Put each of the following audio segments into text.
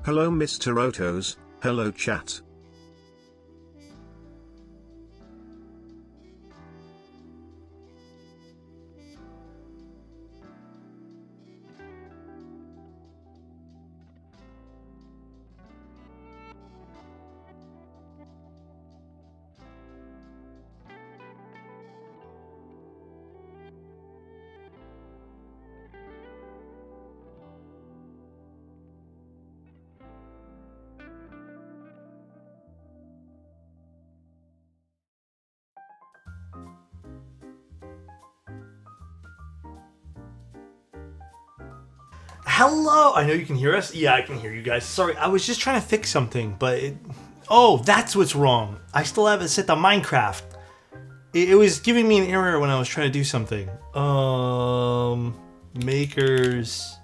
Hello Mr. Otos, hello chat. Hello! I know you can hear us. Yeah, I can hear you guys. Sorry, I was just trying to fix something, but oh, that's what's wrong. I still have it set to Minecraft. It was giving me an error when I was trying to do something. Makers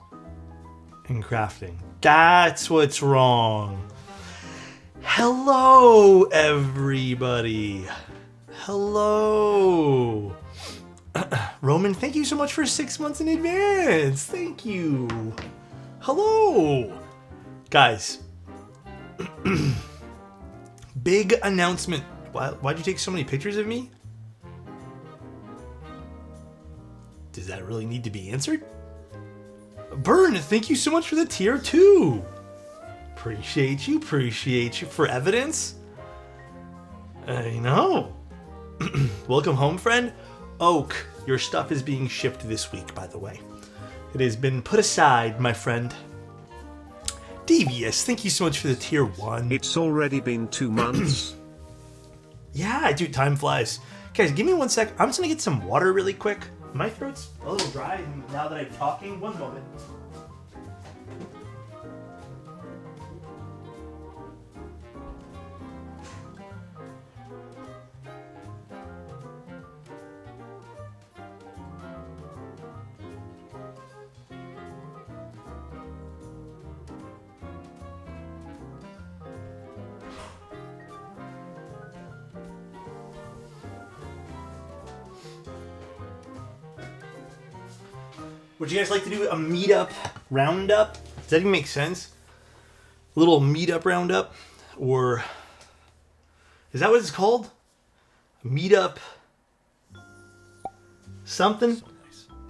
and crafting. That's what's wrong. Hello, everybody. Hello. Roman, thank you so much for 6 months in advance. Thank you. Hello. Guys. Big announcement. Why'd you take so many pictures of me? Does that really need to be answered? Burn, thank you so much for the tier 2. Appreciate you for evidence. I know. Welcome home, friend. Oak, your stuff is being shipped this week, by the way. It has been put aside, my friend. Devious, thank you so much for the tier 1. It's already been 2 months. Yeah, dude, time flies. Guys, give me 1 sec. I'm just gonna get some water really quick. My throat's a little dry now that I'm talking. 1 moment. Would you guys like to do a meetup roundup? Does that even make sense? A little meetup roundup? Or is that what it's called? Meetup something?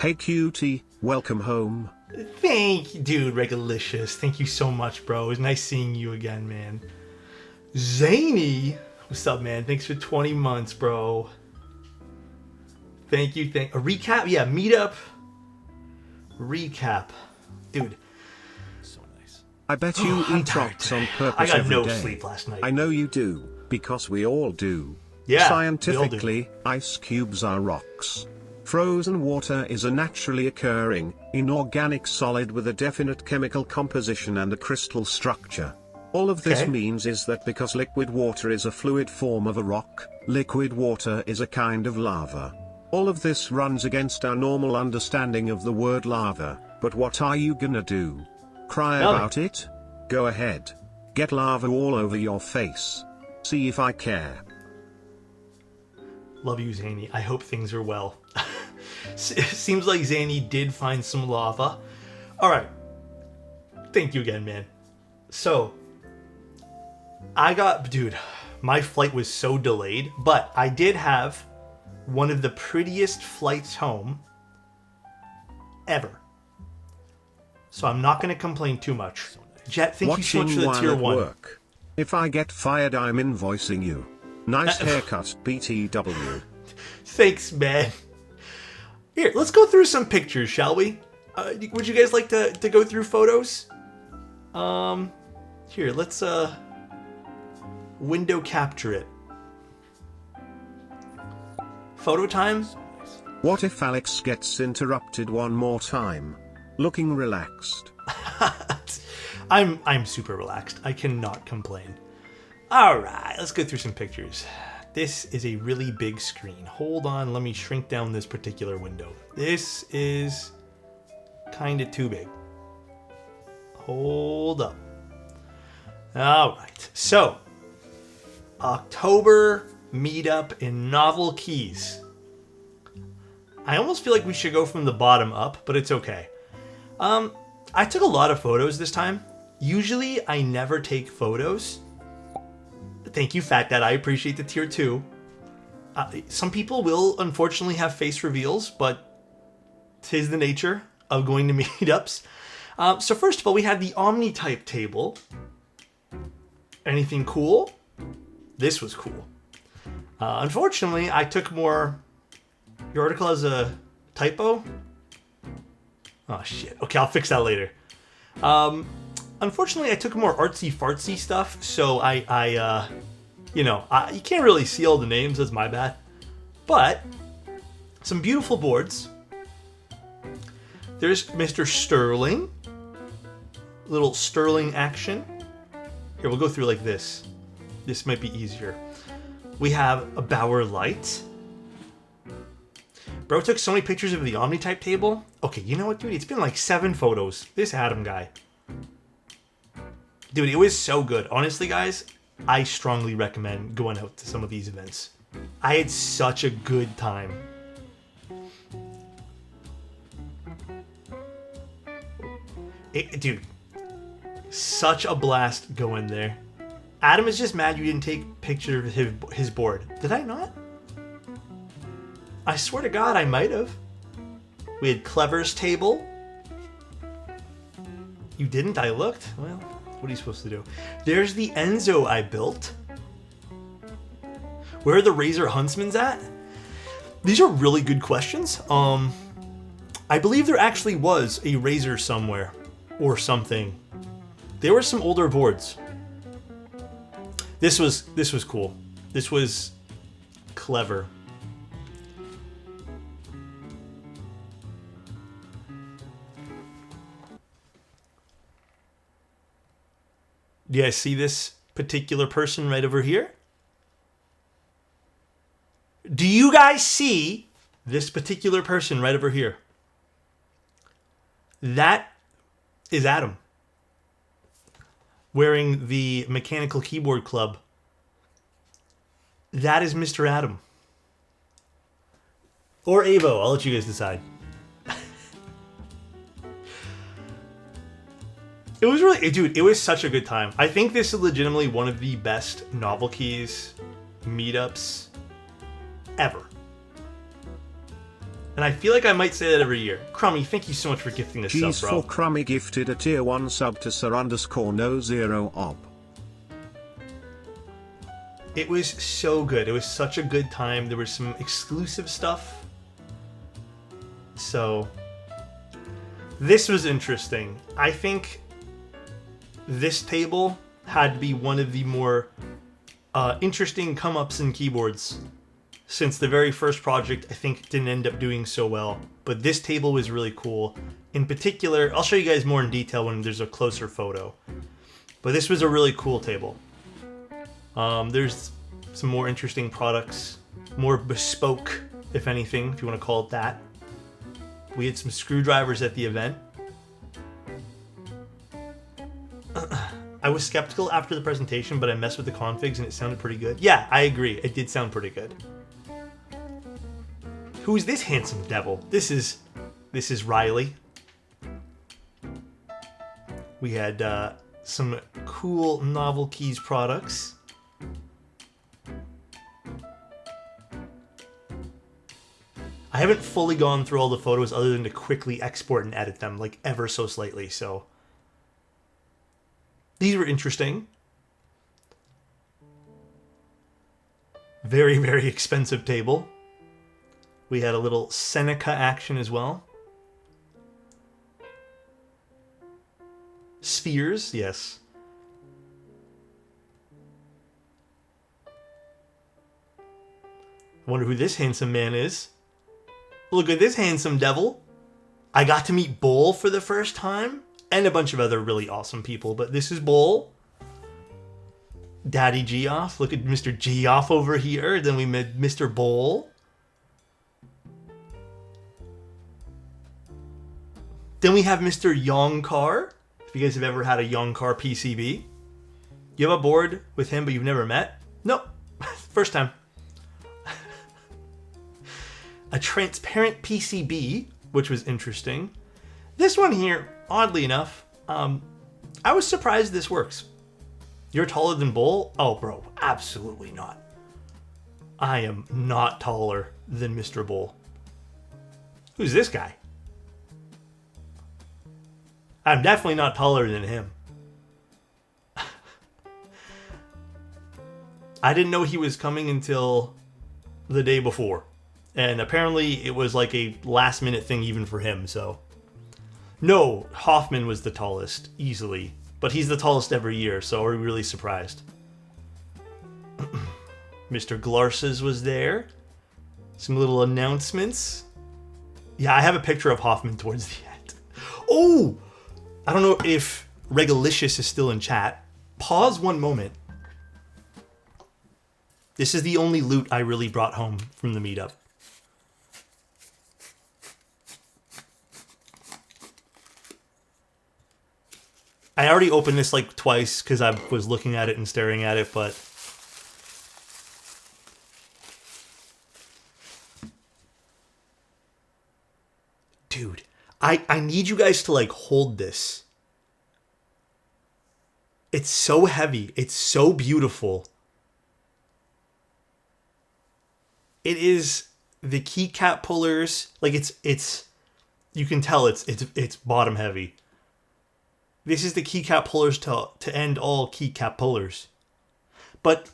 Hey cutie, welcome home. Thank you, dude, Regalicious. Thank you so much, bro. It was nice seeing you again, man. Zany, what's up, man? Thanks for 20 months, bro. Thank you. A recap? Yeah, meetup. Recap. Dude. So nice. I bet you eat rocks on purpose I got every no day. sleep last night. I know you do, because we all do. Yeah, Scientifically, we all do. ice cubes are rocks. Frozen water is a naturally occurring, inorganic solid with a definite chemical composition and a crystal structure. All of this means is that because liquid water is a fluid form of a rock, liquid water is a kind of lava. All of this runs against our normal understanding of the word lava, but what are you gonna do? Cry about it? Go ahead. Get lava all over your face. See if I care. Love you, Zany. I hope things are well. Seems like Zany did find some lava. Alright. Thank you again, man. So, dude, my flight was so delayed, but I did have one of the prettiest flights home ever. So I'm not going to complain too much. Jet, thank you so much for the tier 1. Work. If I get fired, I'm invoicing you. Nice haircut, BTW. Thanks, man. Here, let's go through some pictures, shall we? Would you guys like to go through photos? Here, let's window capture it. Photo time? What if Alex gets interrupted one more time? Looking relaxed. I'm super relaxed. I cannot complain. Alright, let's go through some pictures. This is a really big screen. Hold on, let me shrink down this particular window. This is kind of too big. Hold up. Alright, so October meetup in Novel Keys. I almost feel like we should go from the bottom up, but it's okay. I took a lot of photos this time. Usually, I never take photos. Thank you, Fat Dad. I appreciate the tier 2. Some people will, unfortunately, have face reveals, but 'tis the nature of going to meetups. So first of all, we have the Omni-type table. Anything cool? This was cool. Unfortunately, I took more... Your article has a typo? Oh, shit. Okay, I'll fix that later. Unfortunately, I took more artsy-fartsy stuff, so you can't really see all the names. That's my bad. But some beautiful boards. There's Mr. Sterling. Little Sterling action. Here, we'll go through like this. This might be easier. We have a Bauer light. Bro took so many pictures of the Omni-type table. Okay, you know what, dude? It's been like 7 photos. This Adam guy. Dude, it was so good. Honestly, guys, I strongly recommend going out to some of these events. I had such a good time. Dude, such a blast going there. Adam is just mad you didn't take pictures of his board. Did I not? I swear to God, I might have. We had Clever's table. You didn't? I looked. Well, what are you supposed to do? There's the Enzo I built. Where are the Razor Huntsmans at? These are really good questions. I believe there actually was a Razor somewhere or something. There were some older boards. This was cool. This was clever. Do you guys see this particular person right over here? Do you guys see this particular person right over here? That is Adam. Wearing the Mechanical Keyboard Club. That is Mr. Adam. Or Avo, I'll let you guys decide. It was really, dude, it was such a good time. I think this is legitimately one of the best Novel Keys meetups ever. And I feel like I might say that every year. Crummy, thank you so much for gifting this sub, bro. G4 Crummy gifted a tier 1 sub to Sir_No0op. It was so good. It was such a good time. There was some exclusive stuff. So, this was interesting. I think this table had to be one of the more interesting come-ups in keyboards. Since the very first project, I think, didn't end up doing so well. But this table was really cool. In particular, I'll show you guys more in detail when there's a closer photo. But this was a really cool table. There's some more interesting products. More bespoke, if anything, if you want to call it that. We had some screwdrivers at the event. I was skeptical after the presentation, but I messed with the configs and it sounded pretty good. Yeah, I agree. It did sound pretty good. Who's this handsome devil? This is Riley. We had some cool Novel Keys products. I haven't fully gone through all the photos other than to quickly export and edit them, like ever so slightly, so. These were interesting. Very, very expensive table. We had a little Seneca action as well. Spheres, yes. I wonder who this handsome man is. Look at this handsome devil. I got to meet Bull for the first time. And a bunch of other really awesome people. But this is Bull. Daddy Geoff. Look at Mr. Geoff over here. Then we met Mr. Bull. Then we have Mr. Yonkar. If you guys have ever had a Yonkar PCB. You have a board with him but you've never met? Nope. First time. A transparent PCB, which was interesting. This one here, oddly enough, I was surprised this works. You're taller than Bull? Oh, bro, absolutely not. I am not taller than Mr. Bull. Who's this guy? I'm definitely not taller than him. I didn't know he was coming until the day before. And apparently it was like a last minute thing even for him, so. No, Hoffman was the tallest, easily. But he's the tallest every year, so are we really surprised? Mr. Glarses was there. Some little announcements. Yeah, I have a picture of Hoffman towards the end. Oh! I don't know if Regalicious is still in chat. Pause one moment. This is the only loot I really brought home from the meetup. I already opened this like twice because I was looking at it and staring at it, but... Dude, I need you guys to like hold this. It's so heavy. It's so beautiful. It is the keycap pullers. Like it's you can tell it's bottom heavy. This is the keycap pullers to end all keycap pullers. But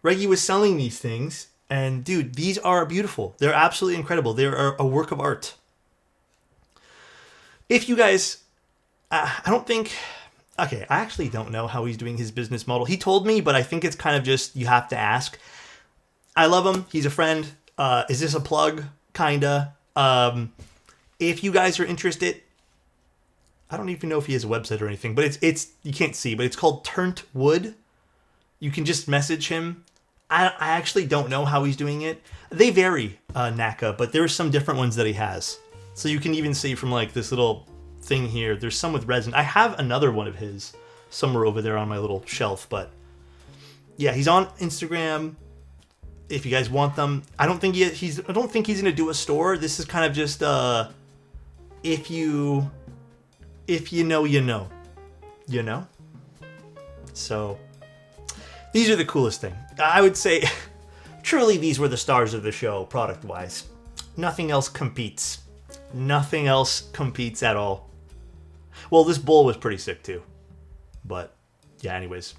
Reggie was selling these things, and dude, these are beautiful. They're absolutely incredible. They're a work of art. If you guys, I don't think, okay, I actually don't know how he's doing his business model. He told me, but I think it's kind of just, you have to ask. I love him. He's a friend. Is this a plug? Kinda. If you guys are interested, I don't even know if he has a website or anything, but it's you can't see, but it's called Turnt Wood. You can just message him. I actually don't know how he's doing it. They vary, NACA, but there's some different ones that he has. So you can even see from like this little thing here, there's some with resin. I have another one of his somewhere over there on my little shelf, but yeah, he's on Instagram. If you guys want them, I don't think he's gonna do a store. This is kind of just if you know, you know. You know? So these are the coolest thing. I would say truly these were the stars of the show, product-wise. Nothing else competes. Nothing else competes at all. Well, this bull was pretty sick too. But yeah, anyways.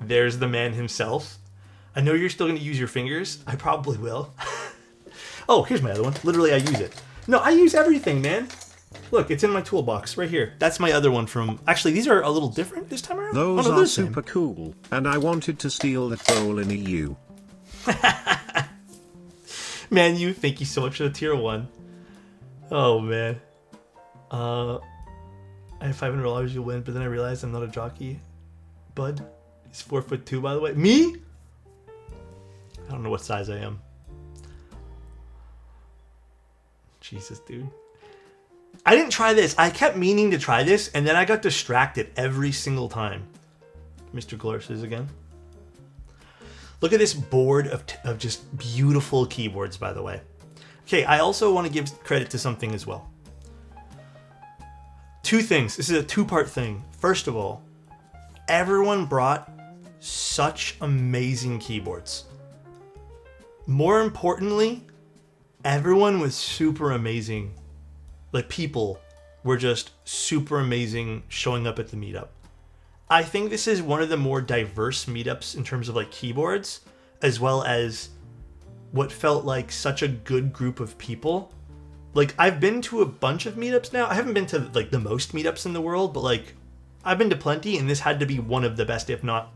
There's the man himself. I know you're still going to use your fingers. I probably will. Oh, here's my other one. Literally, I use it. No, I use everything, man. Look, it's in my toolbox right here. That's my other one from... Actually, these are a little different this time around. Those are super cool, and I wanted to steal that bowl in EU. Man, thank you so much for the tier 1. Oh, man. I have $500, you'll win, but then I realized I'm not a jockey. Bud, he's 4'2", by the way. Me? I don't know what size I am. Jesus, dude. I didn't try this. I kept meaning to try this, and then I got distracted every single time. Mr. Glarses again. Look at this board of just beautiful keyboards, by the way. Okay, I also want to give credit to something as well. Two things. This is a two-part thing. First of all, everyone brought such amazing keyboards. More importantly, everyone was super amazing. Like, people were just super amazing showing up at the meetup. I think this is one of the more diverse meetups in terms of like keyboards, as well as what felt like such a good group of people. Like, I've been to a bunch of meetups now. I haven't been to like the most meetups in the world, but like I've been to plenty, and this had to be one of the best, if not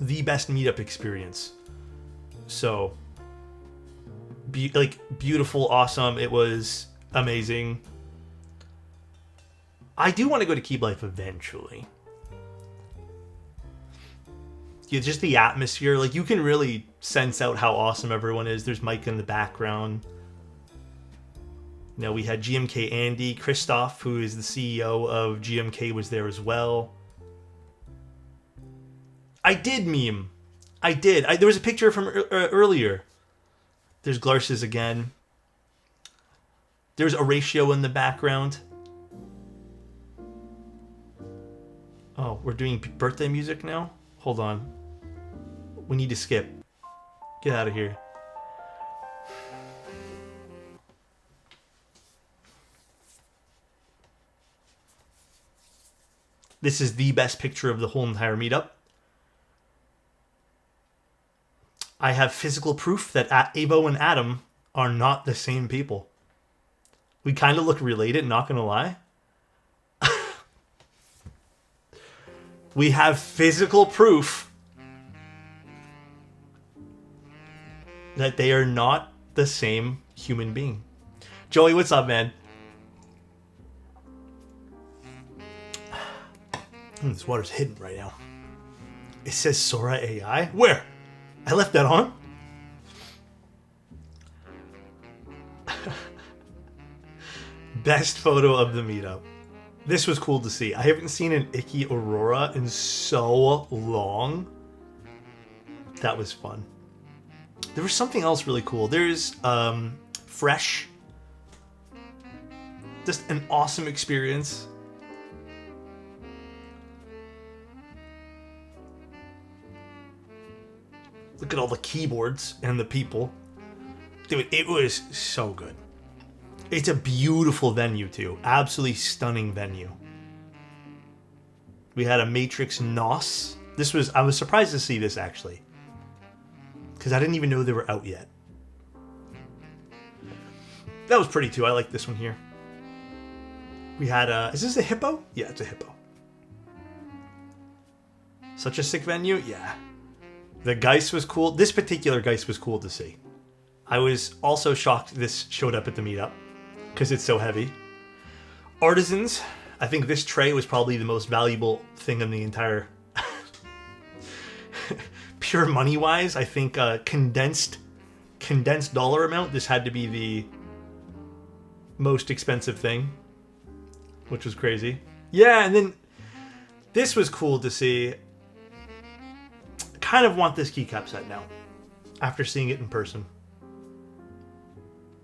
the best meetup experience. So, beautiful, awesome. It was amazing. I do want to go to Keep Life eventually. Yeah, just the atmosphere. Like, you can really sense out how awesome everyone is. There's Mike in the background. You know, we had GMK Andy. Christoph, who is the CEO of GMK, was there as well. I did meme. I did. There was a picture from earlier. There's Glarses again. There's Horatio in the background. Oh, we're doing birthday music now? Hold on. We need to skip. Get out of here. This is the best picture of the whole entire meetup. I have physical proof that Avo and Adam are not the same people. We kind of look related, not gonna lie. We have physical proof that they are not the same human being. Joey, what's up, man? This water's hidden right now. It says Sora AI. Where? I left that on. Best photo of the meetup. This was cool to see. I haven't seen an Icky Aurora in so long. That was fun. There was something else really cool. There's Fresh. Just an awesome experience. Look at all the keyboards and the people. Dude, it was so good. It's a beautiful venue, too. Absolutely stunning venue. We had a Matrix NOS. I was surprised to see this, actually. Because I didn't even know they were out yet. That was pretty, too. I like this one here. We had is this a hippo? Yeah, it's a hippo. Such a sick venue? Yeah. The Geist was cool. This particular Geist was cool to see. I was also shocked this showed up at the meetup because it's so heavy. Artisans. I think this tray was probably the most valuable thing in the entire... Pure money-wise, I think condensed dollar amount, this had to be the most expensive thing, which was crazy. Yeah, and then this was cool to see. Kind of want this keycap set now after seeing it in person.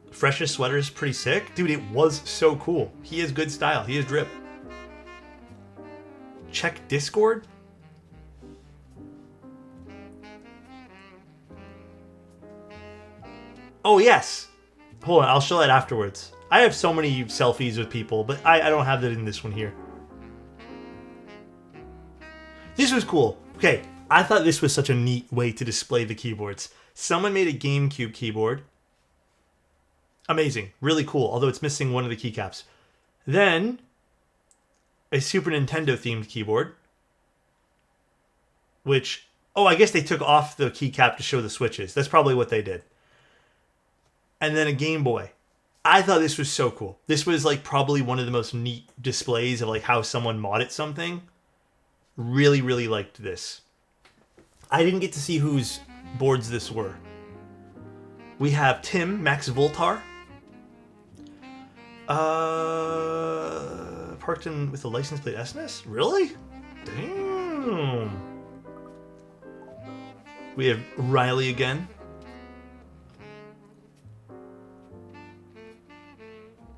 Fresh's sweater is pretty sick. Dude, it was so cool. He has good style. He has drip. Check Discord. Oh, yes. Hold on. I'll show that afterwards. I have so many selfies with people, but I don't have that in this one here. This was cool. Okay. I thought this was such a neat way to display the keyboards. Someone made a GameCube keyboard. Amazing. Really cool, although it's missing one of the keycaps. Then, a Super Nintendo themed keyboard. Which, oh, I guess they took off the keycap to show the switches. That's probably what they did. And then a Game Boy. I thought this was so cool. This was like probably one of the most neat displays of like how someone modded something. Really, really liked this. I didn't get to see whose boards this were. We have Tim, Max Voltar. Parked in with a license plate SNS? Really? Damn. We have Riley again.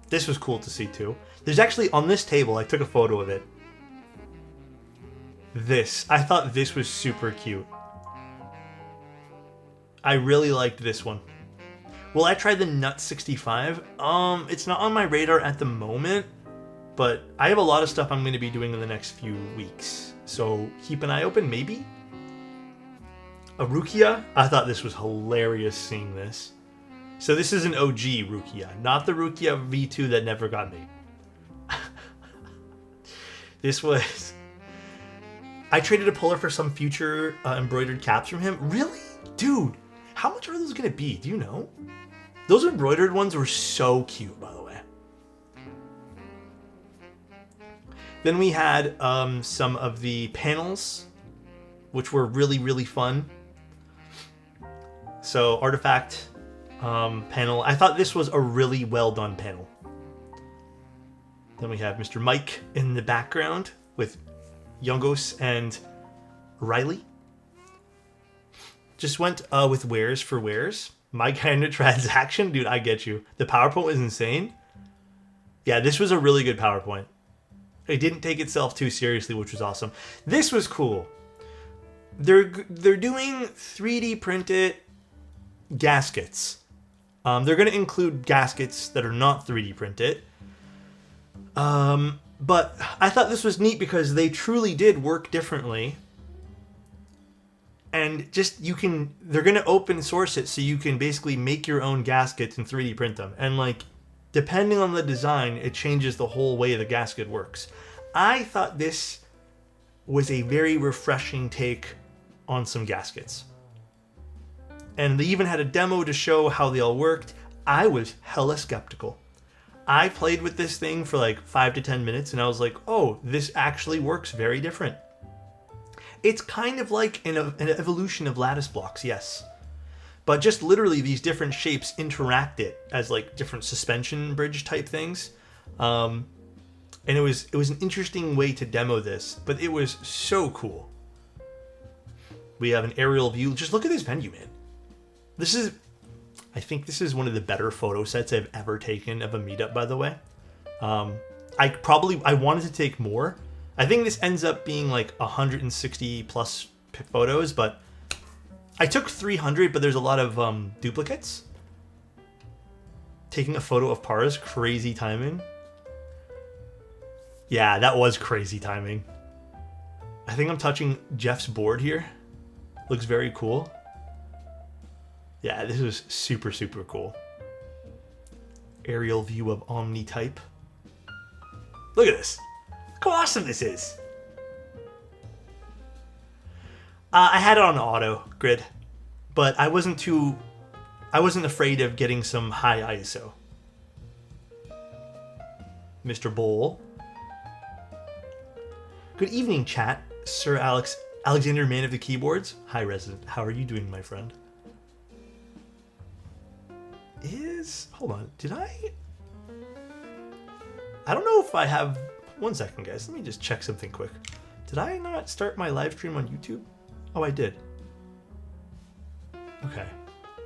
This was cool to see too. There's actually on this table, I took a photo of it. I thought this was super cute. I really liked this one. Well, I tried the Nut 65. It's not on my radar at the moment, but I have a lot of stuff I'm going to be doing in the next few weeks. So keep an eye open, maybe. A Rukia. I thought this was hilarious seeing this. So this is an OG Rukia, not the Rukia V2 that never got made. This was... I traded a puller for some future embroidered caps from him. Really? Dude, how much are those going to be? Do you know? Those embroidered ones were so cute, by the way. Then we had some of the panels, which were really, really fun. So, Artifact panel. I thought this was a really well done panel. Then we have Mr. Mike in the background with Youngos and Riley. Just went with wares for wares. My kind of transaction. Dude, I get you. The PowerPoint was insane. Yeah, this was a really good PowerPoint. It didn't take itself too seriously, which was awesome. This was cool. They're doing 3D printed gaskets. They're going to include gaskets that are not 3D printed. But I thought this was neat because they truly did work differently. And just, they're going to open source it so you can basically make your own gaskets and 3D print them. And like, depending on the design, it changes the whole way the gasket works. I thought this was a very refreshing take on some gaskets. And they even had a demo to show how they all worked. I was hella skeptical. I played with this thing for like 5 to 10 minutes and I was like, oh, this actually works very different. It's kind of like an evolution of lattice blocks, yes. But just literally these different shapes interact it as like different suspension bridge type things. And it was an interesting way to demo this, but it was so cool. We have an aerial view. Just look at this venue, man. I think this is one of the better photo sets I've ever taken of a meetup, by the way. I wanted to take more. I think this ends up being like 160 plus photos, but I took 300, but there's a lot of duplicates. Taking a photo of Para's crazy timing. Yeah, that was crazy timing. I think I'm touching Jeff's board here. Looks very cool. Yeah, this was super, super cool. Aerial view of Omni-type. Look at this. Look how awesome this is. I had it on auto grid, but I wasn't afraid of getting some high ISO. Mr. Bowl. Good evening, chat. Sir Alexander, man of the keyboards. Hi, Resident. How are you doing, my friend? Hold on. I don't know if I have... One second, guys. Let me just check something quick. Did I not start my live stream on YouTube? Oh, I did. Okay.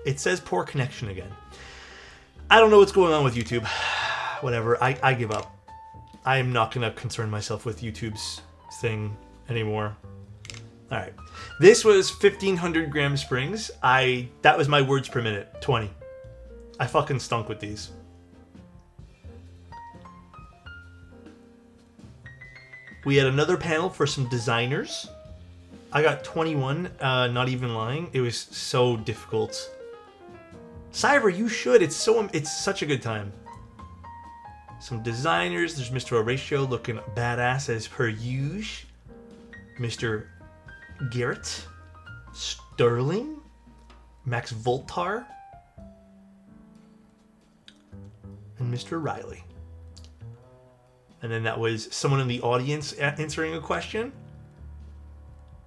It says poor connection again. I don't know what's going on with YouTube. Whatever. I give up. I am not going to concern myself with YouTube's thing anymore. All right. This was 1,500 gram springs. That was my words per minute. 20. I fucking stunk with these. We had another panel for some designers. I got 21, not even lying. It was so difficult. Cyber, you should. It's such a good time. Some designers. There's Mr. Horatio looking badass as per usual. Mr. Garrett. Sterling. Max Voltar. And Mr. Riley. And then that was someone in the audience answering a question.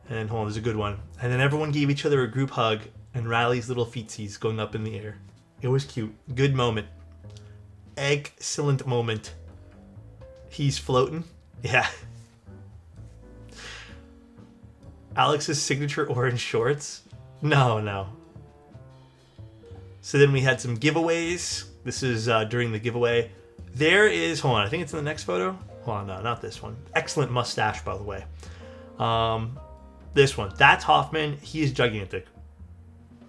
And hold on, there's a good one. And then everyone gave each other a group hug, and Riley's little feetsies going up in the air. It was cute. Good moment. Excellent moment. He's floating. Yeah. Alex's signature orange shorts. No. So then we had some giveaways. This is during the giveaway. There is, hold on, I think it's in the next photo. Hold on, no, not this one. Excellent mustache, by the way. This one, that's Hoffman. He is gigantic.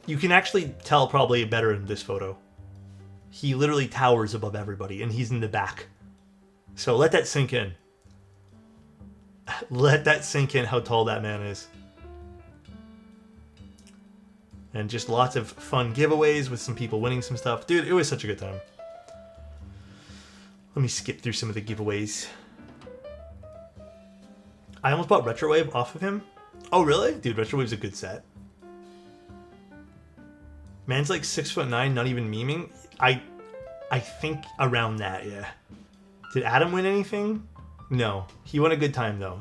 You can actually tell probably better in this photo. He literally towers above everybody, and he's in the back. So let that sink in. Let that sink in how tall that man is. And just lots of fun giveaways with some people winning some stuff. Dude, it was such a good time. Let me skip through some of the giveaways. I almost bought Retrowave off of him. Oh, really? Dude, Retrowave's a good set. Man's like 6'9", not even memeing. I think around that, yeah. Did Adam win anything? No. He won a good time, though.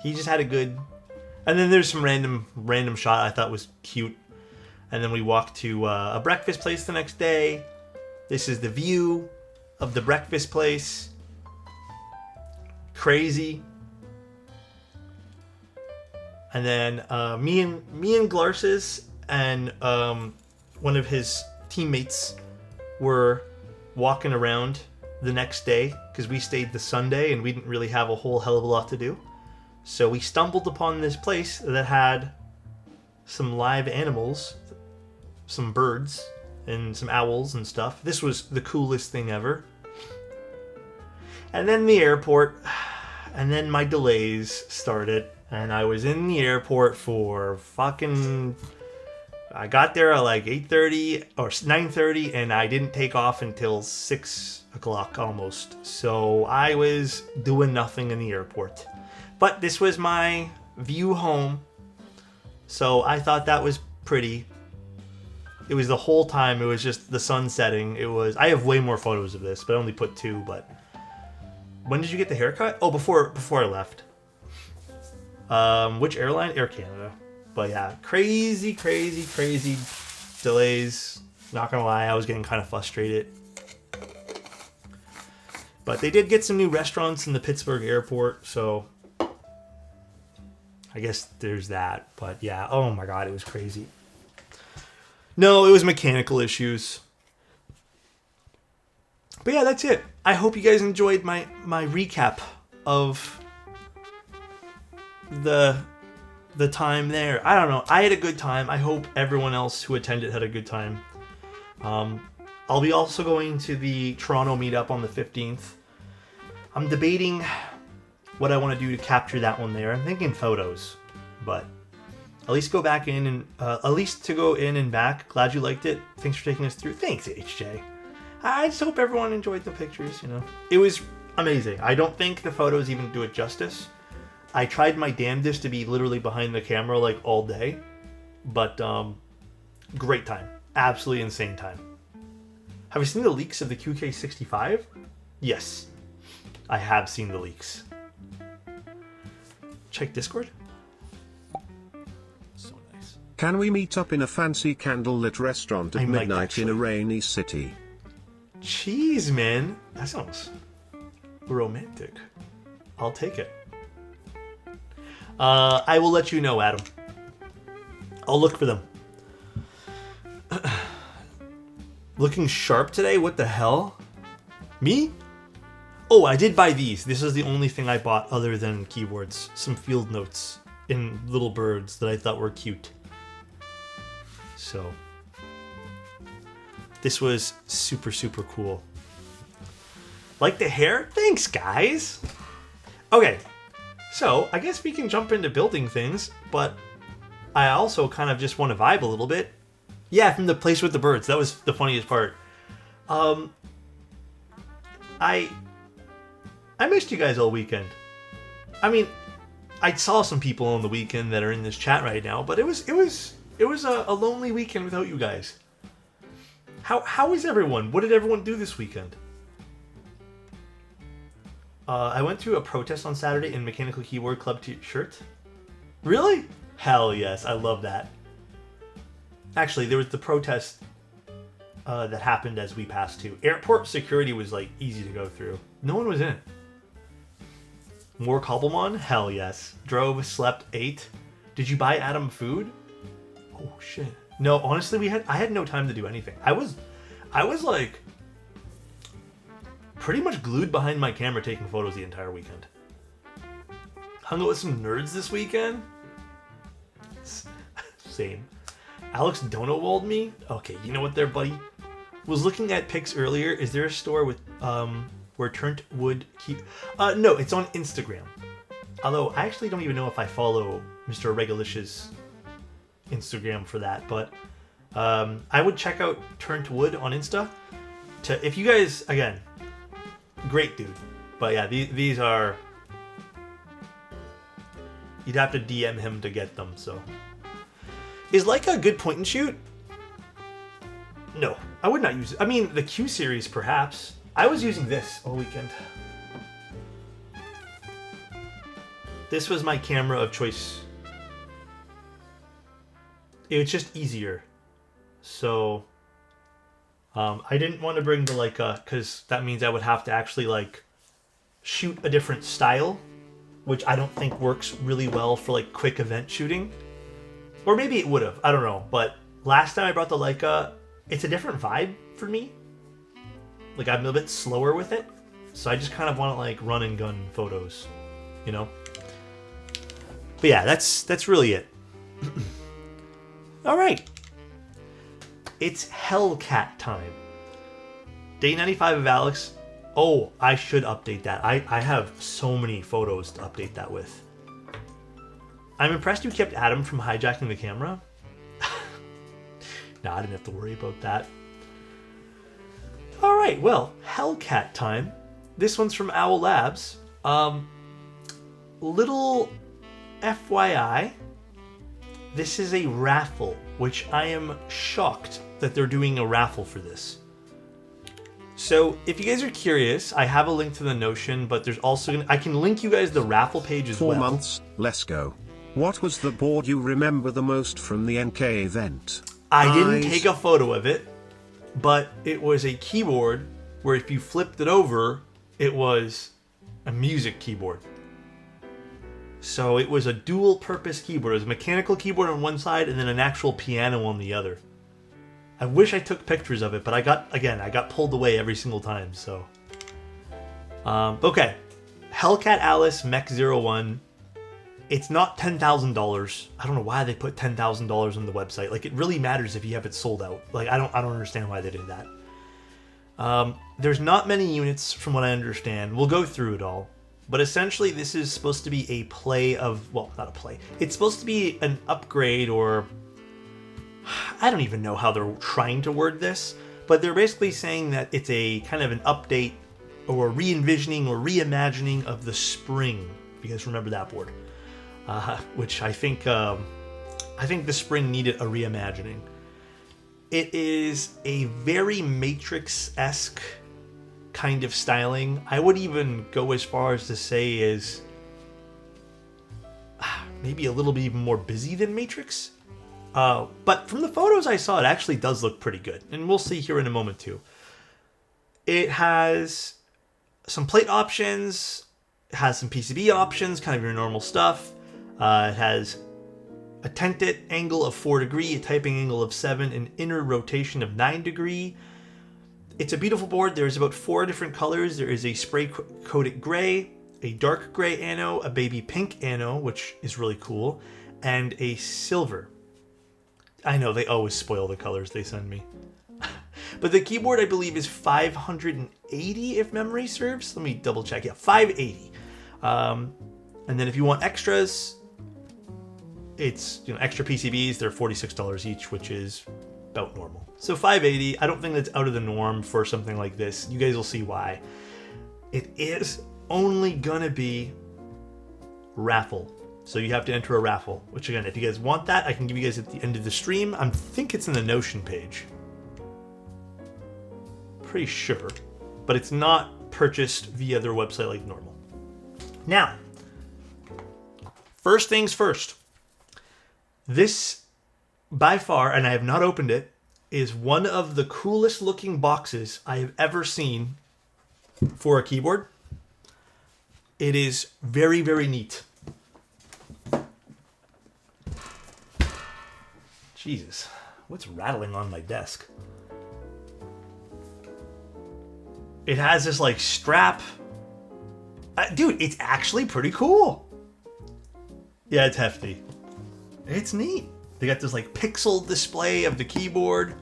He just had a good... And then there's some random shot I thought was cute. And then we walked to a breakfast place the next day. This is the view of the breakfast place. Crazy. And then me and Glarsis and one of his teammates were walking around the next day because we stayed the Sunday and we didn't really have a whole hell of a lot to do. So we stumbled upon this place that had some live animals, some birds, and some owls and stuff. This was the coolest thing ever. And then the airport, and then my delays started, and I was in the airport for fucking... I got there at like 8:30 or 9:30, and I didn't take off until 6 o'clock almost. So I was doing nothing in the airport. But this was my view home, so I thought that was pretty. It was the whole time, it was just the sun setting. It was... I have way more photos of this, but I only put 2, but... When did you get the haircut? Oh, before I left. Which airline? Air Canada. But yeah, crazy delays. Not gonna lie, I was getting kind of frustrated. But they did get some new restaurants in the Pittsburgh airport, so I guess there's that. But yeah, oh my god, it was crazy. No, it was mechanical issues. But yeah, that's it. I hope you guys enjoyed my recap of the time there. I don't know. I had a good time. I hope everyone else who attended had a good time. I'll be also going to the Toronto meetup on the 15th. I'm debating what I want to do to capture that one there. I'm thinking photos, but at least go back in and at least to go in and back. Glad you liked it. Thanks for taking us through. Thanks, HJ. I just hope everyone enjoyed the pictures, you know. It was amazing. I don't think the photos even do it justice. I tried my damnedest to be literally behind the camera like all day, but great time. Absolutely insane time. Have you seen the leaks of the QK65? Yes, I have seen the leaks. Check Discord. So nice. Can we meet up in a fancy candlelit restaurant at midnight in a rainy city? Jeez, man. That sounds romantic. I'll take it. I will let you know, Adam. I'll look for them. Looking sharp today? What the hell? Me? Oh, I did buy these. This is the only thing I bought other than keyboards. Some field notes in little birds that I thought were cute. So... this was super cool. Like the hair? Thanks, guys. Okay, so I guess we can jump into building things, but I also kind of just want to vibe a little bit. Yeah, from the place with the birds. That was the funniest part. I missed you guys all weekend. I mean, I saw some people on the weekend that are in this chat right now, but it was a lonely weekend without you guys. How is everyone? What did everyone do this weekend? I went to a protest on Saturday in Mechanical Keyboard Club shirt. Really? Hell yes, I love that. Actually, there was the protest that happened as we passed too. Airport security was like easy to go through. No one was in it. More Cobblemon? Hell yes. Drove, slept, ate. Did you buy Adam food? Oh shit. No, honestly, I had no time to do anything. I was like pretty much glued behind my camera taking photos the entire weekend. Hung out with some nerds this weekend. Same. Alex Donowald me? Okay, you know what there, buddy? Was looking at pics earlier. Is there a store with where Turnt would keep... no, it's on Instagram. Although, I actually don't even know if I follow Mr. Regulish's Instagram for that, but I would check out Turnt Wood on Insta. If you guys, again, great dude. But yeah, these are... You'd have to DM him to get them, so... Is Leica a good point and shoot? No, I would not use it. I mean, the Q series, perhaps. I was using this all weekend. This was my camera of choice. It was just easier. So, I didn't want to bring the Leica, because that means I would have to actually, like, shoot a different style, which I don't think works really well for, like, quick event shooting. Or maybe it would have. I don't know. But last time I brought the Leica, it's a different vibe for me. Like I'm a bit slower with it. So I just kind of want to like run and gun photos, you know? But yeah, that's really it. All right. It's HellCat time. Day 95 of Alex. Oh, I should update that. I have so many photos to update that with. I'm impressed you kept Adam from hijacking the camera. No, I didn't have to worry about that. All right, well, HellCat time. This one's from Owl Labs. Little FYI, this is a raffle, which I am shocked that they're doing a raffle for this. So if you guys are curious, I have a link to the Notion, but there's also, I can link you guys the raffle page as well. 4 months, let's go. What was the board you remember the most from the NK event? I didn't take a photo of it, but it was a keyboard where if you flipped it over, it was a music keyboard. So it was a dual purpose keyboard. It was a mechanical keyboard on one side and then an actual piano on the other. I wish I took pictures of it, but I got pulled away every single time, so. Okay. HellCat Alice Mech 01. It's not $10,000. I don't know why they put $10,000 on the website. Like, it really matters if you have it sold out. Like, I don't understand why they did that. There's not many units from what I understand. We'll go through it all. But essentially, this is supposed to be a play of, well, not a play. It's supposed to be an upgrade or, I don't even know how they're trying to word this, but they're basically saying that it's a kind of an update or re-envisioning or reimagining of the Spring. If you guys remember that board, which I think the Spring needed a reimagining. It is a very Matrix-esque kind of styling. I would even go as far as to say is maybe a little bit even more busy than Matrix. But from the photos I saw, it actually does look pretty good. And we'll see here in a moment too. It has some plate options. It has some PCB options, kind of your normal stuff. It has a tented angle of 4 degree, a typing angle of 7, an inner rotation of 9 degree. It's a beautiful board. There's about 4 different colors. There is a spray coated gray, a dark gray ano, a baby pink ano, which is really cool, and a silver. I know, they always spoil the colors they send me. But the keyboard, I believe, is 580 if memory serves. Let me double check. Yeah, 580. And then if you want extras, it's extra PCBs. They're $46 each, which is about normal. So 580. I don't think that's out of the norm for something like this. You guys will see why. It is only gonna be raffle. So you have to enter a raffle, which again, if you guys want that, I can give you guys at the end of the stream. I think it's in the Notion page. Pretty sure. But it's not purchased via their website like normal. Now, first things first. This, by far, and I have not opened it, is one of the coolest looking boxes I have ever seen for a keyboard. It is very, very neat. Jesus, what's rattling on my desk? It has this like strap. Dude, it's actually pretty cool. Yeah, it's hefty. It's neat. They got this like pixel display of the keyboard.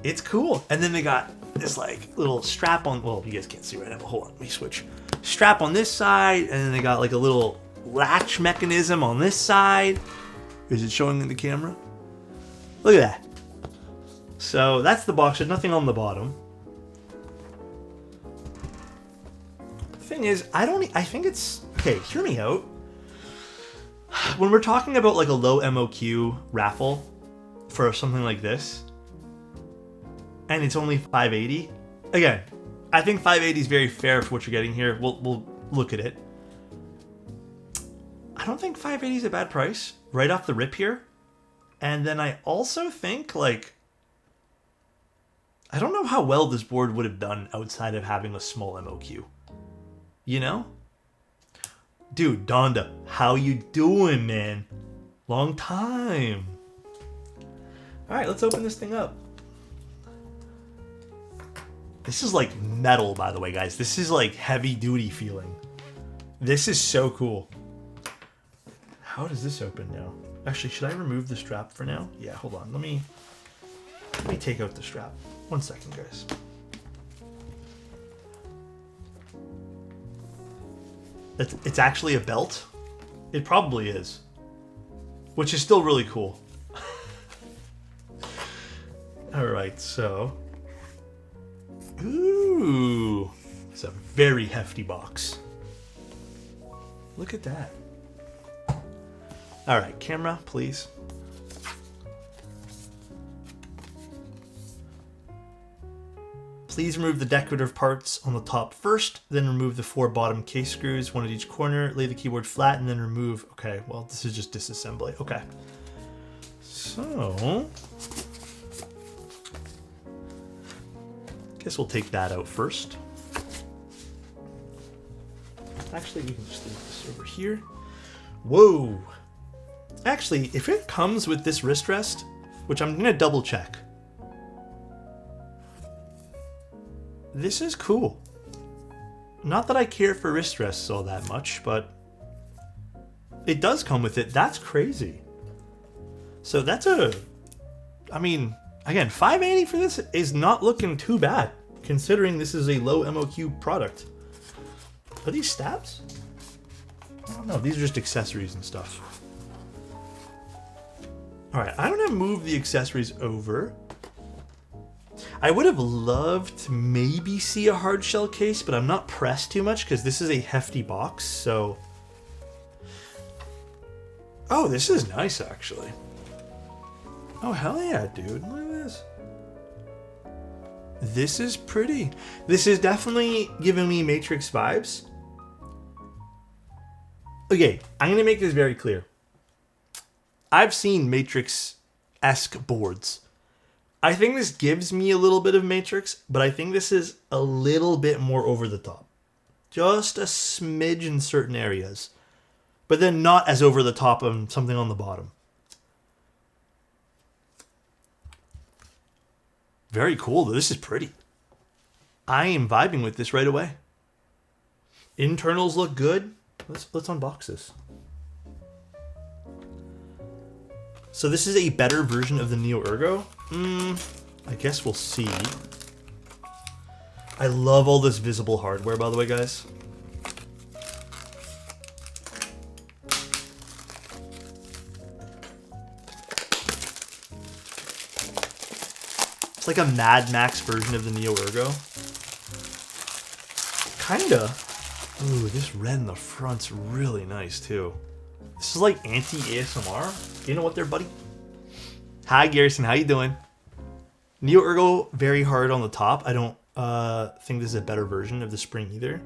It's cool. And then they got this like little strap on. Well, you guys can't see right now, but hold on. Let me switch. Strap on this side, and then they got like a little latch mechanism on this side. Is it showing in the camera? Look at that. So that's the box. There's nothing on the bottom. The thing is, I think it's... Okay, hear me out. When we're talking about like a low MOQ raffle for something like this, and it's only 580, again, I think 580 is very fair for what you're getting here. We'll look at it. I don't think 580 is a bad price right off the rip here. And then I also think, like, I don't know how well this board would have done outside of having a small MOQ. You know? Dude, Donda, how you doing, man? Long time. All right, let's open this thing up. This is like metal, by the way, guys. This is like heavy duty feeling. This is so cool. How does this open now? Actually, should I remove the strap for now? Yeah, hold on. Let me take out the strap. 1 second, guys. It's actually a belt. It probably is. Which is still really cool. Alright, so... Ooh! It's a very hefty box. Look at that. Alright, camera, please. Please remove the decorative parts on the top first, then remove the 4 bottom case screws, 1 at each corner, lay the keyboard flat, and then remove... Okay, well, this is just disassembly. Okay. So... Guess we'll take that out first. Actually, we can just leave this over here. Whoa! Actually, if it comes with this wrist rest, which I'm gonna double check. This is cool. Not that I care for wrist rests all that much, but it does come with it. That's crazy. So that's I mean, again, $580 for this is not looking too bad, considering this is a low MOQ product. Are these stabs? I don't know. These are just accessories and stuff. Alright, I'm going to move the accessories over. I would have loved to maybe see a hard shell case, but I'm not pressed too much because this is a hefty box, so... Oh, this is nice, actually. Oh, hell yeah, dude. Look at this. This is pretty. This is definitely giving me Matrix vibes. Okay, I'm going to make this very clear. I've seen Matrix-esque boards. I think this gives me a little bit of Matrix, but I think this is a little bit more over the top. Just a smidge in certain areas. But then not as over the top on something on the bottom. Very cool. This is pretty. I am vibing with this right away. Internals look good. Let's unbox this. So this is a better version of the Neo Ergo. I guess we'll see. I love all this visible hardware, by the way, guys. It's like a Mad Max version of the Neo Ergo. Kinda. Ooh, this red in the front's really nice, too. This is like anti-ASMR. You know what there, buddy? Hi, Garrison. How you doing? Neo Ergo, very hard on the top. I don't think this is a better version of the spring either.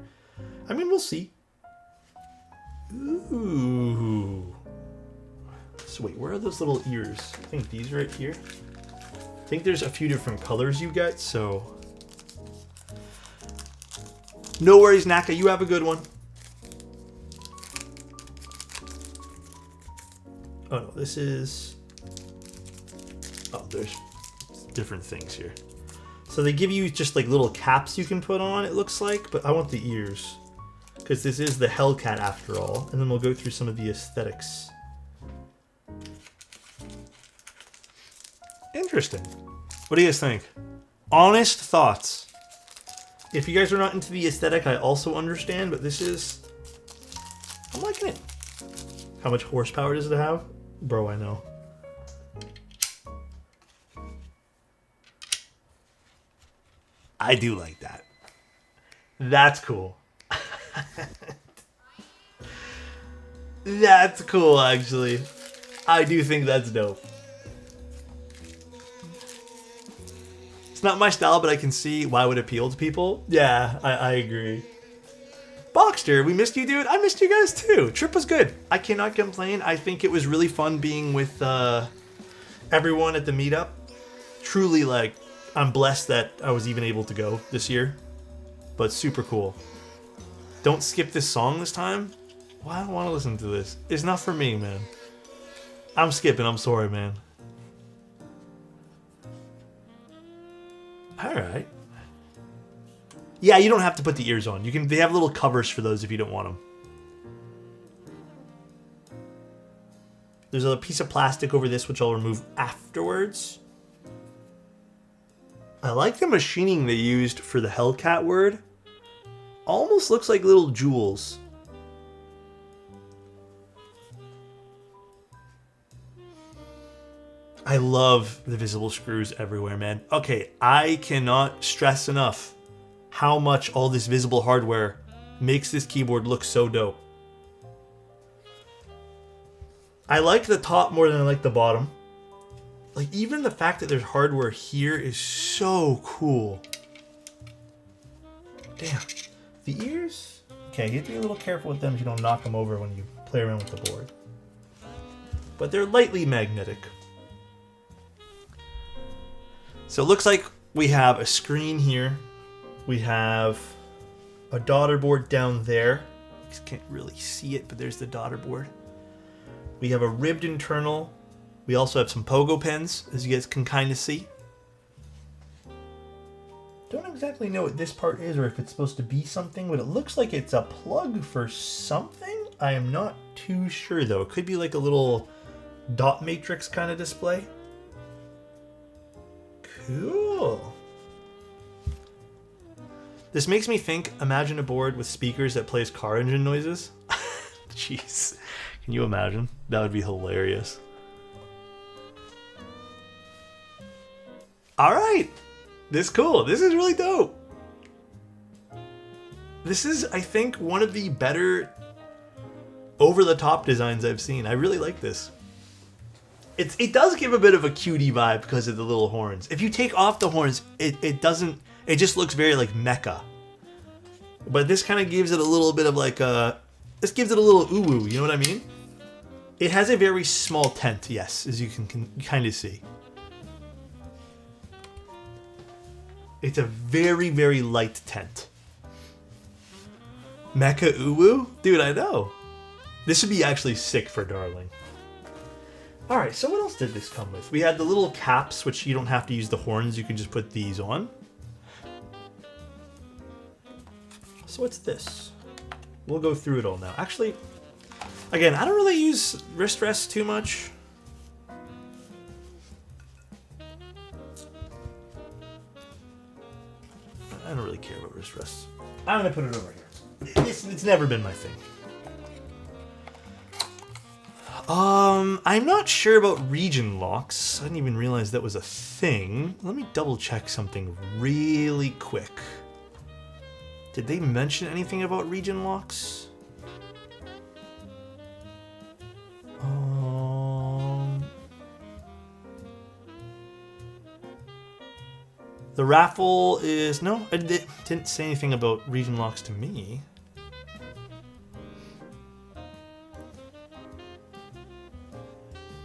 I mean, we'll see. Ooh. So wait, where are those little ears? I think these right here. I think there's a few different colors you get, so... No worries, Naka. You have a good one. Oh, no. This is... Oh, there's different things here. So they give you just like little caps you can put on, it looks like. But I want the ears. Because this is the HellCat after all. And then we'll go through some of the aesthetics. Interesting. What do you guys think? Honest thoughts. If you guys are not into the aesthetic, I also understand, but this is... I'm liking it. How much horsepower does it have? Bro, I know. I do like that. That's cool. That's cool, actually. I do think that's dope. It's not my style, but I can see why it would appeal to people. Yeah, I agree. Boxster, we missed you, dude. I missed you guys, too. Trip was good. I cannot complain. I think it was really fun being with everyone at the meetup. Truly, like, I'm blessed that I was even able to go this year. But super cool. Don't skip this song this time. Well, I don't want to listen to this. It's not for me, man. I'm skipping. I'm sorry, man. Alright. Yeah, you don't have to put the ears on. You can. They have little covers for those if you don't want them. There's a piece of plastic over this, which I'll remove afterwards. I like the machining they used for the HellCat word. Almost looks like little jewels. I love the visible screws everywhere, man. Okay, I cannot stress enough how much all this visible hardware makes this keyboard look so dope. I like the top more than I like the bottom. Like, even the fact that there's hardware here is so cool. Damn. The ears? Okay, you have to be a little careful with them so you don't knock them over when you play around with the board. But they're lightly magnetic. So it looks like we have a screen here. We have a daughter board down there. You can't really see it, but there's the daughter board. We have a ribbed internal. We also have some pogo pens, as you guys can kind of see. Don't exactly know what this part is or if it's supposed to be something, but it looks like it's a plug for something. I am not too sure, though. It could be like a little dot matrix kind of display. Cool. This makes me think, imagine a board with speakers that plays car engine noises. Jeez. Can you imagine? That would be hilarious. All right. This is cool. This is really dope. This is, I think, one of the better over-the-top designs I've seen. I really like this. It does give a bit of a cutie vibe because of the little horns. If you take off the horns, it doesn't. It just looks very like mecha. But this kind of gives it a little bit of like a. This gives it a little ooh-woo, you know what I mean? It has a very small tent, yes, as you can kind of see. It's a very, very light tent. Mecha ooh-woo? Dude, I know. This would be actually sick for Darling. Alright, so what else did this come with? We had the little caps, which you don't have to use the horns, you can just put these on. So what's this? We'll go through it all now. Actually, again, I don't really use wrist rests too much. I don't really care about wrist rests. I'm going to put it over here. It's never been my thing. I'm not sure about region locks. I didn't even realize that was a thing. Let me double check something really quick. Did they mention anything about region locks? The raffle is... No, it didn't say anything about region locks to me.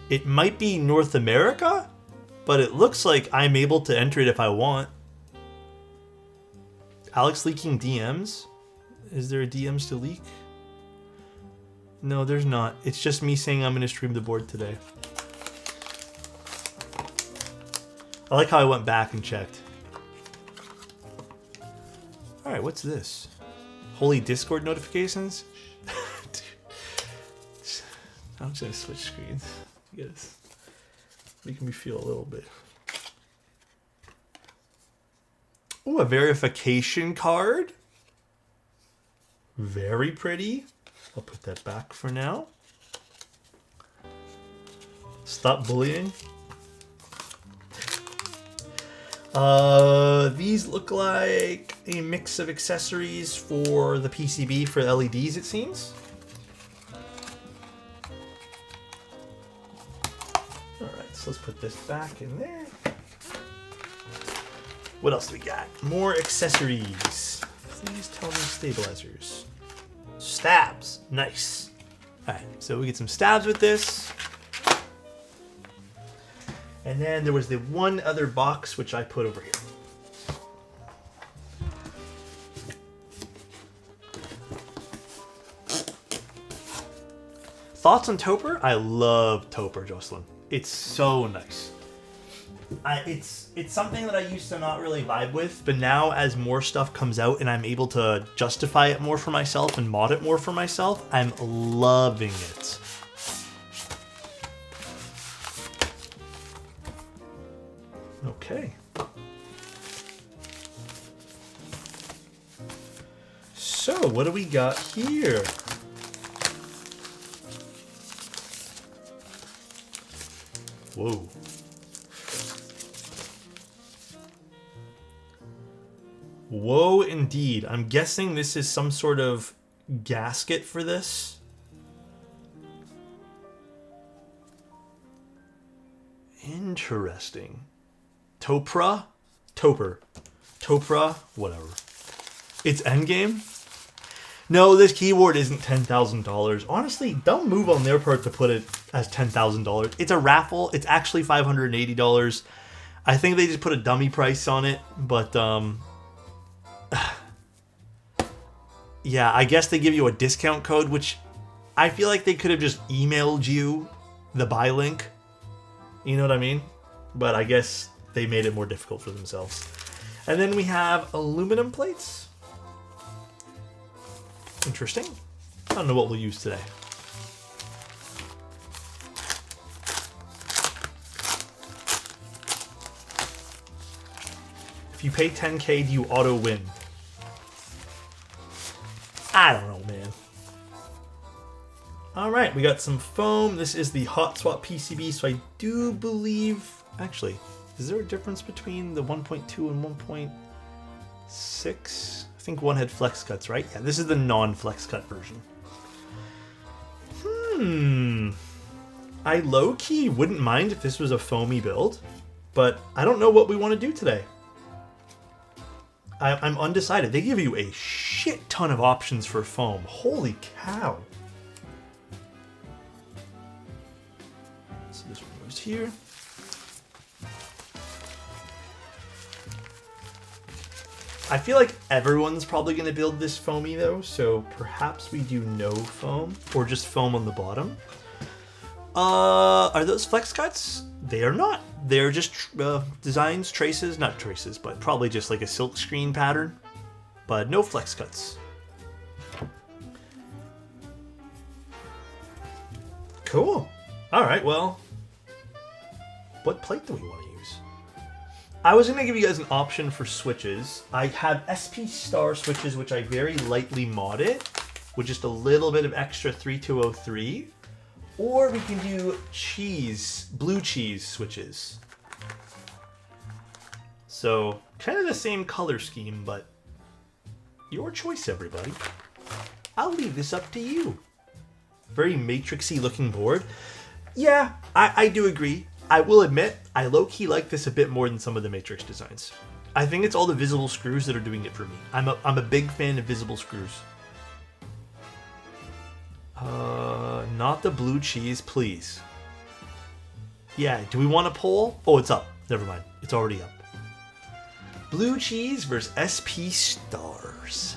It might be North America, but it looks like I'm able to enter it if I want. Alex leaking DMs? Is there a DMs to leak? No, there's not. It's just me saying I'm going to stream the board today. I like how I went back and checked. Alright, what's this? Holy Discord notifications? I'm just going to switch screens. You guys making me feel a little bit. Ooh, a verification card. Very pretty. I'll put that back for now. Stop bullying. These look like a mix of accessories for the PCB for LEDs, it seems. Alright, so let's put this back in there. What else do we got? More accessories. Please tell me stabilizers. Stabs. Nice. Alright, so we get some stabs with this. And then there was the one other box which I put over here. Thoughts on Topper? I love Topper, Jocelyn. It's so nice. It's something that I used to not really vibe with, but now as more stuff comes out and I'm able to justify it more for myself and mod it more for myself, I'm loving it. Okay. So, what do we got here? Whoa. Whoa, indeed. I'm guessing this is some sort of gasket for this. Interesting. Topra? Topra, whatever. It's endgame? No, this keyboard isn't $10,000. Honestly, dumb move on their part to put it as $10,000. It's a raffle. It's actually $580. I think they just put a dummy price on it, but yeah, I guess they give you a discount code, which I feel like they could have just emailed you the buy link. You know what I mean? But I guess they made it more difficult for themselves. And then we have aluminum plates. Interesting. I don't know what we'll use today. If you pay $10K, do you auto win? I don't know, man. All right, we got some foam. This is the Hot Swap PCB, so I do believe... Actually, is there a difference between the 1.2 and 1.6? I think one had flex cuts, right? Yeah, this is the non-flex cut version. I low-key wouldn't mind if this was a foamy build, but I don't know what we want to do today. I'm undecided. They give you a shit ton of options for foam. Holy cow. So this one goes here. I feel like everyone's probably going to build this foamy though, so perhaps we do no foam or just foam on the bottom. Are those flex cuts? They are not. They're just designs, traces, not traces, but probably just like a silk screen pattern, but no flex cuts. Cool. All right, well, what plate do we want to use? I was going to give you guys an option for switches. I have SP Star switches, which I very lightly modded with just a little bit of extra 3203. Or we can do blue cheese switches. So, kind of the same color scheme, but your choice, everybody. I'll leave this up to you. Very matrixy looking board. Yeah, I do agree. I will admit, I low-key like this a bit more than some of the Matrix designs. I think it's all the visible screws that are doing it for me. I'm a big fan of visible screws. Not the blue cheese, please. Yeah, do we want a poll? Oh, it's up. Never mind. It's already up. Blue cheese versus SP Stars.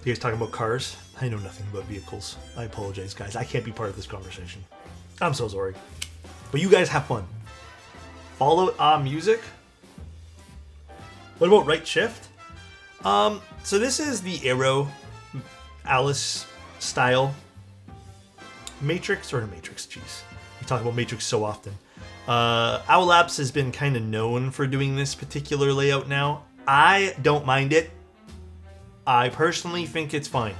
You guys talking about cars? I know nothing about vehicles. I apologize, guys. I can't be part of this conversation. I'm so sorry. But you guys have fun. Follow music. What about right shift? So this is the Aero Alice style Matrix, or Matrix, jeez. We talk about Matrix so often. Owl Labs has been kind of known for doing this particular layout now. I don't mind it. I personally think it's fine.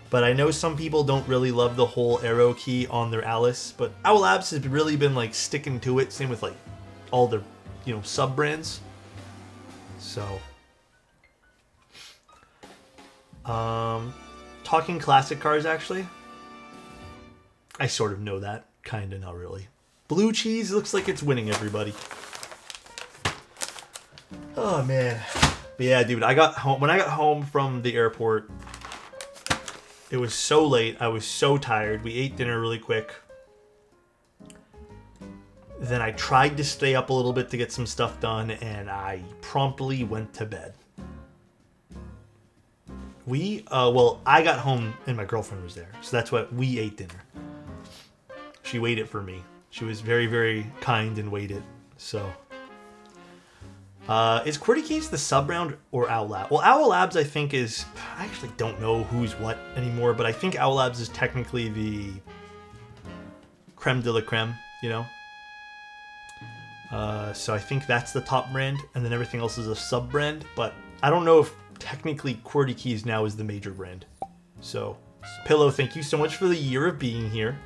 But I know some people don't really love the whole arrow key on their Alice, but Owl Labs has really been like sticking to it. Same with like all their, sub brands. So, talking classic cars actually. I sort of know that, kind of, not really. Blue cheese looks like it's winning, everybody. Oh man. But yeah, dude, I got home. When I got home from the airport, it was so late. I was so tired. We ate dinner really quick. Then I tried to stay up a little bit to get some stuff done, and I promptly went to bed. I got home and my girlfriend was there. So that's what we ate dinner. She waited for me. She was very, very kind and waited. So, is QWERTY Keys the sub round or Owl Lab? Well, Owl Labs, I think, is... I actually don't know who's what anymore, but I think Owl Labs is technically the creme de la creme, you know? So I think that's the top brand, and then everything else is a sub brand, but I don't know if technically QWERTY Keys now is the major brand. So, Pillow, thank you so much for the year of being here.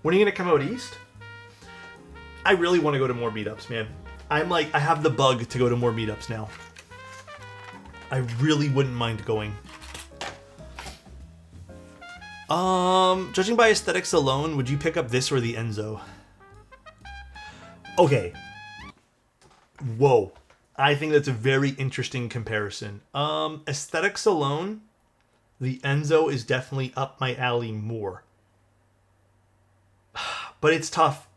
When are you going to come out east? I really want to go to more meetups, man. I have the bug to go to more meetups now. I really wouldn't mind going. Judging by aesthetics alone, would you pick up this or the Enzo? Okay. Whoa. I think that's a very interesting comparison. Aesthetics alone, the Enzo is definitely up my alley more. But it's tough.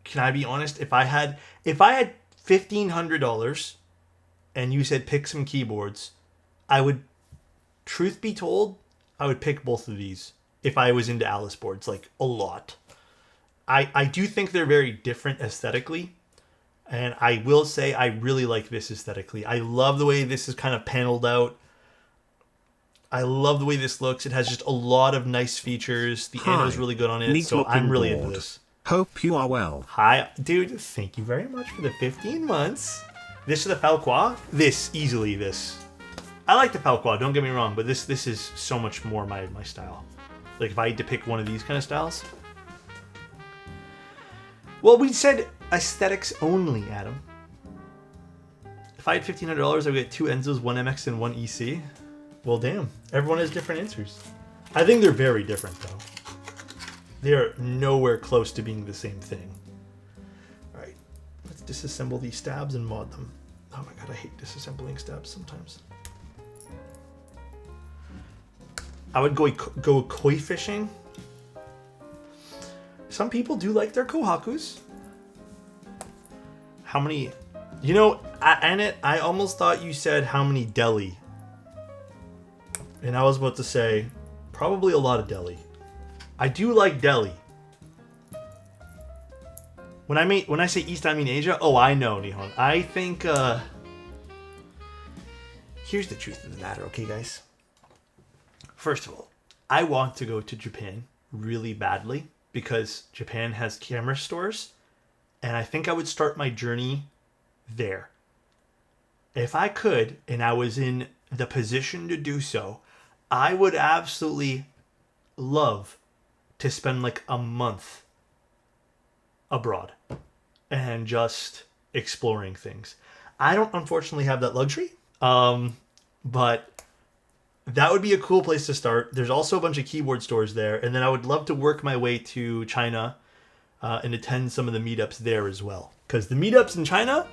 Can I be honest? If I had $1,500 and you said pick some keyboards, I would, truth be told, I would pick both of these if I was into Alice boards, like a lot. I do think they're very different aesthetically, and I will say I really like this aesthetically. I love the way this is kind of paneled out. I love the way this looks. It has just a lot of nice features. The ammo's really good on it, so I'm really into this. Hope you are well. Hi, dude. Thank you very much for the 15 months. This is the Falcois. Easily this. I like the Falcois, don't get me wrong, but this is so much more my style. Like if I had to pick one of these kind of styles. Well, we said aesthetics only, Adam. If I had $1,500, I would get 2 Enzos, 1 MX, and 1 EC. Well, damn. Everyone has different answers. I think they're very different, though. They're nowhere close to being the same thing. Alright, let's disassemble these stabs and mod them. Oh my god, I hate disassembling stabs sometimes. I would go koi fishing. Some people do like their kohakus. How many... You know, Annette, I almost thought you said how many deli. And I was about to say, probably a lot of deli. I do like deli. When I say East, I mean Asia. Oh, I know, Nihon. I think, here's the truth of the matter, okay, guys? First of all, I want to go to Japan really badly because Japan has camera stores, and I think I would start my journey there. If I could, and I was in the position to do so, I would absolutely love to spend like a month abroad and just exploring things. I don't unfortunately have that luxury, but that would be a cool place to start. There's also a bunch of keyboard stores there, and then I would love to work my way to China and attend some of the meetups there as well. Because the meetups in China,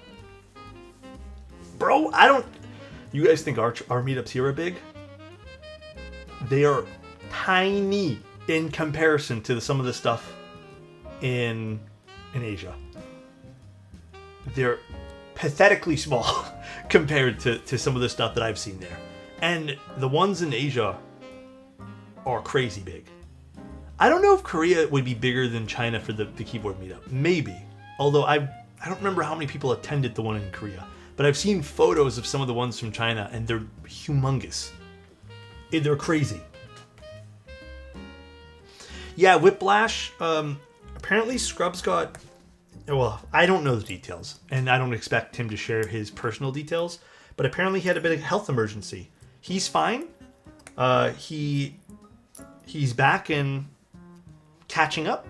bro, you guys think our meetups here are big? They are tiny in comparison to some of the stuff in Asia. They're pathetically small compared to some of the stuff that I've seen there. And the ones in Asia are crazy big. I don't know if Korea would be bigger than China for the keyboard meetup. Maybe. Although I don't remember how many people attended the one in Korea. But I've seen photos of some of the ones from China, and they're humongous. They're crazy. Yeah, Whiplash. Apparently Scrubs got... Well, I don't know the details, and I don't expect him to share his personal details, but apparently he had a bit of health emergency. He's fine. He's back and catching up,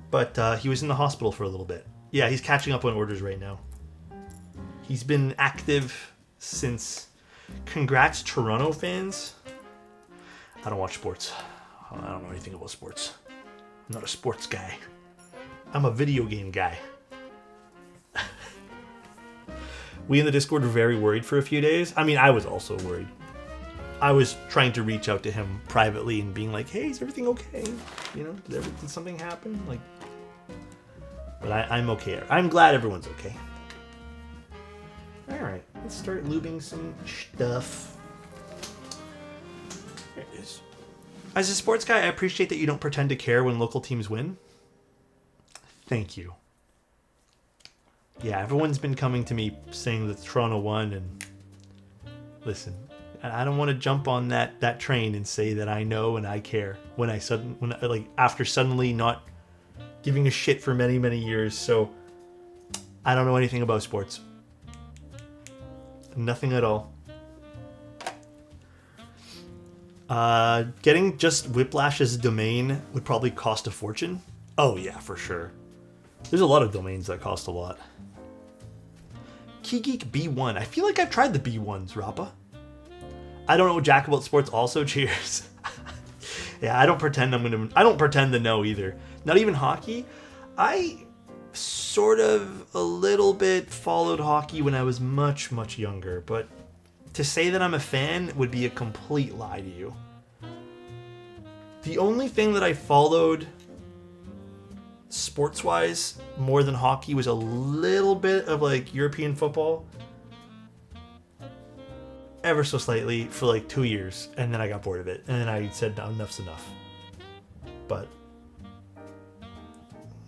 but he was in the hospital for a little bit. Yeah, he's catching up on orders right now. He's been active since... Congrats, Toronto fans. I don't watch sports. I don't know anything about sports. I'm not a sports guy. I'm a video game guy. We in the Discord were very worried for a few days. I mean, I was also worried. I was trying to reach out to him privately and being like, hey, is everything okay? You know, did something happen? Like, but I'm okay. I'm glad everyone's okay. All right, let's start lubing some stuff. There it is. As a sports guy, I appreciate that you don't pretend to care when local teams win. Thank you. Yeah, everyone's been coming to me saying that Toronto won, and listen, I don't want to jump on that train and say that I know and I care after suddenly not giving a shit for many, many years. So I don't know anything about sports. Nothing at all. Getting just Whiplash as a domain would probably cost a fortune. Oh yeah, for sure. There's a lot of domains that cost a lot. KeyGeek B1. I feel like I've tried the B1s, Rappa. I don't know Jack about sports also. Cheers. Yeah, I don't pretend to know either. Not even hockey. I sort of a little bit followed hockey when I was much, much younger, but to say that I'm a fan would be a complete lie to you. The only thing that I followed sports-wise more than hockey was a little bit of like European football. Ever so slightly for like 2 years, and then I got bored of it, and then I said, no, enough's enough. But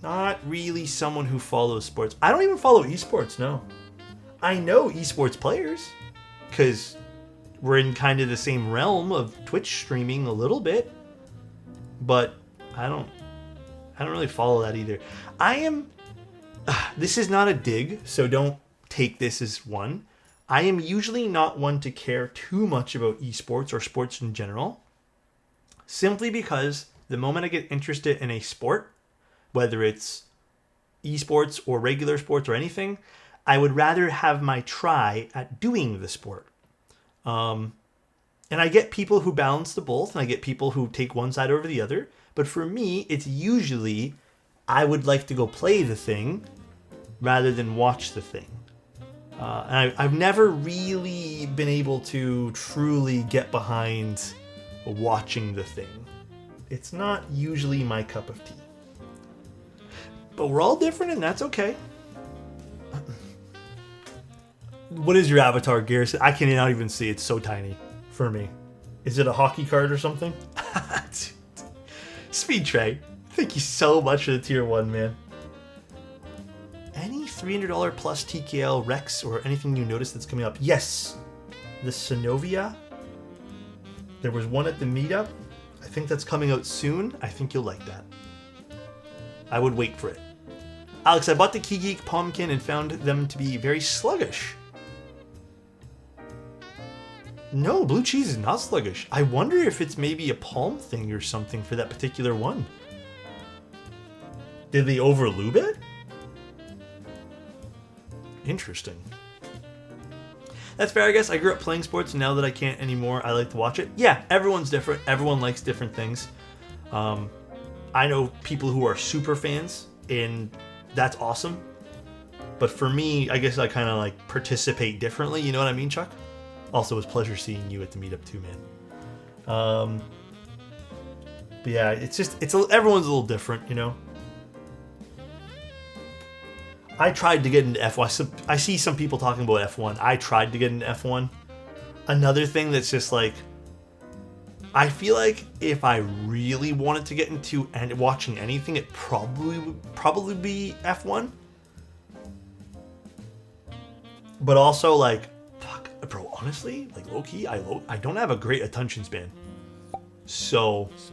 not really someone who follows sports. I don't even follow esports, no. I know esports players, because we're in kind of the same realm of Twitch streaming a little bit, but I don't really follow that either. This is not a dig, so don't take this as one. I am usually not one to care too much about esports or sports in general, simply because the moment I get interested in a sport, whether it's esports or regular sports or anything, I would rather have my try at doing the sport. And I get people who balance the both, and I get people who take one side over the other. But for me, it's usually I would like to go play the thing rather than watch the thing. And I've never really been able to truly get behind watching the thing. It's not usually my cup of tea. But we're all different, and that's okay. What is your avatar, Garrison? I cannot even see. It's so tiny for me. Is it a hockey card or something? Speed Trey, thank you so much for the tier 1, man. Any $300 plus TKL Rex or anything you notice that's coming up? Yes, the Synovia. There was one at the meetup. I think that's coming out soon. I think you'll like that. I would wait for it. Alex, I bought the KeyGeek Pumpkin and found them to be very sluggish. No, blue cheese is not sluggish. I wonder if it's maybe a palm thing or something for that particular one. Did they overlube it? Interesting. That's fair, I guess. I grew up playing sports, and now that I can't anymore, I like to watch it. Yeah, everyone's different. Everyone likes different things. I know people who are super fans, and that's awesome. But for me, I guess I kind of like participate differently. You know what I mean, Chuck? Also, it was a pleasure seeing you at the meetup too, man. But yeah, everyone's a little different, you know. I tried to get into F1. I see some people talking about F1. I tried to get into F1. Another thing that's just like, I feel like if I really wanted to get into watching anything, it probably be F1. But also like, fuck, bro. Honestly, like low key, I don't have a great attention span. So nice.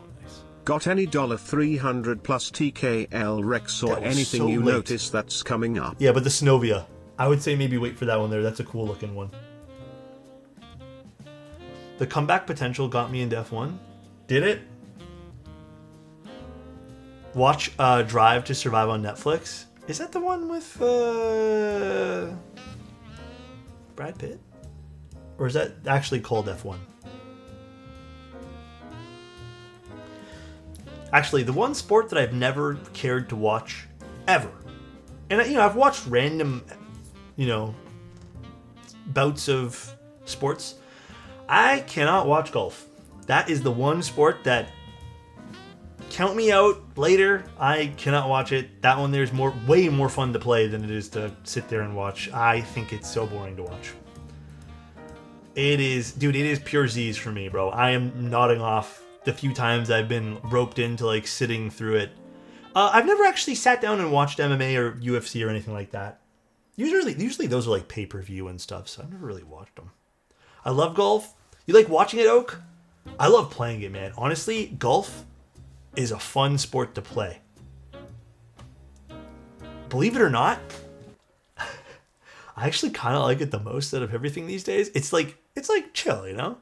Got any $300 plus TKL Rex or anything so you notice that's coming up? Yeah, but the Synovia. I would say maybe wait for that one there. That's a cool looking one. The comeback potential got me into F1. Did it? Watch Drive to Survive on Netflix. Is that the one with Brad Pitt? Or is that actually called F1? Actually, the one sport that I've never cared to watch ever, and I've watched random, bouts of sports. I cannot watch golf. That is the one sport that, count me out later, I cannot watch it. That one there's way more fun to play than it is to sit there and watch. I think it's so boring to watch. It is, dude, it is pure Z's for me, bro. I am nodding off the few times I've been roped into like sitting through it. I've never actually sat down and watched MMA or UFC or anything like that. Usually those are like pay-per-view and stuff, so I've never really watched them. I love golf. You like watching it, Oak? I love playing it, man. Honestly, golf is a fun sport to play. Believe it or not, I actually kind of like it the most out of everything these days. It's like chill, you know?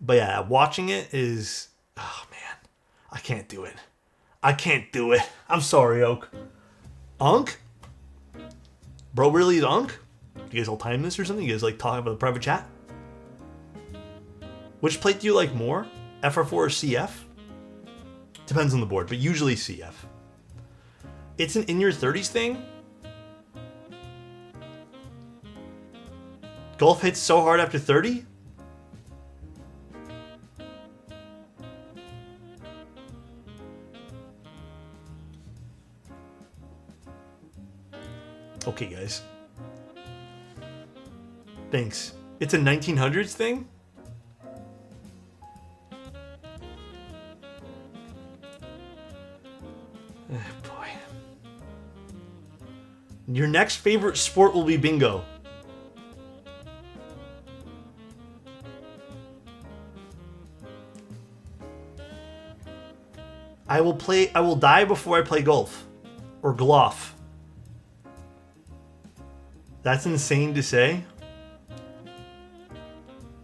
But yeah, watching it is, oh man, I can't do it. I can't do it. I'm sorry, Oak. Unk? Bro really is Unk? You guys all time this or something? You guys like talking about the private chat? Which plate do you like more? FR4 or CF? Depends on the board, but usually CF. It's an in your 30s thing. Golf hits so hard after 30? Okay, guys. Thanks. It's a 1900s thing? Oh, boy. Your next favorite sport will be bingo. I will die before I play golf. Or glof. That's insane to say.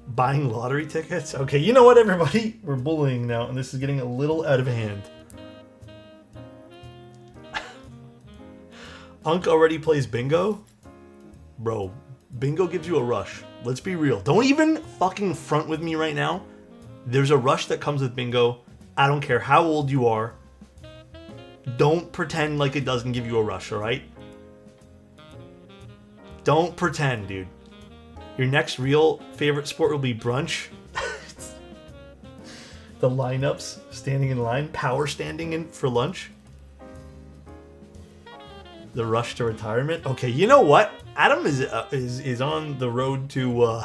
Buying lottery tickets? Okay, you know what, everybody? We're bullying now, and this is getting a little out of hand. Unk already plays bingo? Bro, bingo gives you a rush. Let's be real. Don't even fucking front with me right now. There's a rush that comes with bingo. I don't care how old you are. Don't pretend like it doesn't give you a rush, alright? Don't pretend, dude. Your next real favorite sport will be brunch. The lineups, standing in line, power standing in for lunch. The rush to retirement. Okay, you know what? Adam is on the road to.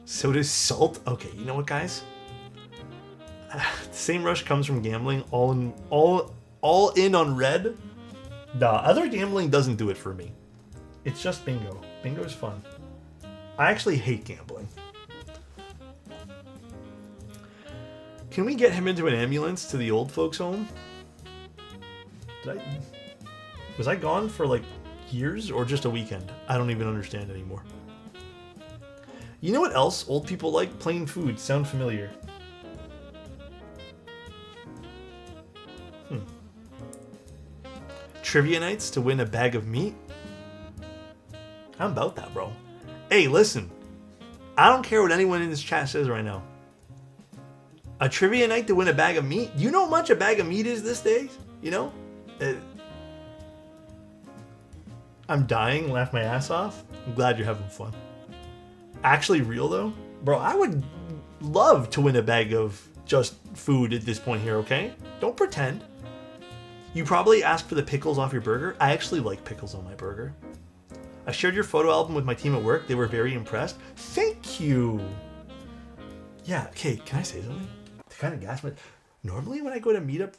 So does Salt. Okay, you know what, guys? The same rush comes from gambling. All in on red. Nah, other gambling doesn't do it for me. It's just bingo. Bingo is fun. I actually hate gambling. Can we get him into an ambulance to the old folks' home? Was I gone for like years or just a weekend? I don't even understand anymore. You know what else old people like? Plain food. Sound familiar? Trivia nights to win a bag of meat? How about that, bro? Hey, listen. I don't care what anyone in this chat says right now. A trivia night to win a bag of meat? Do you know how much a bag of meat is these days? You know? I'm dying, laugh my ass off. I'm glad you're having fun. Actually real though? Bro, I would love to win a bag of just food at this point here, okay? Don't pretend. You probably asked for the pickles off your burger. I actually like pickles on my burger. I shared your photo album with my team at work. They were very impressed. Thank you. Yeah, okay, can I say something? To kind of gas me. Normally when I go to meetup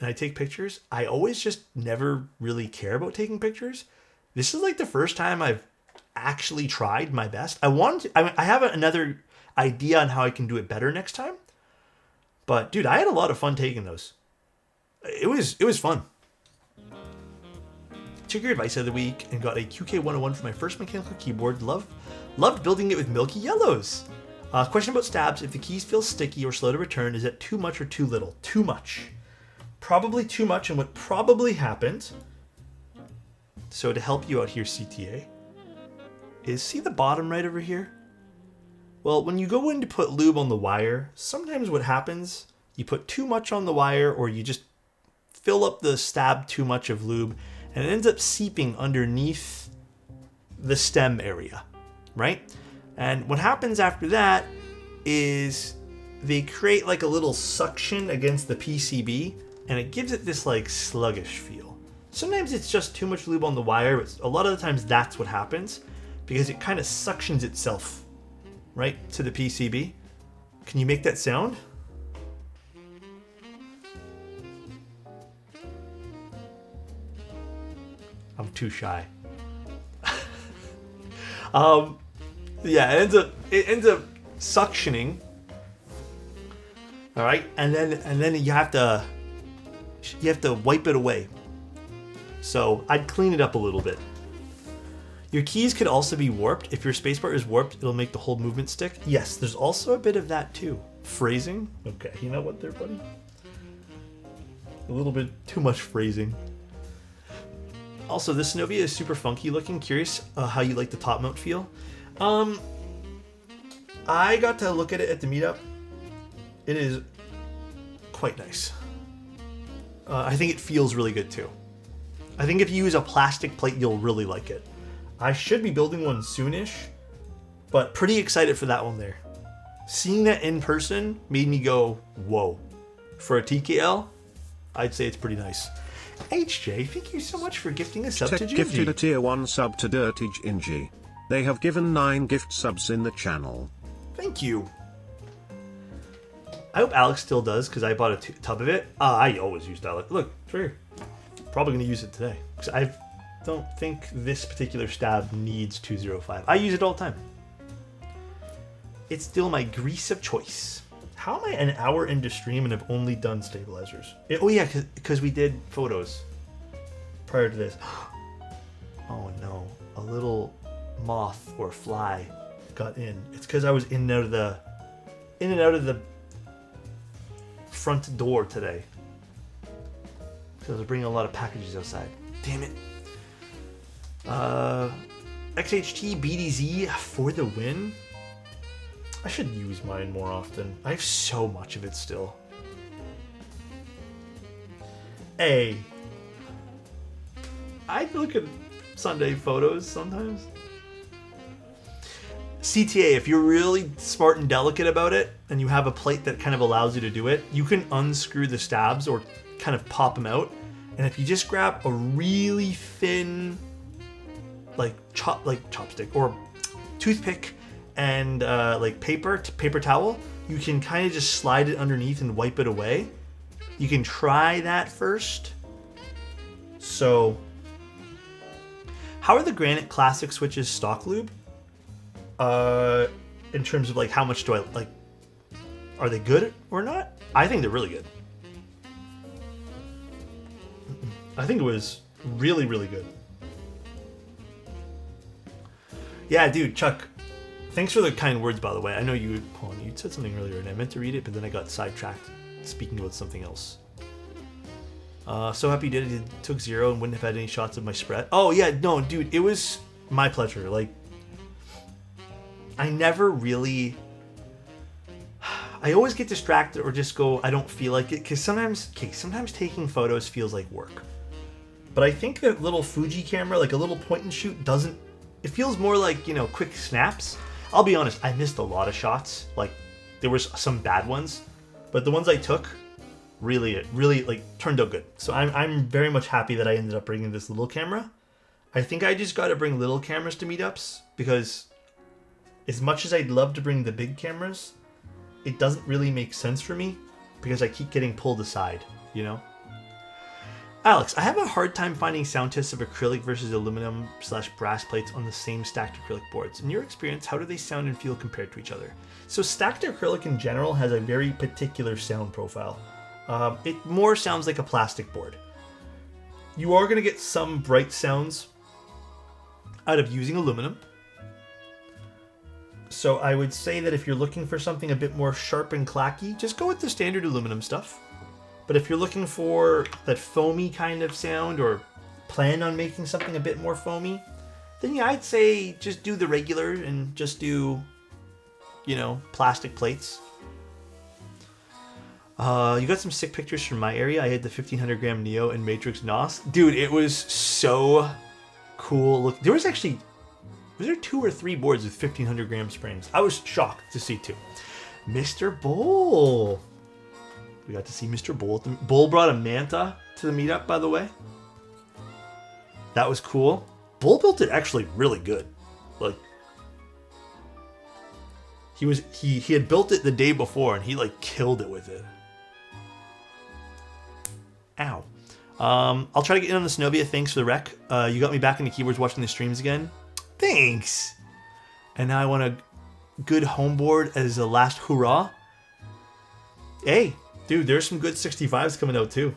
and I take pictures, I always just never really care about taking pictures. This is like the first time I've actually tried my best. I have another idea on how I can do it better next time. But dude, I had a lot of fun taking those. It was fun. Took your advice of the week and got a QK101 for my first mechanical keyboard. Loved building it with milky yellows. Question about stabs. If the keys feel sticky or slow to return, is that too much or too little? Too much. Probably too much, and what probably happened, so to help you out here, CTA, is see the bottom right over here? Well, when you go in to put lube on the wire, sometimes what happens, you put too much on the wire or you just fill up the stab too much of lube and it ends up seeping underneath the stem area, right? And what happens after that is they create like a little suction against the PCB and it gives it this like sluggish feel. Sometimes it's just too much lube on the wire, but a lot of the times that's what happens. because it kind of suctions itself right to the PCB. Can you make that sound? I'm too shy. Yeah, it ends up suctioning. All right, and then you have to wipe it away. So I'd clean it up a little bit. Your keys could also be warped. If your spacebar is warped, it'll make the whole movement stick. Yes, there's also a bit of that too. Phrasing. Okay, you know what there, buddy? A little bit too much phrasing. Also, this Synovia is super funky looking. Curious how you like the top mount feel. I got to look at it at the meetup. It is quite nice. I think it feels really good too. I think if you use a plastic plate, you'll really like it. I should be building one soonish, but pretty excited for that one there. Seeing that in person made me go, whoa. For a TKL, I'd say it's pretty nice. HJ, thank you so much for gifting a sub to Gingy. Gifted a tier 1 sub to Dirty Gingy. They have given 9 gift subs in the channel. Thank you. I hope Alex still does, because I bought a tub of it. I always used Alex. Look, it's right here. Probably going to use it today. Because I don't think this particular stab needs 205. I use it all the time. It's still my grease of choice. How am I an hour into stream and have only done stabilizers? Oh yeah, because we did photos prior to this. Oh no, a little moth or fly got in. It's because I was in and out of the front door today. Because I was bringing a lot of packages outside. Damn it. XHT BDZ for the win. I should use mine more often. I have so much of it still. Hey, I look at Sunday photos sometimes. CTA, if you're really smart and delicate about it, and you have a plate that kind of allows you to do it, you can unscrew the stabs or kind of pop them out. And if you just grab a really thin, chopstick or toothpick and like paper towel, you can kind of just slide it underneath and wipe it away. You can try that first. So, how are the Granite Classic switches stock lube? In terms of like how much do I like? Are they good or not? I think they're really good. I think it was really, really good. Yeah, dude, Chuck. Thanks for the kind words, by the way. I know you said something earlier, and I meant to read it, but then I got sidetracked speaking about something else. So happy you did it. You took 0 and wouldn't have had any shots of my spread. Oh, yeah, no, dude, it was my pleasure. Like, I never really... I always get distracted or just go, I don't feel like it, because sometimes taking photos feels like work. But I think that little Fuji camera, like a little point and shoot, doesn't... It feels more like, quick snaps. I'll be honest, I missed a lot of shots. Like, there was some bad ones, but the ones I took really like turned out good. So I'm very much happy that I ended up bringing this little camera. I think I just got to bring little cameras to meetups, because as much as I'd love to bring the big cameras, it doesn't really make sense for me because I keep getting pulled aside, Alex, I have a hard time finding sound tests of acrylic versus aluminum/brass plates on the same stacked acrylic boards. In your experience, how do they sound and feel compared to each other? So stacked acrylic in general has a very particular sound profile. It more sounds like a plastic board. You are going to get some bright sounds out of using aluminum. So I would say that if you're looking for something a bit more sharp and clacky, just go with the standard aluminum stuff. But if you're looking for that foamy kind of sound or plan on making something a bit more foamy, then yeah, I'd say just do the regular and just do, plastic plates. You got some sick pictures from my area. I had the 1500 gram Neo and Matrix NOS. Dude, it was so cool. Look, was there 2 or 3 boards with 1500 gram springs? I was shocked to see 2. Mr. Bull. We got to see Mr. Bull. Bull brought a Manta to the meetup, by the way. That was cool. Bull built it actually really good. Like, He had built it the day before, and he like killed it with it. Ow. I'll try to get in on the Zenobia. Thanks for the rec. You got me back into keyboards watching the streams again. Thanks. And now I want a good homeboard as a last hurrah. Hey, dude, there's some good 65s coming out too.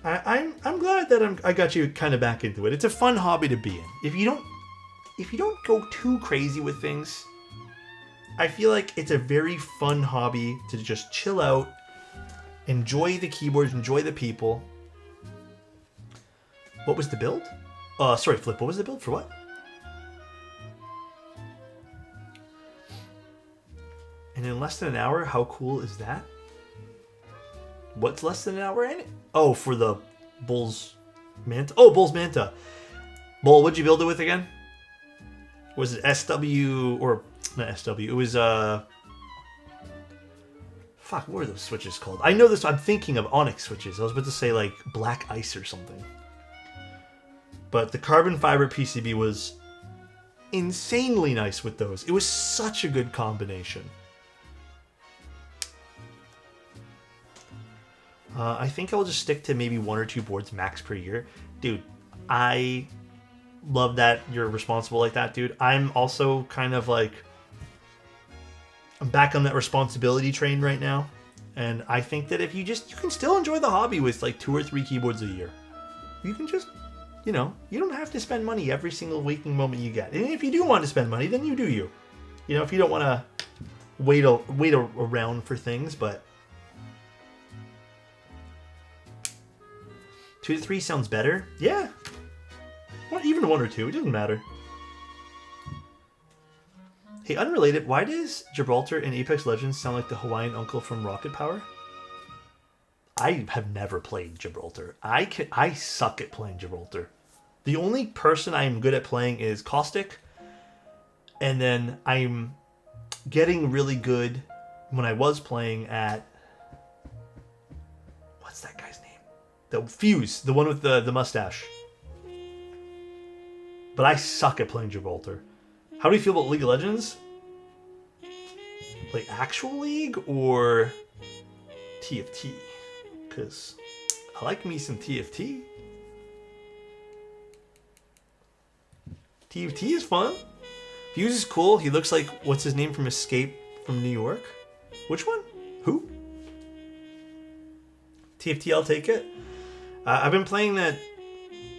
I'm glad that I got you kind of back into it. It's a fun hobby to be in. If you don't go too crazy with things, I feel like it's a very fun hobby to just chill out, enjoy the keyboards, enjoy the people. What was the build? Sorry, Flip. What was the build for what? And in less than an hour, how cool is that? What's less than an hour in it? Oh, for the Bull's Manta. Oh, Bull's Manta. Bull, what'd you build it with again? Was it SW or not SW? It was fuck, what were those switches called? I know this. I'm thinking of Onyx switches. I was about to say like Black Ice or something. But the carbon fiber PCB was insanely nice with those. It was such a good combination. I think I'll just stick to maybe 1 or 2 boards max per year. Dude, I love that you're responsible like that, dude. I'm also kind of like, I'm back on that responsibility train right now. And I think that if you can still enjoy the hobby with like 2 or 3 keyboards a year. You can just, you don't have to spend money every single waking moment you get. And if you do want to spend money, then you do you. If you don't want to wait around for things, but 2 to 3 sounds better. Yeah. Even 1 or 2, it doesn't matter. Hey, unrelated, why does Gibraltar in Apex Legends sound like the Hawaiian uncle from Rocket Power? I have never played Gibraltar. I suck at playing Gibraltar. The only person I'm good at playing is Caustic. And then I'm getting really good when I was playing at... What's that guy's name? The Fuse, the one with the mustache. But I suck at playing Gibraltar. How do you feel about League of Legends? Like actual League or TFT? Because I like me some TFT. TFT is fun. Fuse is cool. He looks like, what's his name from Escape from New York? Which one? Who? TFT, I'll take it. I've been playing that,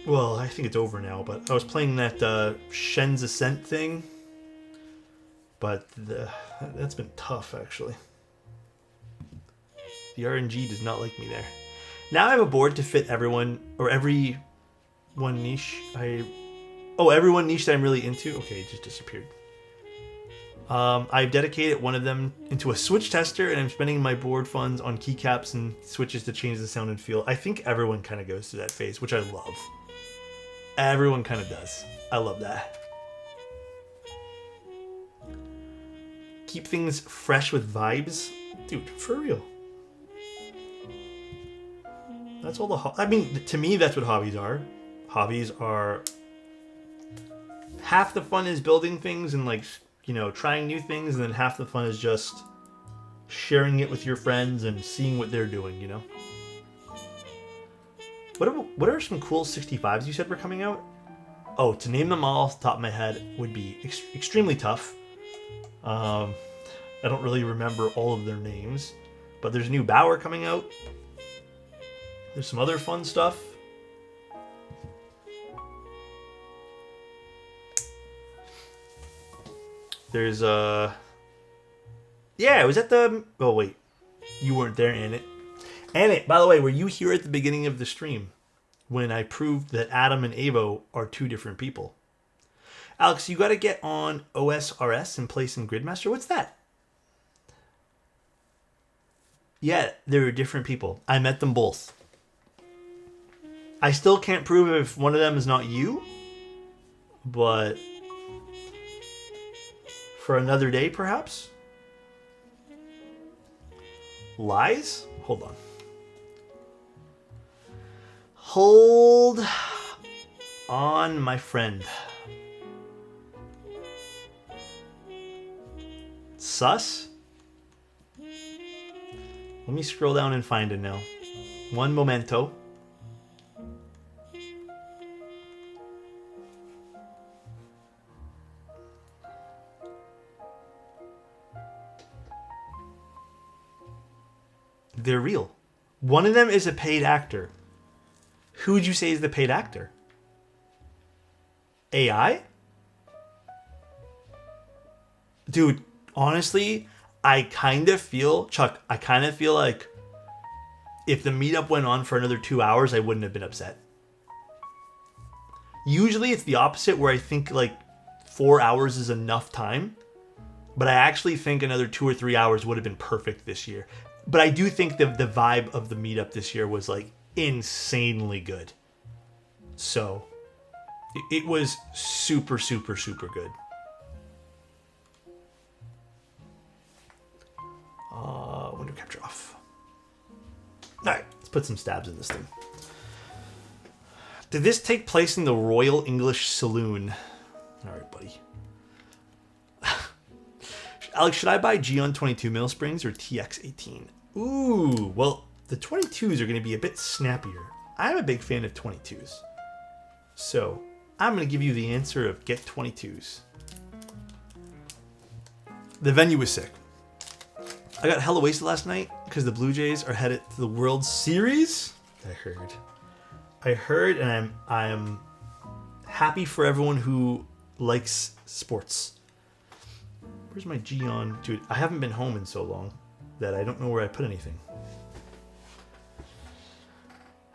well, I think it's over now, but I was playing that Shen's Ascent thing. But that's been tough, actually. The RNG does not like me there. Now I have a board to fit everyone, or every one niche every one niche that I'm really into. Okay, it just disappeared. I've dedicated one of them into a switch tester, and I'm spending my board funds on keycaps and switches to change the sound and feel. I think everyone kind of goes through that phase, which I love. Everyone kind of does. I love that. Keep things fresh with vibes. Dude, for real. That's all to me, that's what hobbies are. Hobbies are... Half the fun is building things and, like, trying new things, and then half the fun is just sharing it with your friends and seeing what they're doing, What are some cool 65s you said were coming out? Oh, to name them all off the top of my head would be extremely tough. I don't really remember all of their names, but there's a new Bauer coming out. There's some other fun stuff. There's yeah, it was at the... Oh, wait. You weren't there, Annette. Annette, by the way, were you here at the beginning of the stream when I proved that Adam and Avo are 2 different people? Alex, you got to get on OSRS and play some Gridmaster. What's that? Yeah, they're different people. I met them both. I still can't prove if one of them is not you, but for another day, perhaps? Lies? Hold on. Hold on, my friend. Sus? Let me scroll down and find it now. One momento. They're real. One of them is a paid actor. Who would you say is the paid actor? AI? Dude, honestly, I kind of feel like if the meetup went on for another 2 hours, I wouldn't have been upset. Usually it's the opposite, where I think like 4 hours is enough time. But I actually think another 2 or 3 hours would have been perfect this year. But I do think the vibe of the meetup this year was like insanely good. So it was super, super, super good. Window capture off. All right, let's put some stabs in this thing. Did this take place in the Royal English Saloon? All right, buddy. Alex, should I buy Geon 22 Mill Springs or TX 18? Ooh, well, the 22s are going to be a bit snappier. I'm a big fan of 22s. So, I'm going to give you the answer of get 22s. The venue was sick. I got hella wasted last night because the Blue Jays are headed to the World Series. I heard, and I'm happy for everyone who likes sports. Where's my Geon? Dude, I haven't been home in so long that I don't know where I put anything.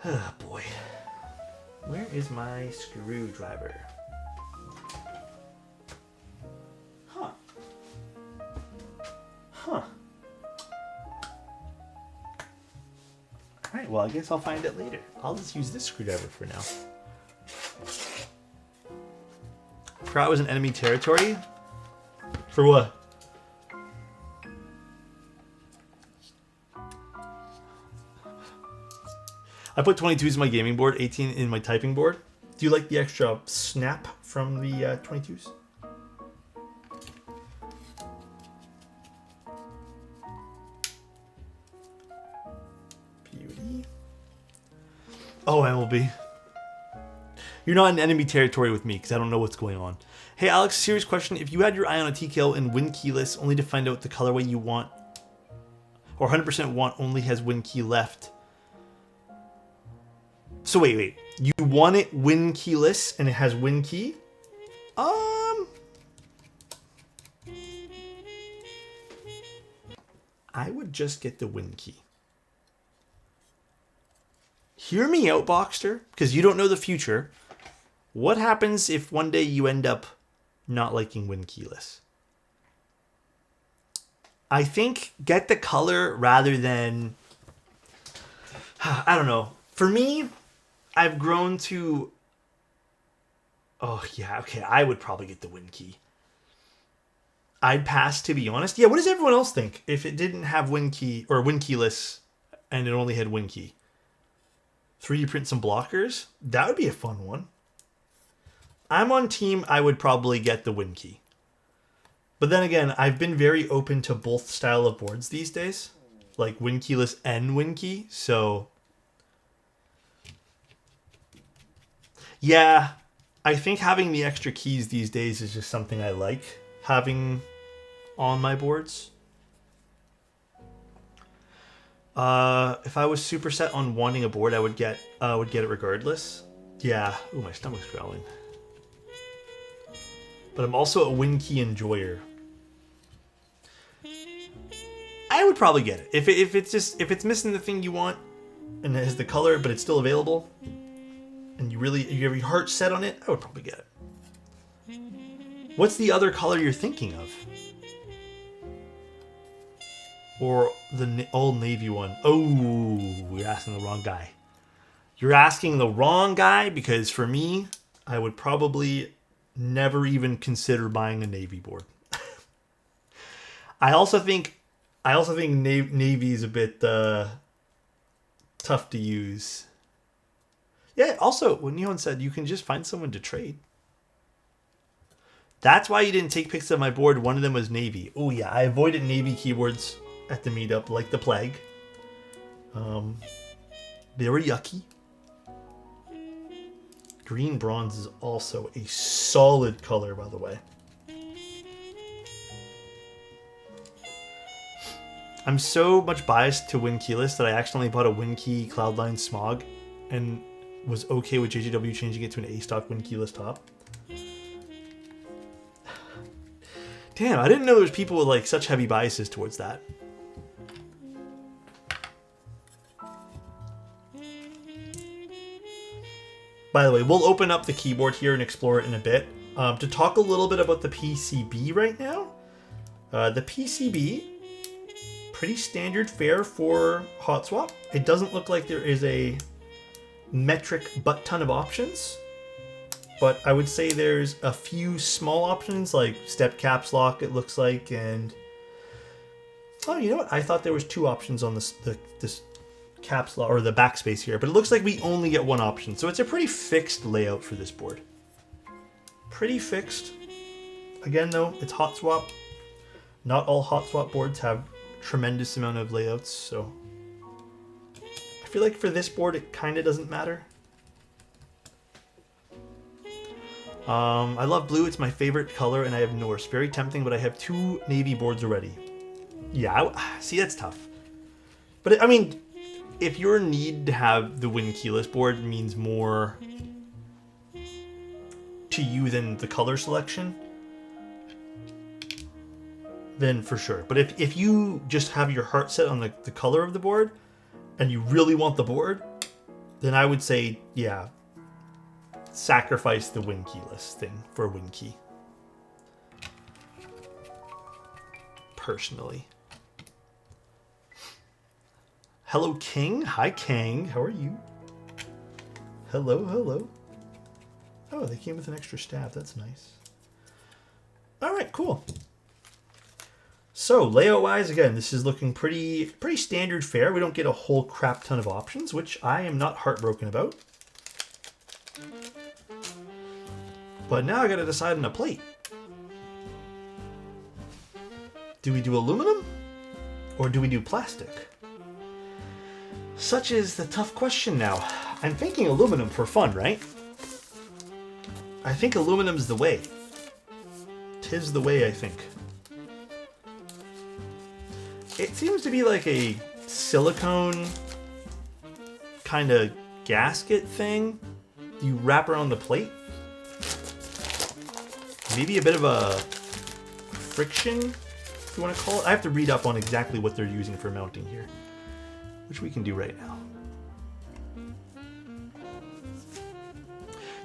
Oh, boy. Where is my screwdriver? Huh. Alright, well, I guess I'll find it later. I'll just use this screwdriver for now. Forgot it was an enemy territory? For what? I put 22s in my gaming board, 18 in my typing board. Do you like the extra snap from the 22s? Beauty. Oh, MLB. You're not in enemy territory with me because I don't know what's going on. Hey Alex, serious question. If you had your eye on a TKO and win keyless only to find out the colorway you want or 100% want only has win key left. So wait. You want it win keyless and it has win key? I would just get the win key. Hear me out, Boxster, because you don't know the future. What happens if one day you end up not liking win keyless? I think get the color rather than... I don't know. For me, I've grown to... Oh, yeah, okay. I would probably get the win key. I'd pass, to be honest. Yeah, what does everyone else think if it didn't have win key or win keyless and it only had win key? 3D print some blockers? That would be a fun one. I'm on team, I would probably get the win key. But then again, I've been very open to both style of boards these days. Like win keyless and win key. So, yeah, I think having the extra keys these days is just something I like having on my boards. If I was super set on wanting a board, I would get it regardless. Yeah. Ooh, my stomach's growling. But I'm also a win key enjoyer. I would probably get it if it's missing the thing you want and it has the color, but it's still available, and you have your heart set on it. I would probably get it. What's the other color you're thinking of? Or the old navy one? Oh, you're asking the wrong guy. You're asking the wrong guy because for me, I would probably never even consider buying a navy board. I also think navy is a bit tough to use. Yeah. Also, when Neon said you can just find someone to trade. That's why you didn't take pics of my board. One of them was navy. Oh yeah, I avoided navy keyboards at the meetup like the plague. They were yucky. Green bronze is also a solid color, by the way. I'm so much biased to win keyless that I accidentally bought a WinKey Cloudline Smog and was okay with JGW changing it to an A-stock win keyless top. Damn, I didn't know there was people with like such heavy biases towards that. By the way, we'll open up the keyboard here and explore it in a bit. To talk a little bit about the PCB right now. The PCB, pretty standard fare for hot swap. It doesn't look like there is a metric butt ton of options. But I would say there's a few small options like step caps lock, it looks like, and oh, you know what? I thought there was 2 options on this caps lock or the backspace here, but it looks like we only get 1 option. So it's a pretty fixed layout for this board. Pretty fixed. Again, though, it's hot swap. Not all hot swap boards have tremendous amount of layouts, so I feel like for this board it kind of doesn't matter. I love blue, it's my favorite color, and I have Norse. Very tempting, but I have 2 navy boards already. Yeah, see, that's tough. But, I mean, if your need to have the win keyless board means more to you than the color selection, then for sure. But if you just have your heart set on the color of the board, and you really want the board, then I would say, yeah, sacrifice the win keyless thing for a win key. Personally. Hello, King. Hi, Kang. How are you? Hello, hello. Oh, they came with an extra stab. That's nice. All right, cool. So, layout-wise, again, this is looking pretty standard fare. We don't get a whole crap ton of options, which I am not heartbroken about. But now I gotta decide on a plate. Do we do aluminum? Or do we do plastic? Such is the tough question now. I'm thinking aluminum for fun, right? I think aluminum's the way. 'Tis the way, I think. It seems to be like a silicone kind of gasket thing you wrap around the plate. Maybe a bit of a friction, if you want to call it. I have to read up on exactly what they're using for mounting here, which we can do right now.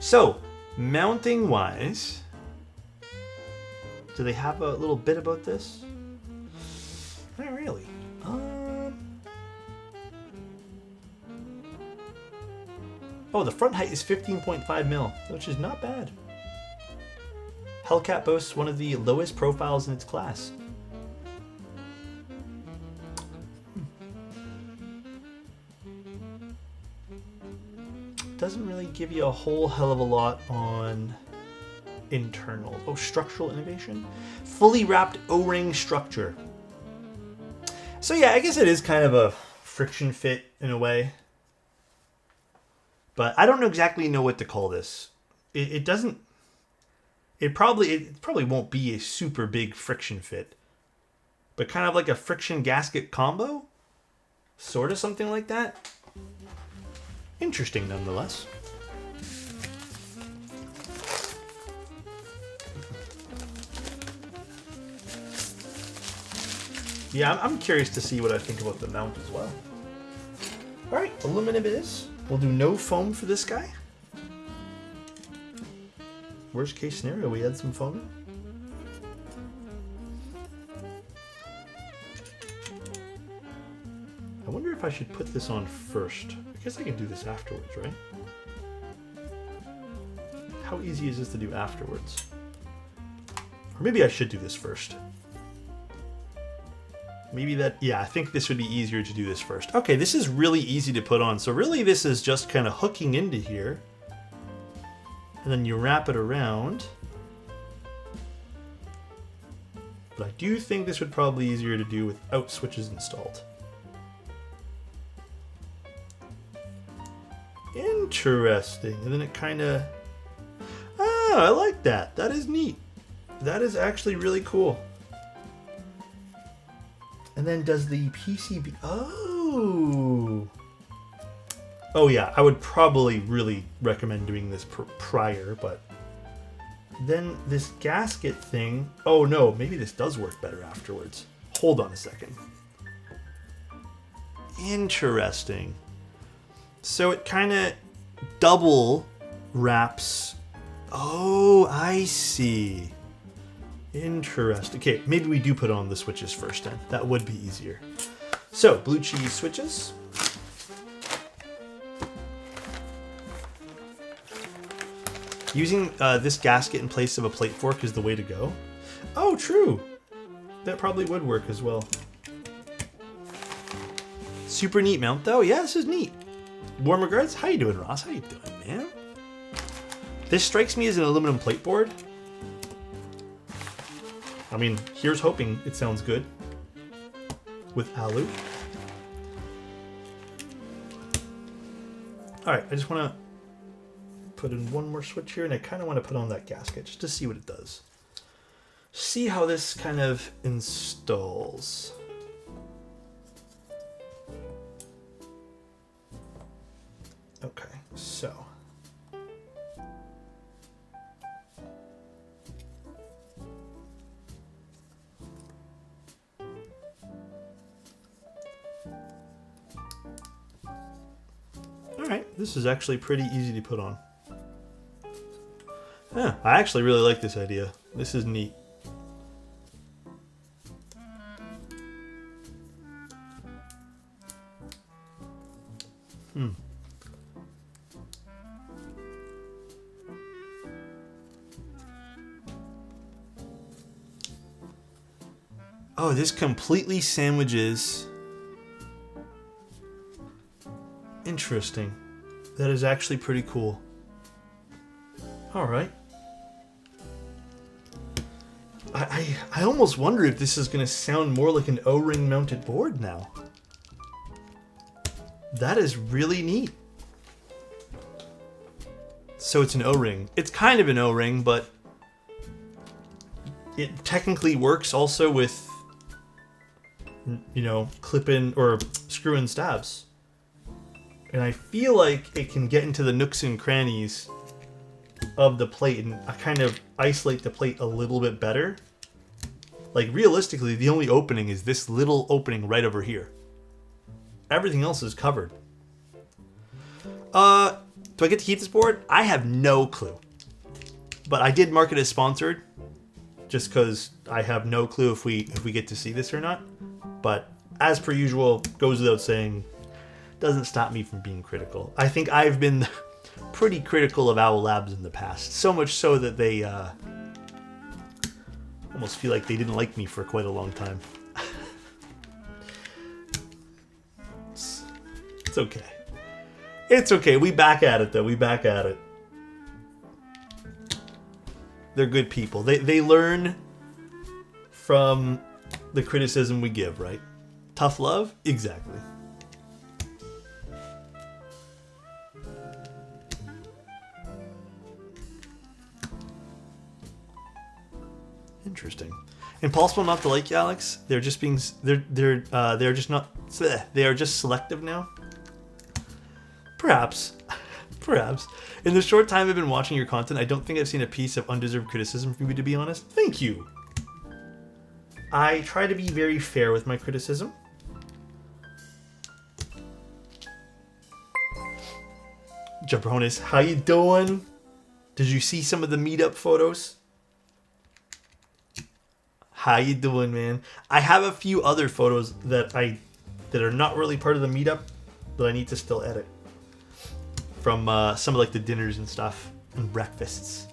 So, mounting wise, do they have a little bit about this? Not really. Oh, the front height is 15.5 mil, which is not bad. HellCat boasts one of the lowest profiles in its class. Doesn't really give you a whole hell of a lot on internal. Oh, structural innovation? Fully wrapped O-ring structure. So yeah, I guess it is kind of a friction fit in a way. But I don't exactly know what to call this. It doesn't... It probably won't be a super big friction fit. But kind of like a friction gasket combo? Sort of something like that. Interesting nonetheless. Yeah, I'm curious to see what I think about the mount as well. Alright, aluminum it is. We'll do no foam for this guy. Worst case scenario, we add some foam. I wonder if I should put this on first. I guess I can do this afterwards, right? How easy is this to do afterwards? Or maybe I should do this first. Maybe that, yeah, I think this would be easier to do this first. Okay, this is really easy to put on. So really this is just kind of hooking into here. And then you wrap it around. But I do think this would probably be easier to do without switches installed. Interesting. And then it kind of... I like that. That is neat. That is actually really cool. And then does the PCB... Oh! Oh yeah, I would probably really recommend doing this prior, but... Then this gasket thing... Oh no, maybe this does work better afterwards. Hold on a second. Interesting. So it kind of double wraps... Oh, I see. Interesting. Okay, maybe we do put on the switches first then. That would be easier. So, blue cheese switches. Using this gasket in place of a plate fork is the way to go. Oh, true. That probably would work as well. Super neat mount though. Yeah, this is neat. Warm regards. How you doing, Ross? How you doing, man? This strikes me as an aluminum plate board. I mean, here's hoping it sounds good with alu. Alright, I just want to put in one more switch here, and I kind of want to put on that gasket just to see what it does. See how this kind of installs. Okay, so... Alright, this is actually pretty easy to put on. Yeah, I actually really like this idea. This is neat. Oh, this completely sandwiches... Interesting. That is actually pretty cool. Alright. I almost wonder if this is going to sound more like an O-ring mounted board now. That is really neat. So it's an O-ring. It's kind of an O-ring, but it technically works also with, you know, clip-in or screw-in stabs. And I feel like it can get into the nooks and crannies of the plate and kind of isolate the plate a little bit better. Like, realistically, the only opening is this little opening right over here. Everything else is covered. Do I get to keep this board? I have no clue. But I did mark it as sponsored, just because I have no clue if we get to see this or not. But as per usual, goes without saying, doesn't stop me from being critical. I think I've been pretty critical of Owl Labs in the past. So much so that they almost feel like they didn't like me for quite a long time. It's okay. It's okay. We back at it, though. We back at it. They're good people. They learn from the criticism we give, right? Tough love? Exactly. Interesting. Impossible not to like you, Alex. They're just being they're just not they are just selective now. Perhaps. Perhaps. In the short time I've been watching your content, I don't think I've seen a piece of undeserved criticism from you, to be honest. Thank you. I try to be very fair with my criticism. Jabronis, how you doing? Did you see some of the meetup photos? How you doing, man? I have a few other photos that are not really part of the meetup that I need to still edit. From some of like the dinners and stuff and breakfasts.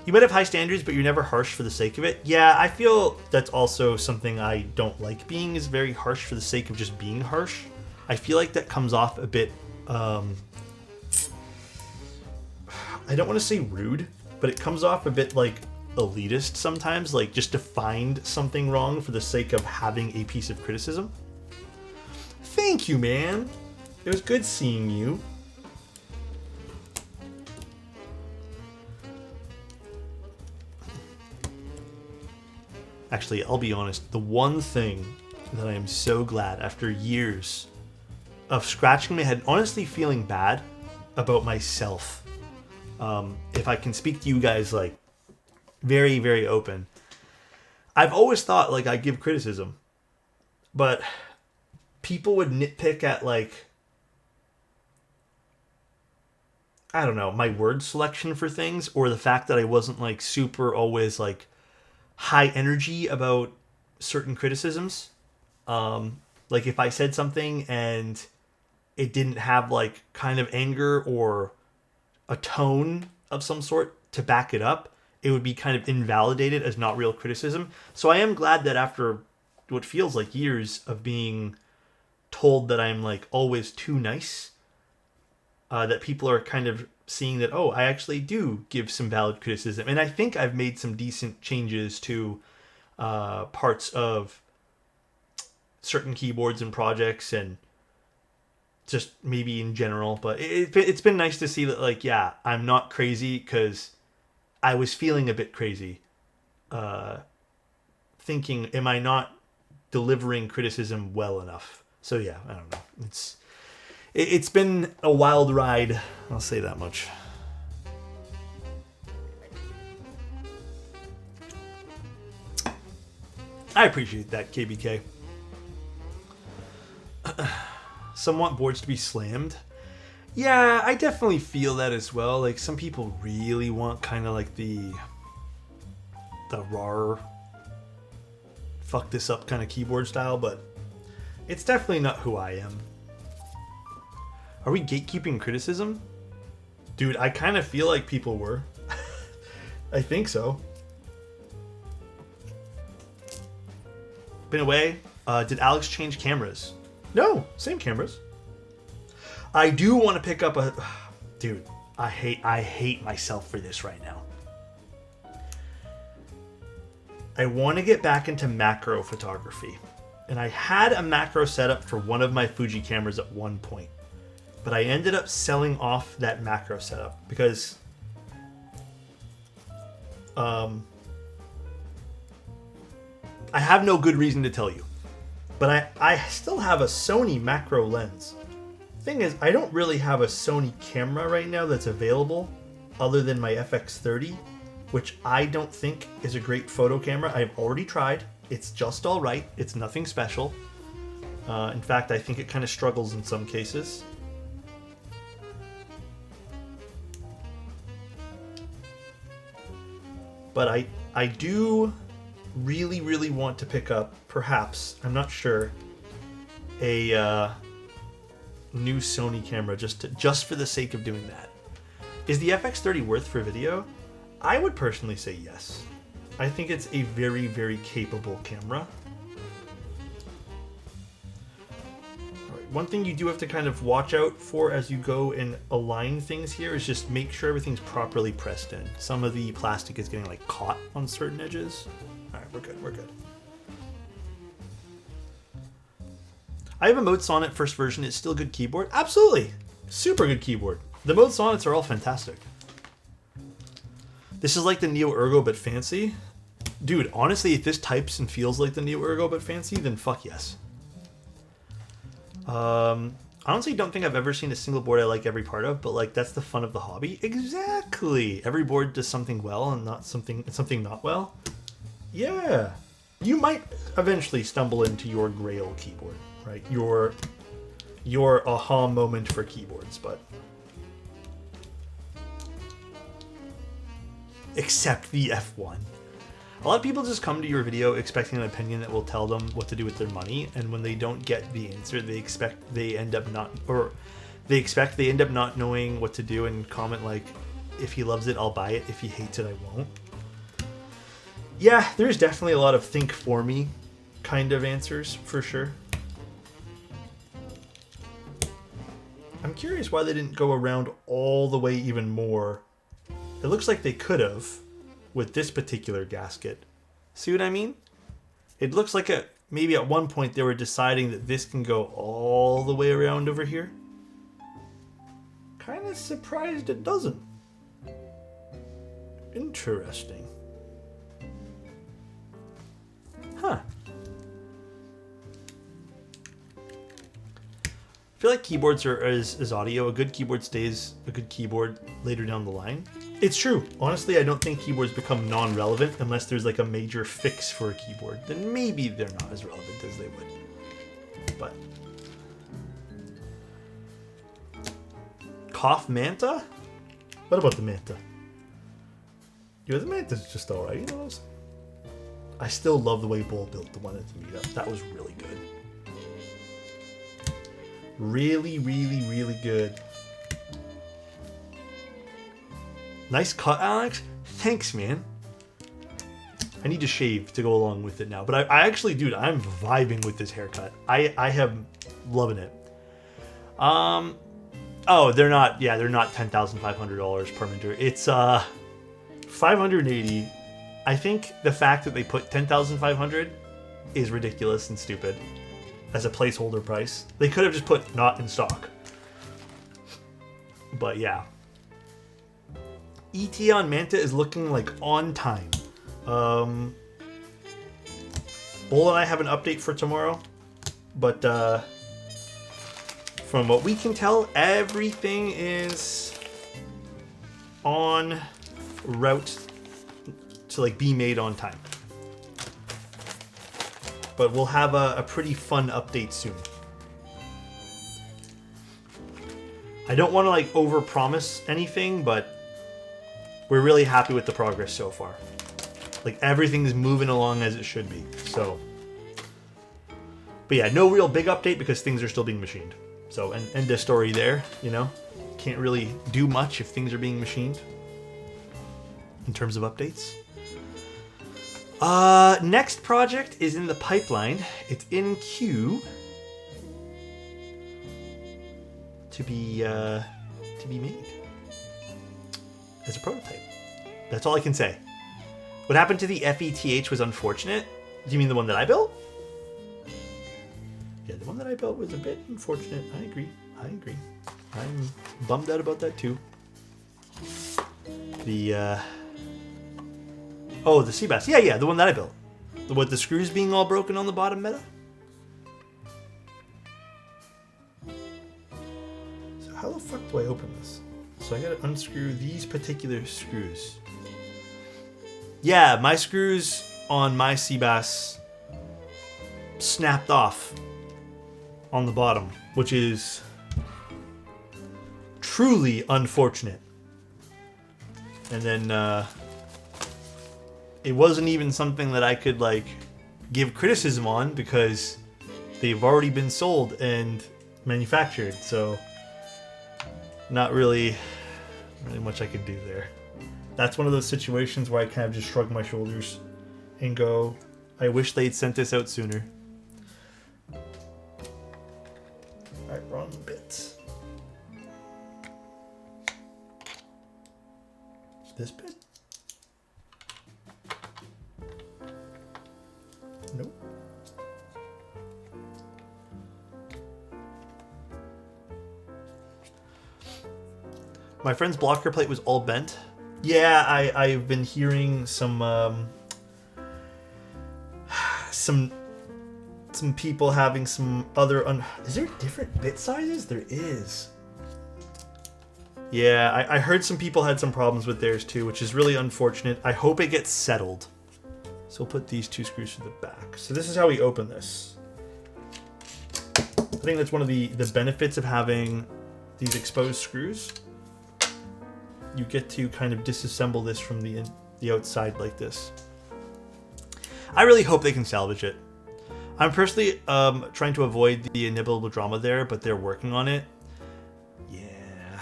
You might have high standards, but you're never harsh for the sake of it. Yeah, I feel that's also something I don't like. Being is very harsh for the sake of just being harsh. I feel like that comes off a bit, I don't want to say rude, but it comes off a bit like elitist sometimes, like just to find something wrong for the sake of having a piece of criticism. Thank you, man. It was good seeing you. Actually, I'll be honest, the one thing that I am so glad after years of scratching my head, honestly feeling bad about myself, if I can speak to you guys like very, very open, I've always thought like I give criticism, but people would nitpick at like, I don't know, my word selection for things, or the fact that I wasn't like super always like high energy about certain criticisms. Like if I said something and it didn't have like kind of anger or a tone of some sort to back it up, it would be kind of invalidated as not real criticism. So I am glad that after what feels like years of being told that I'm like always too nice, that people are kind of seeing that, oh, I actually do give some valid criticism. And I think I've made some decent changes to parts of certain keyboards and projects, and just maybe in general. But it's been nice to see that, like, yeah, I'm not crazy, because I was feeling a bit crazy, thinking, am I not delivering criticism well enough? So yeah, I don't know. It's been a wild ride, I'll say that much. I appreciate that, KBK. Some want boards to be slammed. Yeah, I definitely feel that as well. Like, some people really want kind of like the raw, fuck this up kind of keyboard style, but it's definitely not who I am. Are we gatekeeping criticism? Dude, I kind of feel like people were. I think so. Been away. Did Alex change cameras? No, same cameras. I do want to pick up a... Dude, I hate myself for this right now. I want to get back into macro photography. And I had a macro setup for one of my Fuji cameras at one point. But I ended up selling off that macro setup because I have no good reason to tell you. But I still have a Sony macro lens. Thing is, I don't really have a Sony camera right now that's available other than my FX30, which I don't think is a great photo camera. I've already tried. It's just all right. It's nothing special. In fact, I think it kind of struggles in some cases. But I do really, really want to pick up, perhaps, I'm not sure, a new Sony camera just for the sake of doing that. Is the FX30 worth for video? I would personally say yes. I think it's a very, very capable camera. One thing you do have to kind of watch out for as you go and align things here is just make sure everything's properly pressed in. Some of the plastic is getting like caught on certain edges. All right, we're good. I have a Mode Sonnet first version. It's still a good keyboard. Absolutely. Super good keyboard. The Mode Sonnets are all fantastic. This is like the Neo Ergo but fancy. Dude, honestly, if this types and feels like the Neo Ergo but fancy, then fuck yes. I honestly don't think I've ever seen a single board I like every part of, but like that's the fun of the hobby. Exactly. Every board does something well and not something not well. Yeah. You might eventually stumble into your Grail keyboard, right? Your aha moment for keyboards, but except the F1. A lot of people just come to your video expecting an opinion that will tell them what to do with their money, and when they don't get the answer, they end up not knowing what to do and comment like, if he loves it, I'll buy it. If he hates it, I won't. Yeah, there's definitely a lot of think for me kind of answers, for sure. I'm curious why they didn't go around all the way even more. It looks like they could have. with this particular gasket. See what I mean? It looks like maybe at one point they were deciding that this can go all the way around over here. Kind of surprised it doesn't. Interesting. Huh. I feel like keyboards are as audio. A good keyboard stays a good keyboard later down the line. It's true. Honestly, I don't think keyboards become non-relevant unless there's like a major fix for a keyboard. Then maybe they're not as relevant as they would. But Cough Manta? What about the Manta? Yeah, the Manta's just alright, you know what I'm saying? I still love the way Bull built the one at the meetup. That was really good. Really, really, really good. Nice cut, Alex. Thanks, man. I need to shave to go along with it now. But I actually, dude, I'm vibing with this haircut. I am loving it. Oh, they're not $10,500 per minter. It's $580. I think the fact that they put $10,500 is ridiculous and stupid as a placeholder price. They could have just put not in stock. But yeah. ET on Manta is looking like on time. Bull and I have an update for tomorrow, but from what we can tell, everything is on route to like be made on time. But we'll have a pretty fun update soon. I don't want to like overpromise anything, but we're really happy with the progress so far. Like everything's moving along as it should be. So, but yeah, no real big update because things are still being machined. So, and end of story there, you know? Can't really do much if things are being machined in terms of updates. Next project is in the pipeline. It's in queue to be made as a prototype. That's all I can say. What happened to the FETH was unfortunate. Do you mean the one that I built? Yeah, the one that I built was a bit unfortunate. I agree. I'm bummed out about that too. The sea bass. Yeah, the one that I built. With the screws being all broken on the bottom meta. So how the fuck do I open this? So I gotta unscrew these particular screws. Yeah, my screws on my sea bass snapped off on the bottom, which is truly unfortunate. And then it wasn't even something that I could like give criticism on because they've already been sold and manufactured, so not really much I could do there. That's one of those situations where I kind of just shrug my shoulders and go, I wish they'd sent this out sooner. Alright, wrong bits. This bit? Nope. My friend's blocker plate was all bent. Yeah, I've been hearing some people having some other is there different bit sizes? There is. Yeah, I heard some people had some problems with theirs too, which is really unfortunate. I hope it gets settled. So we'll put these two screws to the back. So this is how we open this. I think that's one of the benefits of having these exposed screws. You get to kind of disassemble this from the outside like this. I really hope they can salvage it. I'm personally trying to avoid the inevitable drama there, but they're working on it. Yeah.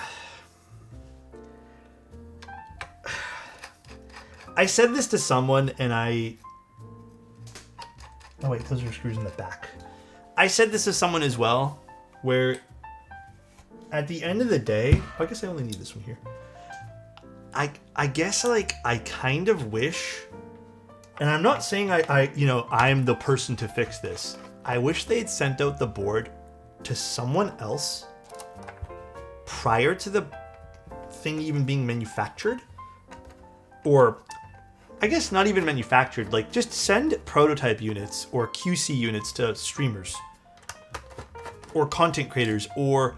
I said this to someone and oh wait, those are screws in the back. I said this to someone as well, where at the end of the day, I guess I only need this one here. I guess like I kind of wish, and I'm not saying I'm the person to fix this. I wish they'd sent out the board to someone else prior to the thing even being manufactured. Or I guess not even manufactured, like just send prototype units or QC units to streamers or content creators or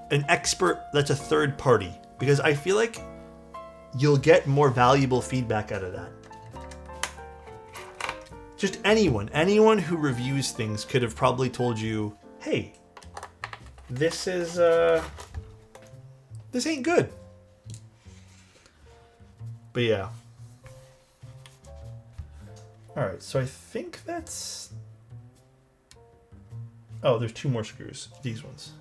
an expert that's a third party, because I feel like you'll get more valuable feedback out of that. Just anyone who reviews things could have probably told you, hey, this ain't good. But yeah. Alright, so I think that's... Oh, there's 2 more screws. These ones.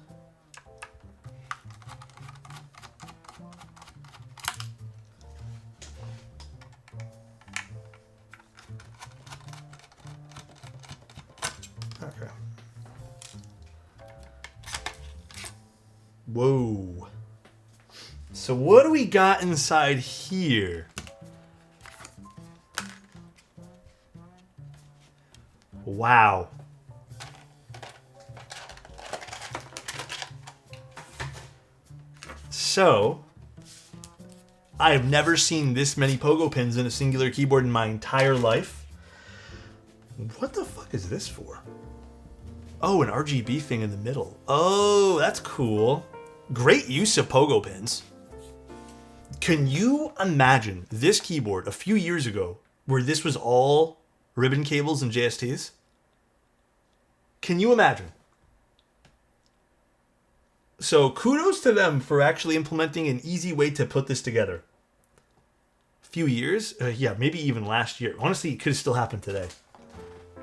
Okay. Whoa. So what do we got inside here? Wow. So, I have never seen this many pogo pins in a singular keyboard in my entire life. What the fuck is this for? Oh, an RGB thing in the middle. Oh, that's cool. Great use of pogo pins. Can you imagine this keyboard a few years ago where this was all ribbon cables and JSTs? Can you imagine? So kudos to them for actually implementing an easy way to put this together. A few years? Yeah, maybe even last year. Honestly, it could have still happened today.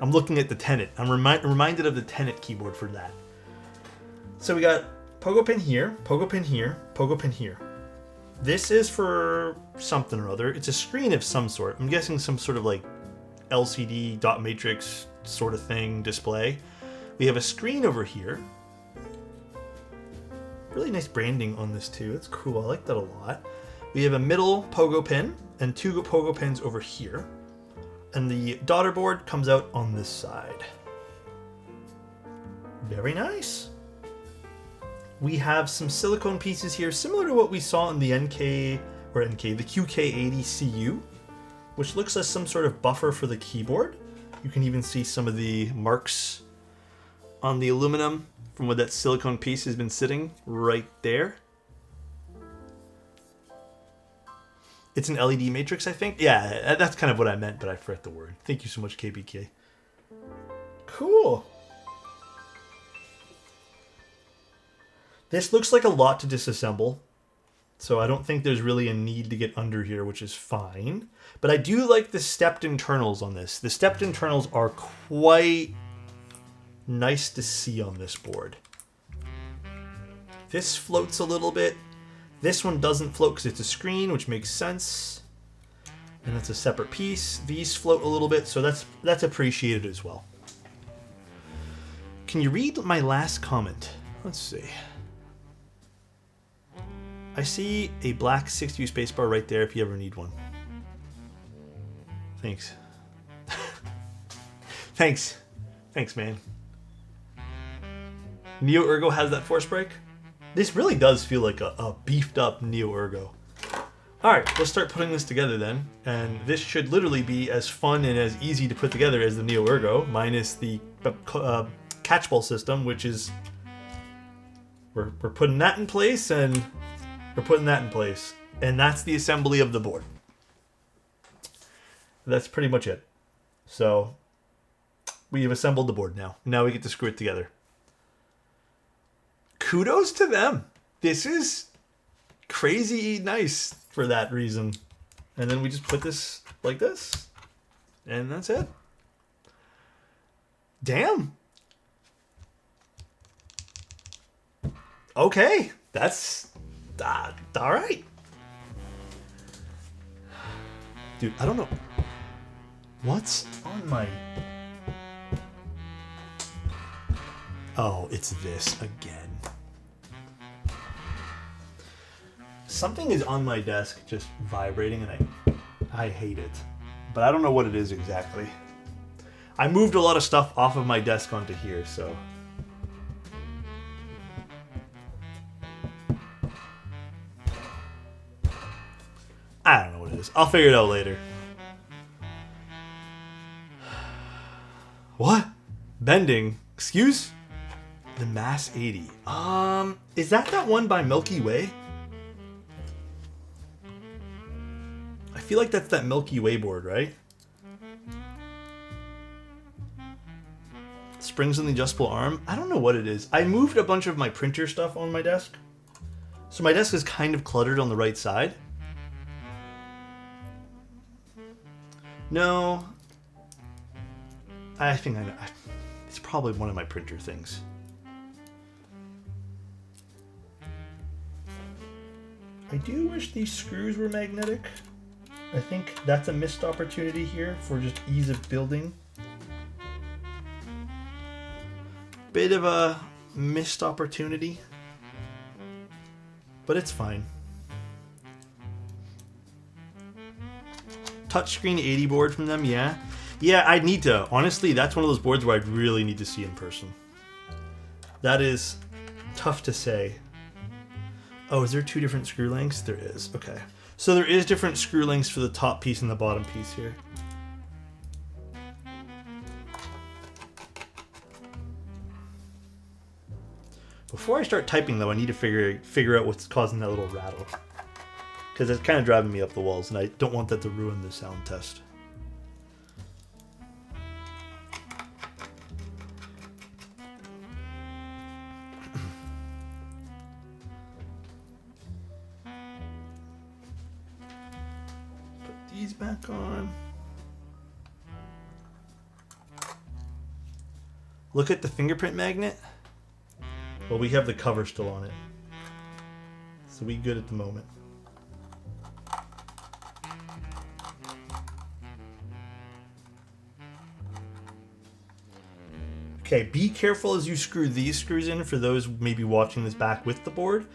I'm looking at the Tenet. I'm reminded of the Tenet keyboard for that. So we got pogo pin here, pogo pin here, pogo pin here. This is for something or other. It's a screen of some sort. I'm guessing some sort of like LCD dot matrix sort of thing display. We have a screen over here. Really nice branding on this too. It's cool. I like that a lot. We have a middle pogo pin and 2 pogo pins over here. And the daughter board comes out on this side. Very nice. We have some silicone pieces here, similar to what we saw in the the QK80 CU, which looks like some sort of buffer for the keyboard. You can even see some of the marks on the aluminum from where that silicone piece has been sitting right there. It's an LED matrix, I think. Yeah, that's kind of what I meant, but I forgot the word. Thank you so much, KBK. Cool. This looks like a lot to disassemble, so I don't think there's really a need to get under here, which is fine. But I do like the stepped internals on this. The stepped internals are quite nice to see on this board. This floats a little bit. This one doesn't float because it's a screen, which makes sense. And that's a separate piece. These float a little bit, so that's appreciated as well. Can you read my last comment? Let's see. I see a black 6U spacebar right there if you ever need one. Thanks. Thanks, man. Neo Ergo has that force break. This really does feel like a beefed up Neo Ergo. Alright, let's start putting this together then. And this should literally be as fun and as easy to put together as the Neo Ergo, minus the catchball system, which is... We're putting that in place, and we're putting that in place. And that's the assembly of the board. That's pretty much it. So, we have assembled the board now. Now we get to screw it together. Kudos to them. This is crazy nice for that reason. And then we just put this like this. And that's it. Damn. Okay. That's... all right. Dude, I don't know. What's on my... Oh, it's this again. Something is on my desk just vibrating, and I hate it. But I don't know what it is exactly. I moved a lot of stuff off of my desk onto here, so... I don't know what it is. I'll figure it out later. What? Bending? Excuse? The Mass 80. Is that one by Milky Way? I feel like that's that Milky Way board, right? Springs on the adjustable arm? I don't know what it is. I moved a bunch of my printer stuff on my desk. So my desk is kind of cluttered on the right side. No. I think I know. It's probably one of my printer things. I do wish these screws were magnetic. I think that's a missed opportunity here for just ease of building. Bit of a missed opportunity. But it's fine. Touchscreen 80 board from them, yeah. Yeah, I'd need to. Honestly, that's one of those boards where I'd really need to see in person. That is tough to say. Oh, is there two different screw lengths? There is. Okay. So there is different screw lengths for the top piece and the bottom piece here. Before I start typing, though, I need to figure out what's causing that little rattle. Because it's kind of driving me up the walls, and I don't want that to ruin the sound test. Put these back on. Look at the fingerprint magnet. Well, we have the cover still on it. So we good at the moment. Okay, be careful as you screw these screws in for those maybe watching this back with the board.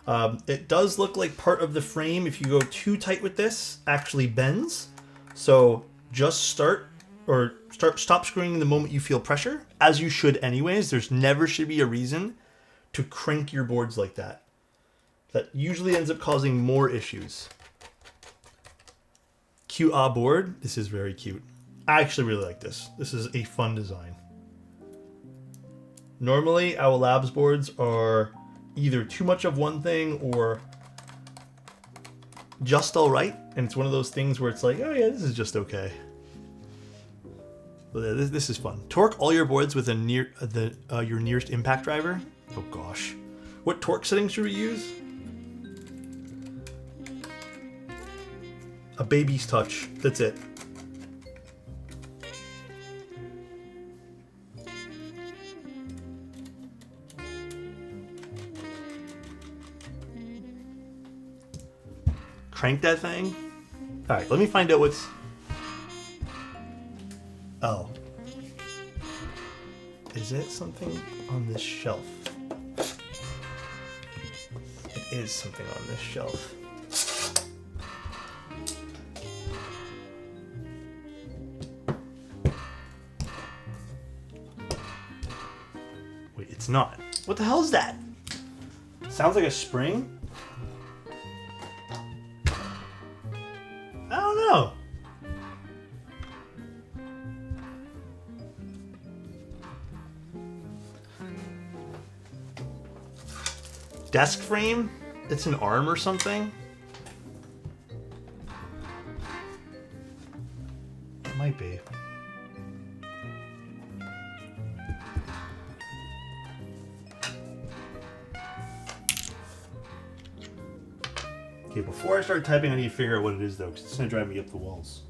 It does look like part of the frame, if you go too tight with this, actually bends. So just stop screwing the moment you feel pressure, as you should anyways. There's never should be a reason to crank your boards like that. That usually ends up causing more issues. Cute board. This is very cute. I actually really like this. This is a fun design. Normally, our labs boards are either too much of one thing or just all right. And it's one of those things where it's like, oh yeah, this is just okay. But this is fun. Torque all your boards with your nearest impact driver. Oh gosh. What torque settings should we use? A baby's touch. That's it. Crank that thing. All right, let me find out what's... Oh. Is it something on this shelf? It is something on this shelf. Wait, it's not. What the hell is that? Sounds like a spring. I don't know. Desk frame? It's an arm or something? It might be. Okay, before I start typing, I need to figure out what it is, though, because it's going to drive me up the walls.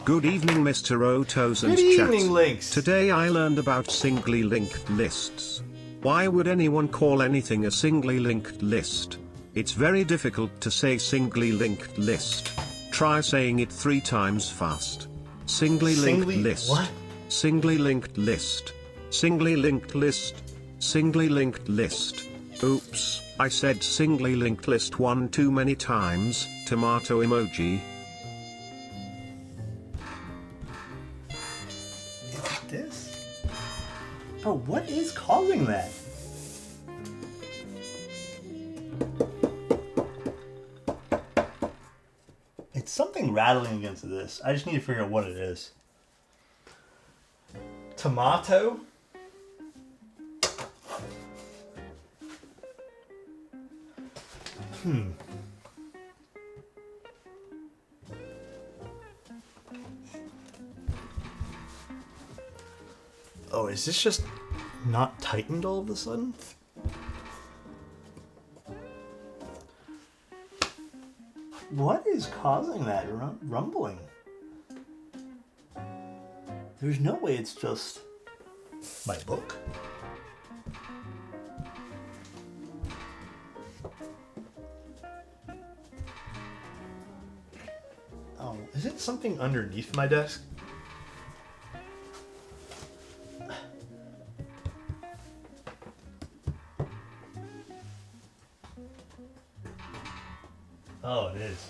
Good evening, Mr. Otos and Good chat. evening, Links. Today I learned about singly linked lists. Why would anyone call anything a singly linked list? It's very difficult to say singly linked list. Try saying it 3 times fast. Singly linked list. What? Singly linked list. Singly linked list. Singly linked list. Oops, I said singly linked list one too many times, tomato emoji. Is it this? Bro, what is causing that? It's something rattling against this. I just need to figure out what it is. Tomato? Oh, is this just not tightened all of a sudden? What is causing that rumbling? There's no way it's just my book. Oh, is it something underneath my desk? Oh, it is.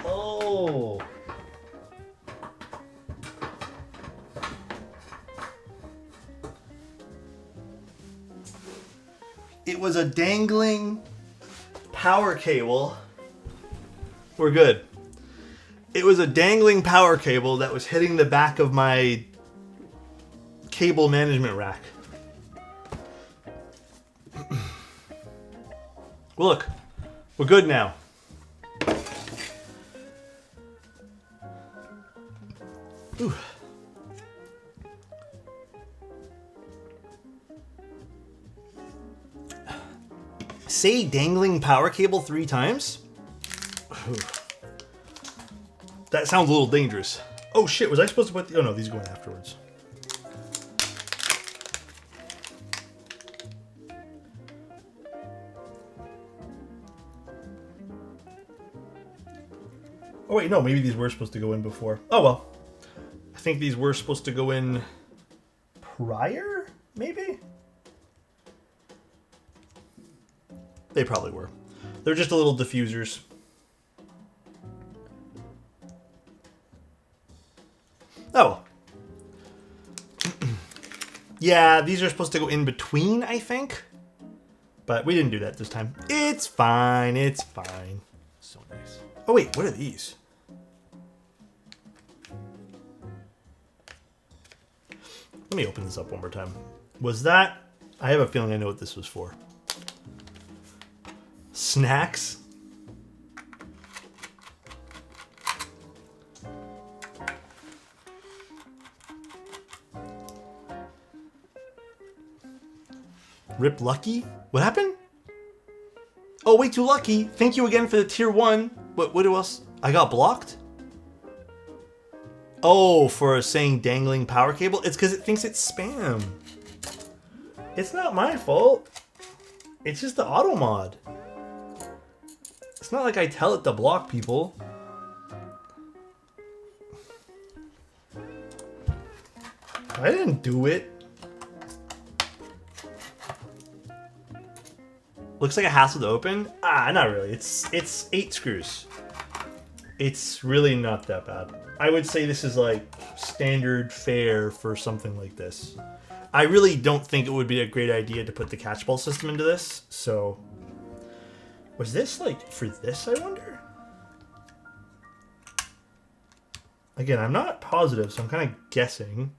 Oh. It was a dangling power cable. We're good. It was a dangling power cable that was hitting the back of my cable management rack. Well, look, we're good now. Ooh. Say dangling power cable 3 times? Ooh. That sounds a little dangerous. Oh shit, was I supposed to put the... Oh no, these go in afterwards. Oh wait, no, maybe these were supposed to go in before. Oh well. I think these were supposed to go in prior, maybe? They probably were. They're just a little diffusers. Oh. Yeah, these are supposed to go in between, I think. But we didn't do that this time. It's fine, it's fine. So nice. Oh wait, what are these? Let me open this up one more time. Was that... I have a feeling I know what this was for. Snacks? Rip Lucky? What happened? Oh, way too lucky. Thank you again for the tier 1. What else? I got blocked? Oh, for saying dangling power cable? It's because it thinks it's spam. It's not my fault. It's just the auto mod. It's not like I tell it to block people. I didn't do it. Looks like a hassle to open. Ah, not really. It's 8 screws. It's really not that bad. I would say this is like standard fare for something like this. I really don't think it would be a great idea to put the catchball system into this, so... Was this like for this, I wonder? Again, I'm not positive, so I'm kind of guessing.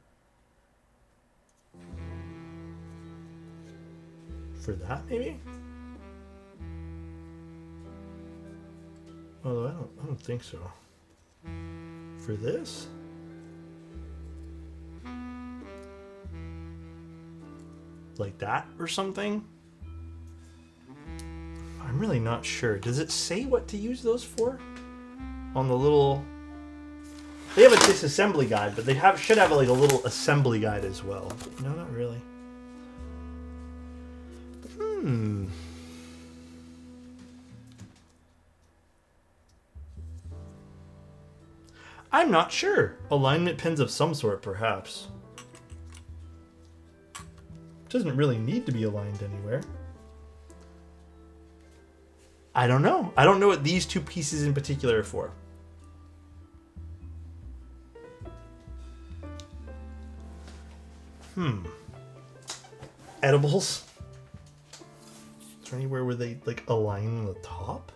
For that, maybe? Although I don't think so. For this? Like that or something? I'm really not sure. Does it say what to use those for? On the little... They have a disassembly guide, but they should have like a little assembly guide as well. No, not really. I'm not sure. Alignment pins of some sort, perhaps. Doesn't really need to be aligned anywhere. I don't know. I don't know what these two pieces in particular are for. Edibles? Is there anywhere where they like align the top?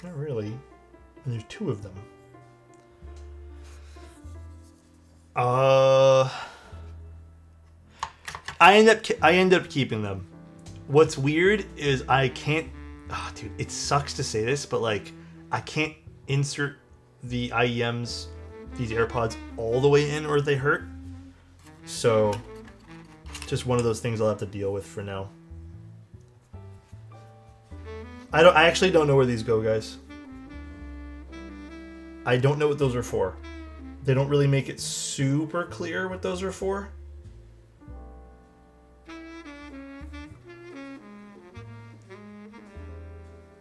Not really. And there's two of them. I end up keeping them. What's weird is I can't. Oh, dude, it sucks to say this, but like I can't insert the IEMs, these AirPods, all the way in, or they hurt. So, just one of those things I'll have to deal with for now. I actually don't know where these go, guys. I don't know what those are for. They don't really make it super clear what those are for.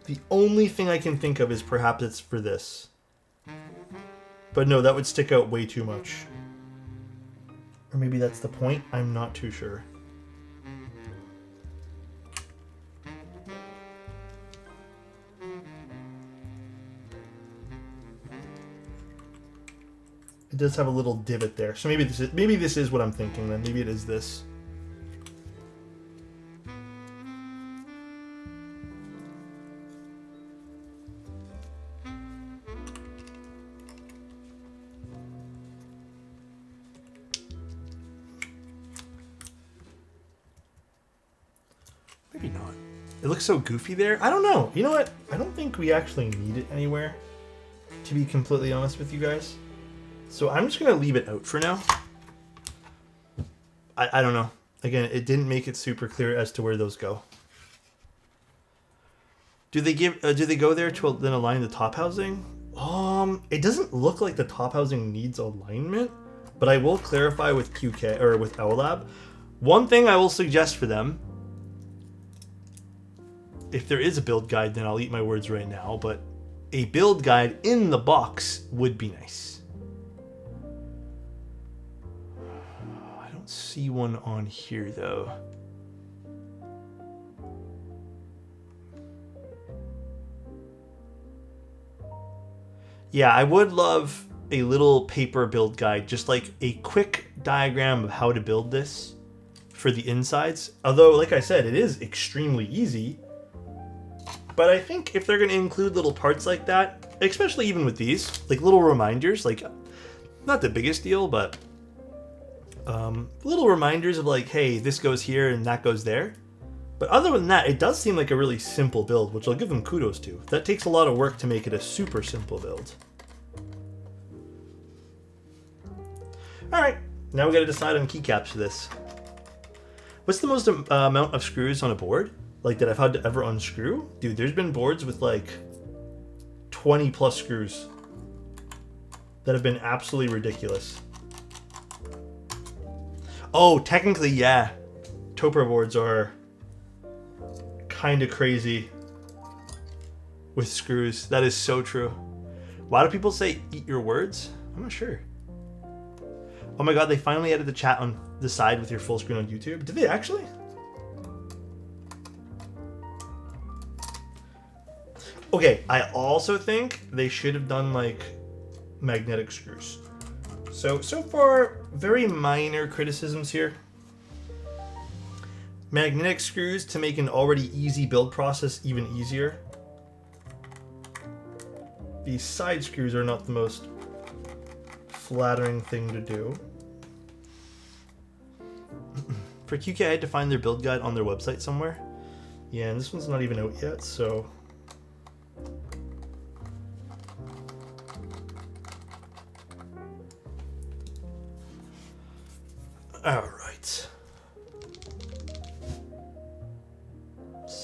The only thing I can think of is perhaps it's for this. But no, that would stick out way too much. Or maybe that's the point? I'm not too sure. It does have a little divot there. So maybe this is what I'm thinking then. Maybe it is this. Maybe not. It looks so goofy there. I don't know. You know what? I don't think we actually need it anywhere, to be completely honest with you guys. So I'm just going to leave it out for now. I don't know. Again, it didn't make it super clear as to where those go. Do they go there to then align the top housing? It doesn't look like the top housing needs alignment, but I will clarify with QK or with OWLab. One thing I will suggest for them, if there is a build guide, then I'll eat my words right now, but a build guide in the box would be nice. I don't see one on here though. Yeah, I would love a little paper build guide, just like a quick diagram of how to build this for the insides. Although, like I said, it is extremely easy. But I think if they're going to include little parts like that, especially even with these, like little reminders, like not the biggest deal, but little reminders of like, hey, this goes here and that goes there. But other than that, it does seem like a really simple build, which I'll give them kudos to. That takes a lot of work to make it a super simple build. All right, now we got to decide on keycaps for this. What's the most amount of screws on a board? Like that I've had to ever unscrew? Dude, there's been boards with like 20 plus screws that have been absolutely ridiculous. Oh, technically, yeah. Topper boards are kind of crazy with screws. That is so true. Why do people say eat your words? I'm not sure. Oh my god, they finally added the chat on the side with your full screen on YouTube. Did they actually? Okay, I also think they should have done like magnetic screws. So far, very minor criticisms here. Magnetic screws to make an already easy build process even easier. These side screws are not the most flattering thing to do. For QK, I had to find their build guide on their website somewhere. Yeah, and this one's not even out yet, so... Alright.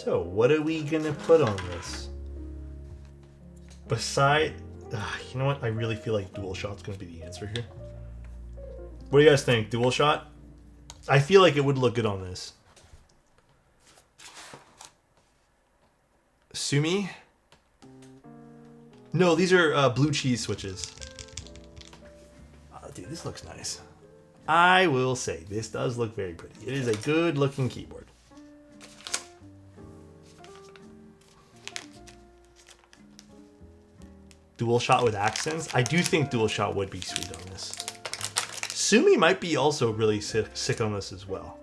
So, what are we gonna put on this? You know what? I really feel like DualShock's gonna be the answer here. What do you guys think? DualShock? I feel like it would look good on this. Sumi? No, these are blue cheese switches. Oh, dude, this looks nice. I will say, this does look very pretty. It is a good looking keyboard. DualShock with accents? I do think DualShock would be sweet on this. Sumi might be also really sick on this as well.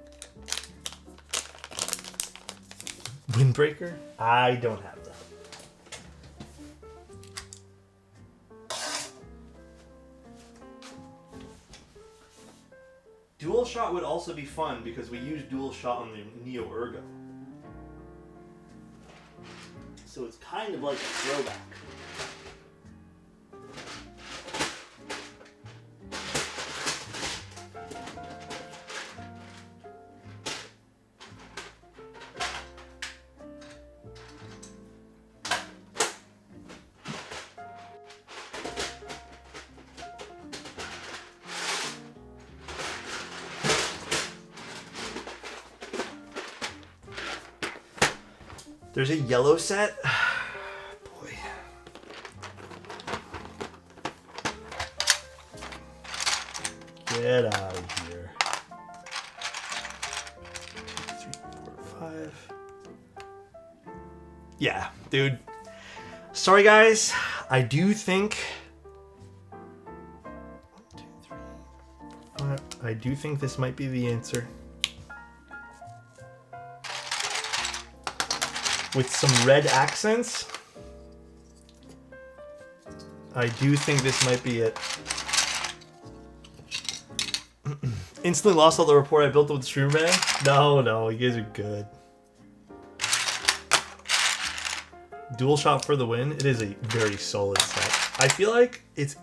Windbreaker? I don't have that. DualShock would also be fun because we use DualShock on the Neo Ergo. So it's kind of like a throwback. There's a yellow set. Boy. Get out of here. 2, 3, 4, 5. Yeah, dude. Sorry, guys. I do think... 1, 2, 3, 4, 5. I do think this might be the answer. With some red accents. I do think this might be it. Instantly lost all the rapport I built with Streamer. No, you guys are good. DualShock for the win. It is a very solid set. I feel like it's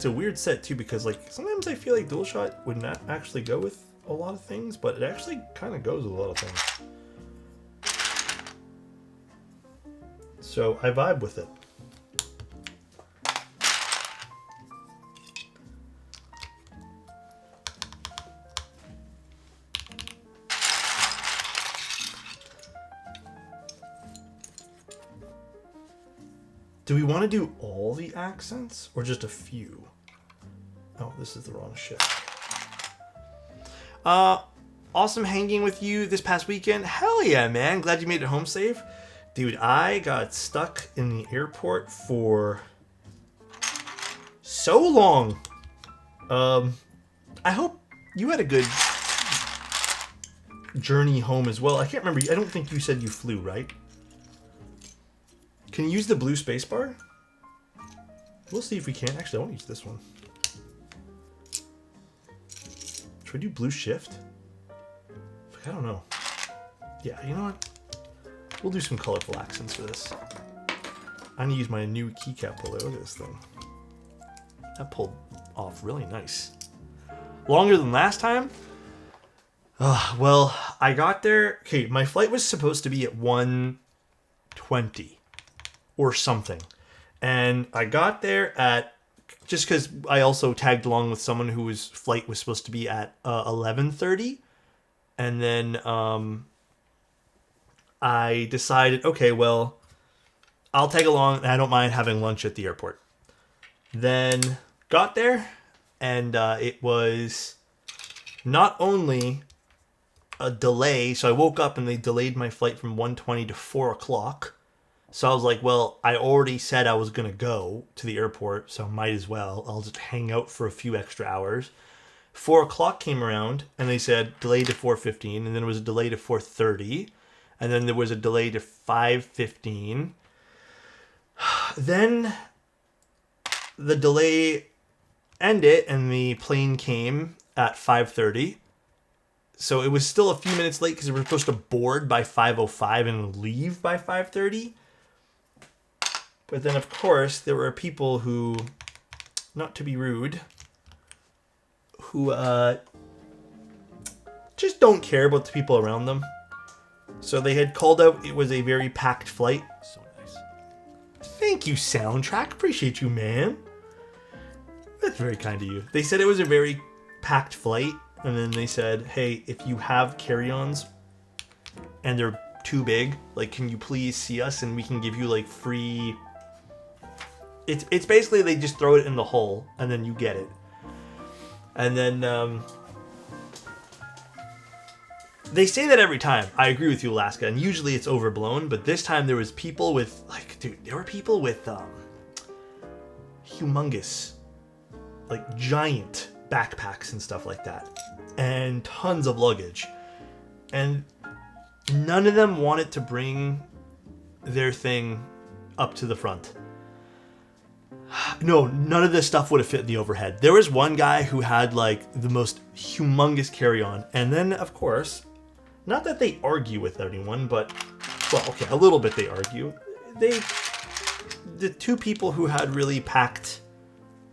a weird set too because like sometimes I feel like DualShock would not actually go with a lot of things, but it actually kind of goes with a lot of things. So I vibe with it. Do we want to do all the accents or just a few? Oh, this is the wrong shift. Awesome hanging with you this past weekend. Hell yeah, man. Glad you made it home safe. Dude, I got stuck in the airport for so long. I hope you had a good journey home as well. I can't remember. I don't think you said you flew, right? Can you use the blue spacebar? We'll see if we can. Actually, I won't use this one. Should we do blue shift? I don't know. Yeah, you know what? We'll do some colorful accents for this. I'm gonna use my new keycap puller. Look at this thing. That pulled off really nice. Longer than last time? Well, I got there. Okay, my flight was supposed to be at 1:20 or something. And I got there at, just because I also tagged along with someone whose flight was supposed to be at 11:30. And then I decided, okay, well, I'll tag along and I don't mind having lunch at the airport. Then got there and it was not only a delay, so I woke up and they delayed my flight from 1:20 to 4 o'clock. So I was like, well, I already said I was going to go to the airport, so might as well. I'll just hang out for a few extra hours. 4 o'clock came around and they said delay to 4:15, and then it was a delay to 4:30. And then there was a delay to 5:15. Then the delay ended and the plane came at 5:30. So it was still a few minutes late because we were supposed to board by 5:05 and leave by 5:30. But then, of course, there were people who, not to be rude, who just don't care about the people around them. So they had called out it was a very packed flight. So nice. Thank you, Soundtrack. Appreciate you, man. That's very kind of you. They said it was a very packed flight, and then they said, hey, if you have carry-ons and they're too big, like, can you please see us and we can give you like free... It's basically they just throw it in the hole and then you get it. And then they say that every time. I agree with you, Alaska, and usually it's overblown, but this time there was people with like, dude, there were people with humongous, like giant backpacks and stuff like that, and tons of luggage, and none of them wanted to bring their thing up to the front. No, none of this stuff would have fit in the overhead. There was one guy who had like the most humongous carry-on, and then of course, not that they argue with anyone, but well, okay, a little bit they argue. The two people who had really packed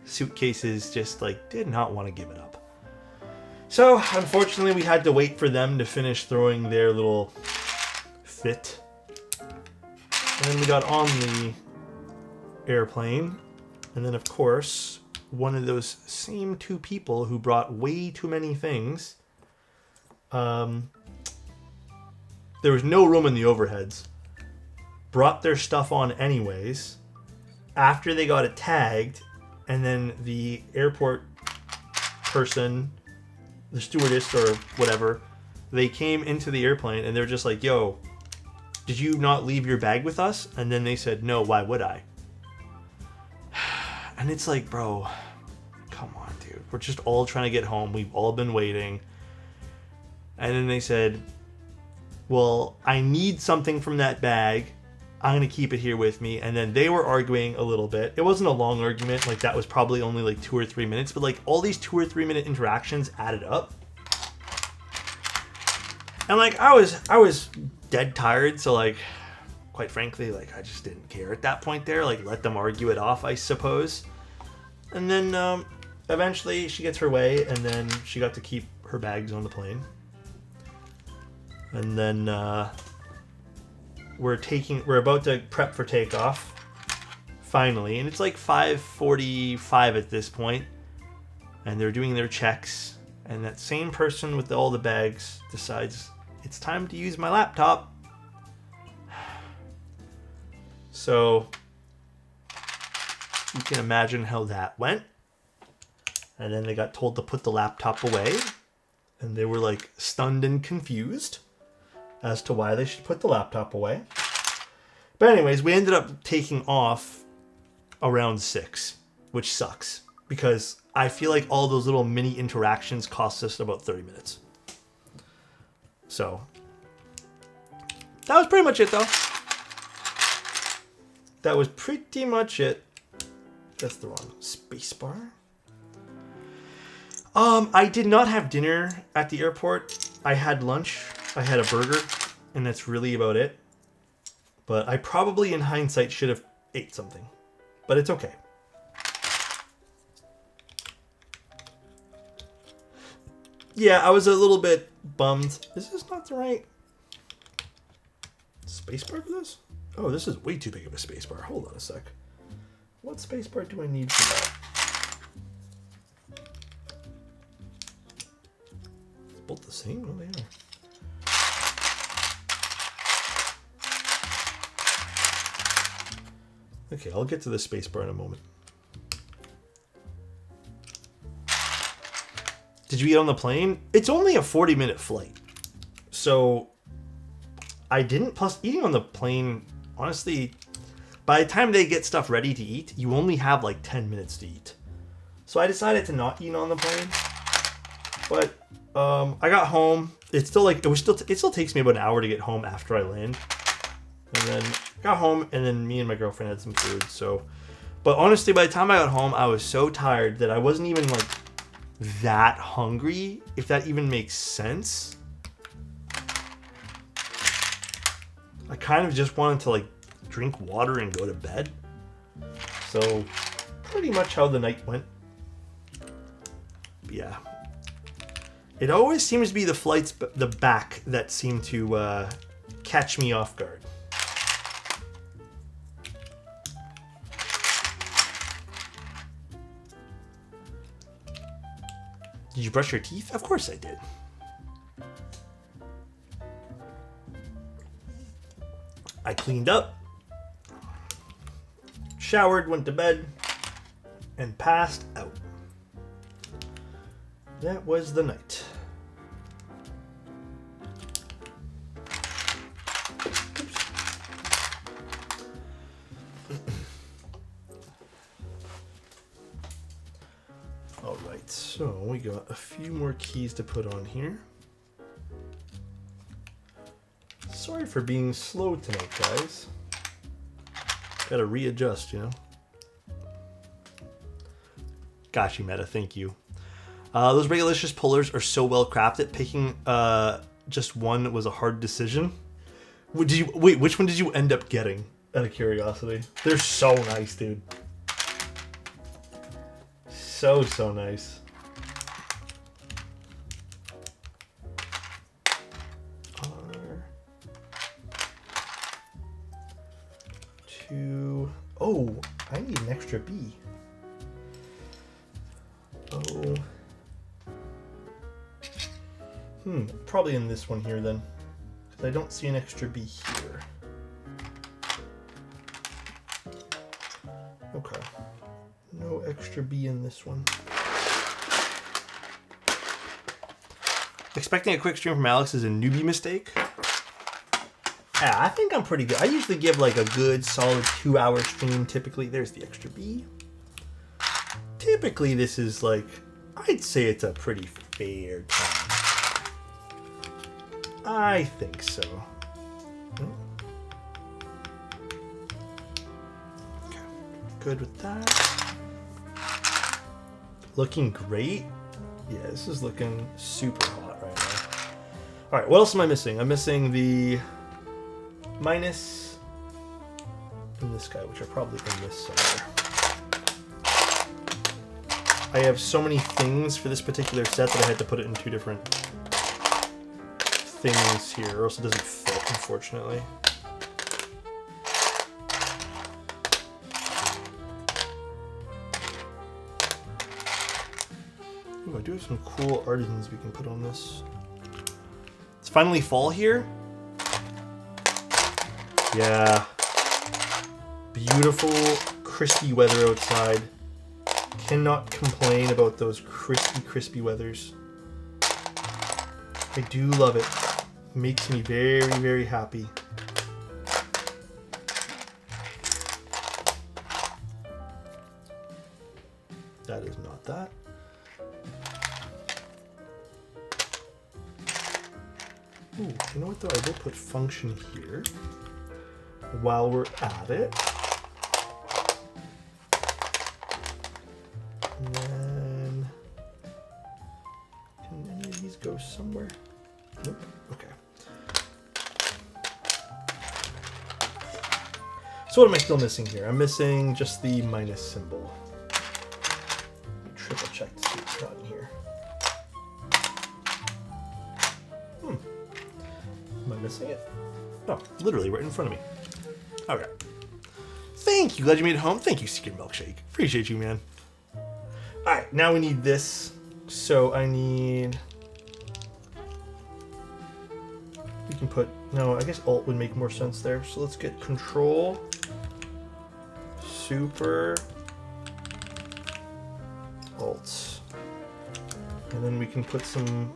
suitcases just like did not want to give it up. So unfortunately, we had to wait for them to finish throwing their little fit, and then we got on the airplane. And then, of course, one of those same two people who brought way too many things, there was no room in the overheads, brought their stuff on anyways, after they got it tagged, and then the airport person, the stewardess or whatever, they came into the airplane and they're just like, yo, did you not leave your bag with us? And then they said, no, why would I? And it's like, bro, come on, dude. We're just all trying to get home. We've all been waiting. And then they said, well, I need something from that bag. I'm going to keep it here with me. And then they were arguing a little bit. It wasn't a long argument. Like, that was probably only like 2 or 3 minutes. But like, all these 2 or 3 minute interactions added up. And like, I was dead tired. So like, quite frankly, like, I just didn't care at that point there. Like, let them argue it off, I suppose. And then eventually she gets her way, and then she got to keep her bags on the plane. And then we're about to prep for takeoff, finally. And it's like 5:45 at this point, and they're doing their checks. And that same person with all the bags decides it's time to use my laptop. So you can imagine how that went. And then they got told to put the laptop away. And they were like stunned and confused as to why they should put the laptop away. But anyways, we ended up taking off around 6, which sucks. Because I feel like all those little mini interactions cost us about 30 minutes. So that was pretty much it, though. That was pretty much it. That's the wrong spacebar. I did not have dinner at the airport. I had lunch. I had a burger, and that's really about it. But I probably, in hindsight, should have ate something. But it's okay. Yeah, I was a little bit bummed. Is this not the right spacebar for this? Oh, this is way too big of a spacebar. Hold on a sec. What spacebar do I need for that? It's both the same? Oh, they are. Okay, I'll get to the spacebar in a moment. Did you eat on the plane? It's only a 40-minute flight. So I didn't. Plus, eating on the plane, honestly, by the time they get stuff ready to eat, you only have like 10 minutes to eat. So I decided to not eat on the plane. But I got home. It's still like it still takes me about an hour to get home after I land. And then got home, and then me and my girlfriend had some food. So, but honestly, by the time I got home, I was so tired that I wasn't even like that hungry, if that even makes sense. I kind of just wanted to like drink water and go to bed. So pretty much how the night went. But yeah, it always seems to be the flights the back that seem to catch me off guard. Did you brush your teeth? Of course I did. I cleaned up, showered, went to bed, and passed out. That was the night. All right, so we got a few more keys to put on here. Sorry for being slow tonight, guys. Gotta readjust, you know. Got you, Meta. Thank you. Those Regulicious pullers are so well crafted. Picking just one was a hard decision. Wait, which one did you end up getting? Out of curiosity. They're so nice, dude. So nice. R2. Oh, I need an extra B. Oh. Probably in this one here then. Because I don't see an extra B here. Okay. No extra B in this one. Expecting a quick stream from Alex is a newbie mistake. Yeah, I think I'm pretty good. I usually give like a good solid 2-hour stream typically. There's the extra B. Typically this is like, I'd say it's a pretty fair time. I think so. Okay, good with that. Looking great. Yeah, this is looking super hot right now. All right, what else am I missing? I'm missing the minus and this guy, which are probably in this somewhere. I have so many things for this particular set that I had to put it in 2 different things here, or else it doesn't fit, unfortunately. Ooh, I do have some cool artisans we can put on this. It's finally fall here. Yeah. Beautiful, crispy weather outside. Cannot complain about those crispy weathers. I do love it. Makes me very happy. That is not that. Ooh, you know what though? I will put function here while we're at it. And then, can any of these go somewhere? Nope. Okay. So what am I still missing here? I'm missing just the minus symbol. Let me triple check to see what's not in here. Am I missing it? No, literally right in front of me. Okay. Thank you. Glad you made it home. Thank you, Secret Milkshake. Appreciate you, man. Alright, now we need this. So I need... We can put... No, I guess Alt would make more sense there. So let's get Control, Super, Alt. And then we can put some...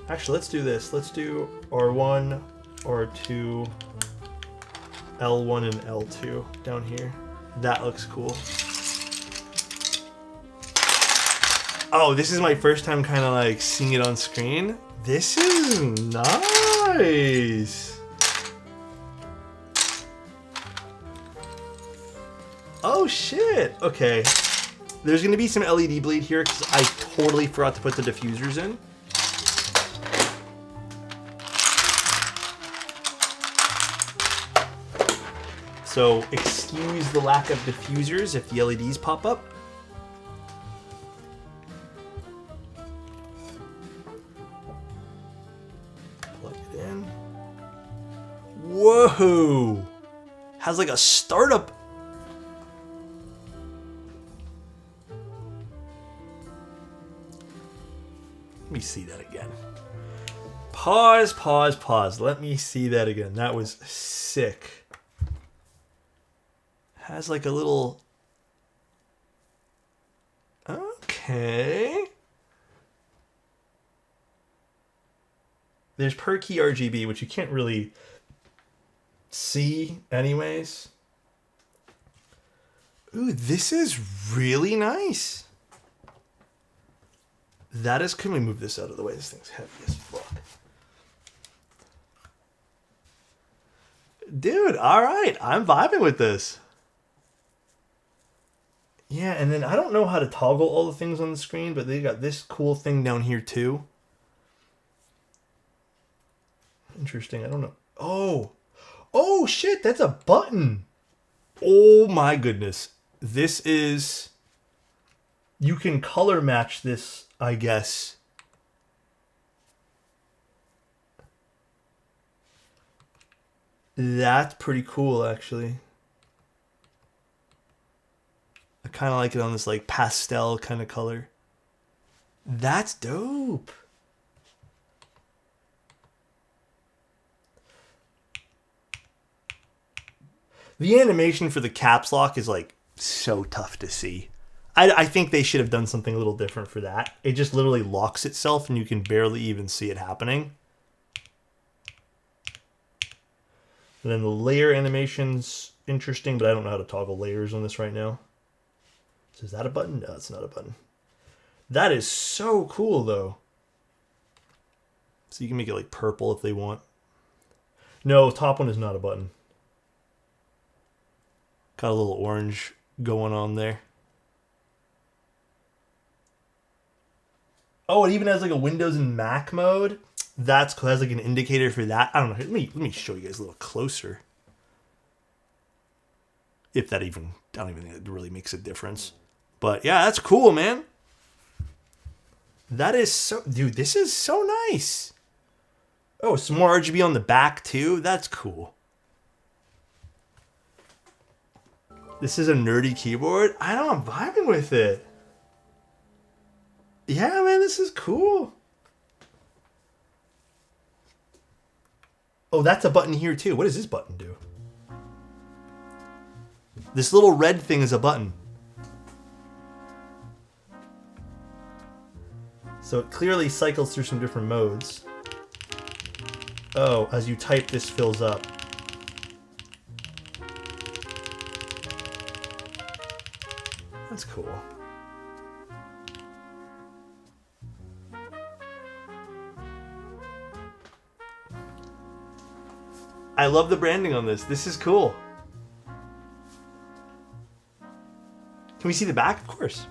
Actually, let's do this. Let's do R1, R2, L1, and L2 down here. That looks cool. Oh, this is my first time kind of like seeing it on screen. This is nice. Oh shit. Okay. There's gonna be some LED bleed here because I totally forgot to put the diffusers in. So excuse the lack of diffusers if the LEDs pop up. spin. Whoa! Has like a startup. Let me see that again. Pause, pause, pause. Let me see that again. That was sick. Has like a little... Okay. There's per key RGB, which you can't really see anyways. Ooh, this is really nice. That is... Can we move this out of the way? This thing's heavy as fuck. Dude, all right. I'm vibing with this. Yeah, and then I don't know how to toggle all the things on the screen, but they got this cool thing down here too. Interesting. I don't know. Oh. Oh, shit. That's a button. Oh, my goodness. This is... You can color match this, I guess. That's pretty cool, actually. I kind of like it on this like pastel kind of color. That's dope. The animation for the caps lock is like so tough to see. I think they should have done something a little different for that. It just literally locks itself and you can barely even see it happening. And then the layer animation's interesting, but I don't know how to toggle layers on this right now. So is that a button? No, it's not a button. That is so cool, though. So you can make it like purple if they want. No, top one is not a button. Got a little orange going on there. Oh, it even has like a Windows and Mac mode. That's cool. It has like an indicator for that. I don't know. Let me show you guys a little closer. If that even... I don't even think it really makes a difference. But yeah, that's cool, man. That is so... Dude, this is so nice. Oh, some more RGB on the back, too. That's cool. This is a nerdy keyboard. I know, I'm vibing with it. Yeah, man, this is cool. Oh, that's a button here, too. What does this button do? This little red thing is a button. So it clearly cycles through some different modes. Oh, as you type, this fills up. That's cool. I love the branding on this. This is cool. Can we see the back? Of course.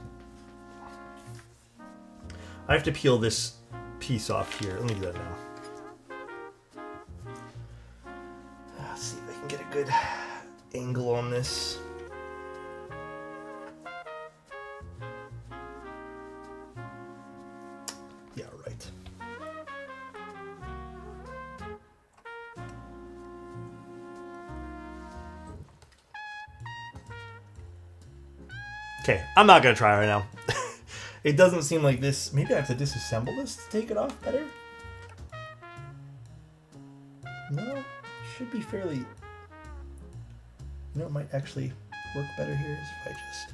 I have to peel this piece off here. Let me do that now. Let's see if I can get a good angle on this. Yeah, right. Okay, I'm not gonna try right now. It doesn't seem like this. Maybe I have to disassemble this to take it off better. No, it should be fairly... You know, it might actually work better here is if I just...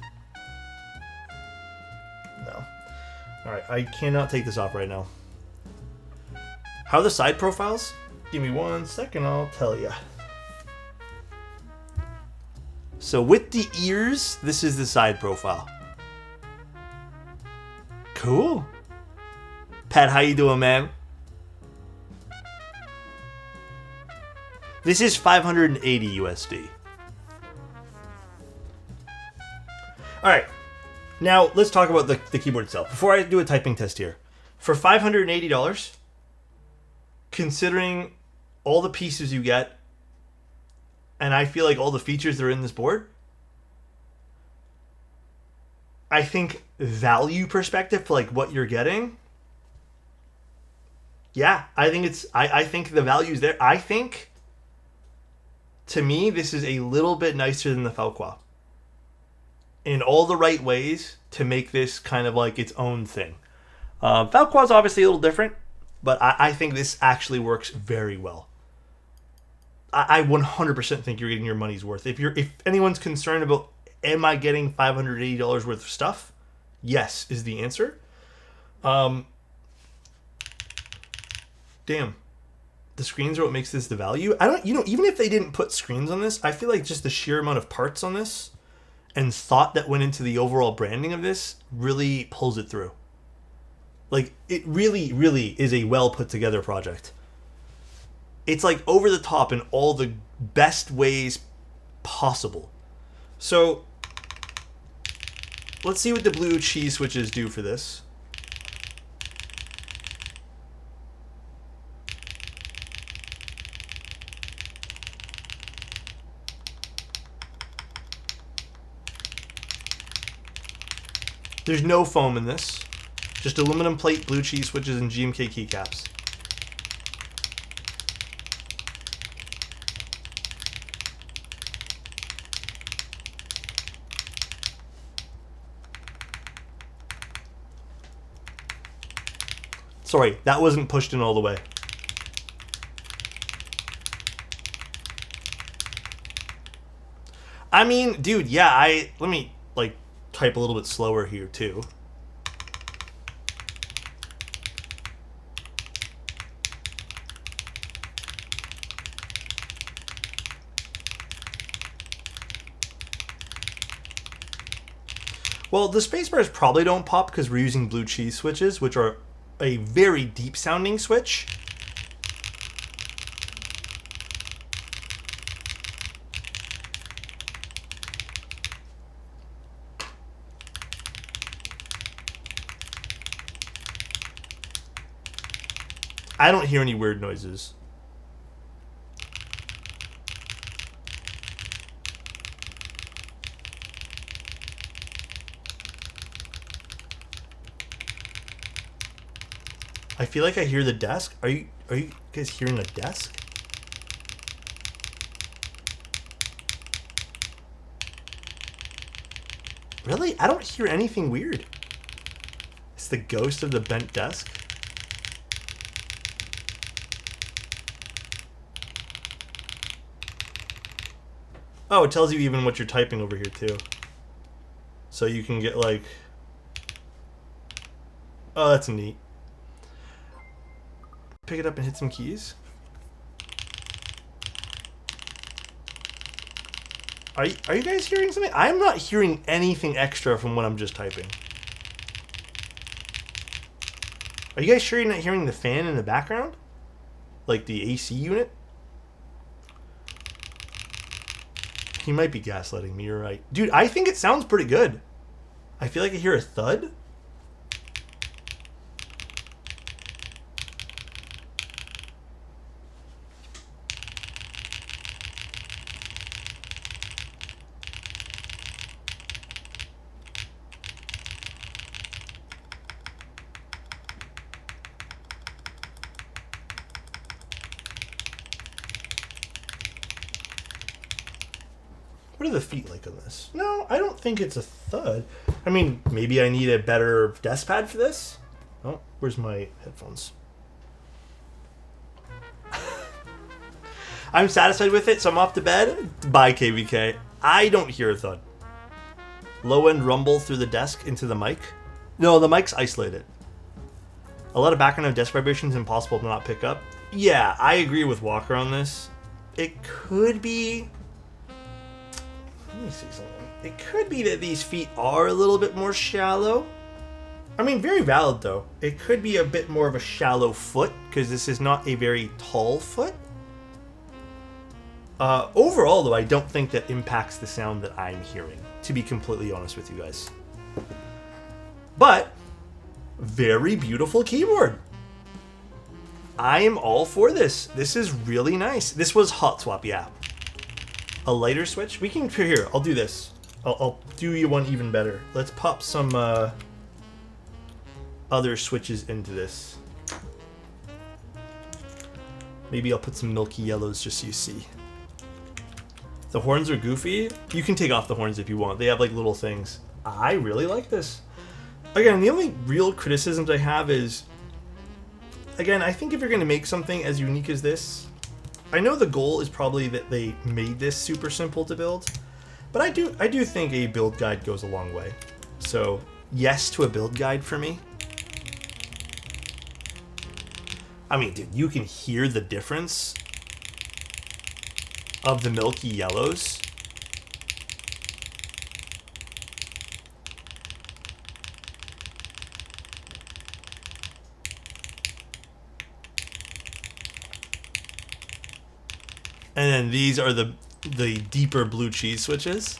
No. Alright, I cannot take this off right now. How are the side profiles? Give me 1 second, I'll tell you. So with the ears, this is the side profile. Cool. Pat, how you doing, man? This is 580 USD. All right. Now, let's talk about the keyboard itself. Before I do a typing test here. For $580, considering all the pieces you get, and I feel like all the features that are in this board, I think value perspective for like what you're getting, Yeah, I think it's. I think the value's there. I think, to me, this is a little bit nicer than the Falqua. In all the right ways to make this kind of like its own thing. Falqua's obviously a little different, but I think this actually works very well. I 100% think you're getting your money's worth. If anyone's concerned about, am I getting $580 worth of stuff? Yes, is the answer. Damn. The screens are what makes this the value. I don't, even if they didn't put screens on this, I feel like just the sheer amount of parts on this and thought that went into the overall branding of this really pulls it through. Like, it really, really is a well put together project. It's like over the top in all the best ways possible. So, let's see what the blue cheese switches do for this. There's no foam in this. Just aluminum plate, blue cheese switches, and GMK keycaps. Sorry, that wasn't pushed in all the way. I mean, dude, yeah, let me, like, type a little bit slower here, too. Well, the spacebars probably don't pop because we're using blue cheese switches, which are a very deep sounding switch. I don't hear any weird noises. I feel like I hear the desk. Are you guys hearing a desk? Really? I don't hear anything weird. It's the ghost of the bent desk. Oh, it tells you even what you're typing over here too. So you can get like... Oh, that's neat. Pick it up and hit some keys. Are you guys hearing something? I'm not hearing anything extra from what I'm just typing. Are you guys sure you're not hearing the fan in the background? Like the AC unit? He might be gaslighting me, you're right. Dude, I think it sounds pretty good. I feel like I hear a thud. What are the feet like on this? No, I don't think it's a thud. I mean, maybe I need a better desk pad for this. Oh, where's my headphones? I'm satisfied with it, so I'm off to bed. Bye, KVK. I don't hear a thud. Low end rumble through the desk into the mic. No, the mic's isolated. A lot of background of desk vibrations impossible to not pick up. Yeah, I agree with Walker on this. It could be... Let me see something. It could be that these feet are a little bit more shallow. I mean, very valid though. It could be a bit more of a shallow foot because this is not a very tall foot. Overall though, I don't think that impacts the sound that I'm hearing, to be completely honest with you guys. But, very beautiful keyboard. I am all for this. This is really nice. This was hot swap, yeah. A lighter switch? We can, here, I'll do this. I'll do you one even better. Let's pop some other switches into this. Maybe I'll put some milky yellows just so you see. The horns are goofy. You can take off the horns if you want. They have like little things. I really like this. Again, the only real criticisms I have is, again, I think if you're going to make something as unique as this, I know the goal is probably that they made this super simple to build, but I do think a build guide goes a long way. So yes to a build guide for me. I mean, dude, you can hear the difference of the milky yellows. And then these are the deeper blue cheese switches.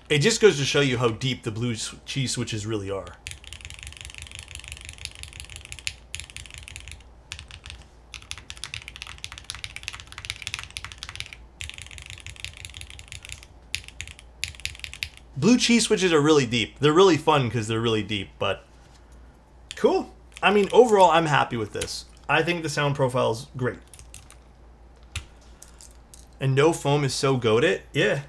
It just goes to show you how deep the blue cheese switches really are. Blue cheese switches are really deep. They're really fun because they're really deep, but cool. I mean, overall, I'm happy with this. I think the sound profile is great. And no foam is so goated. Yeah,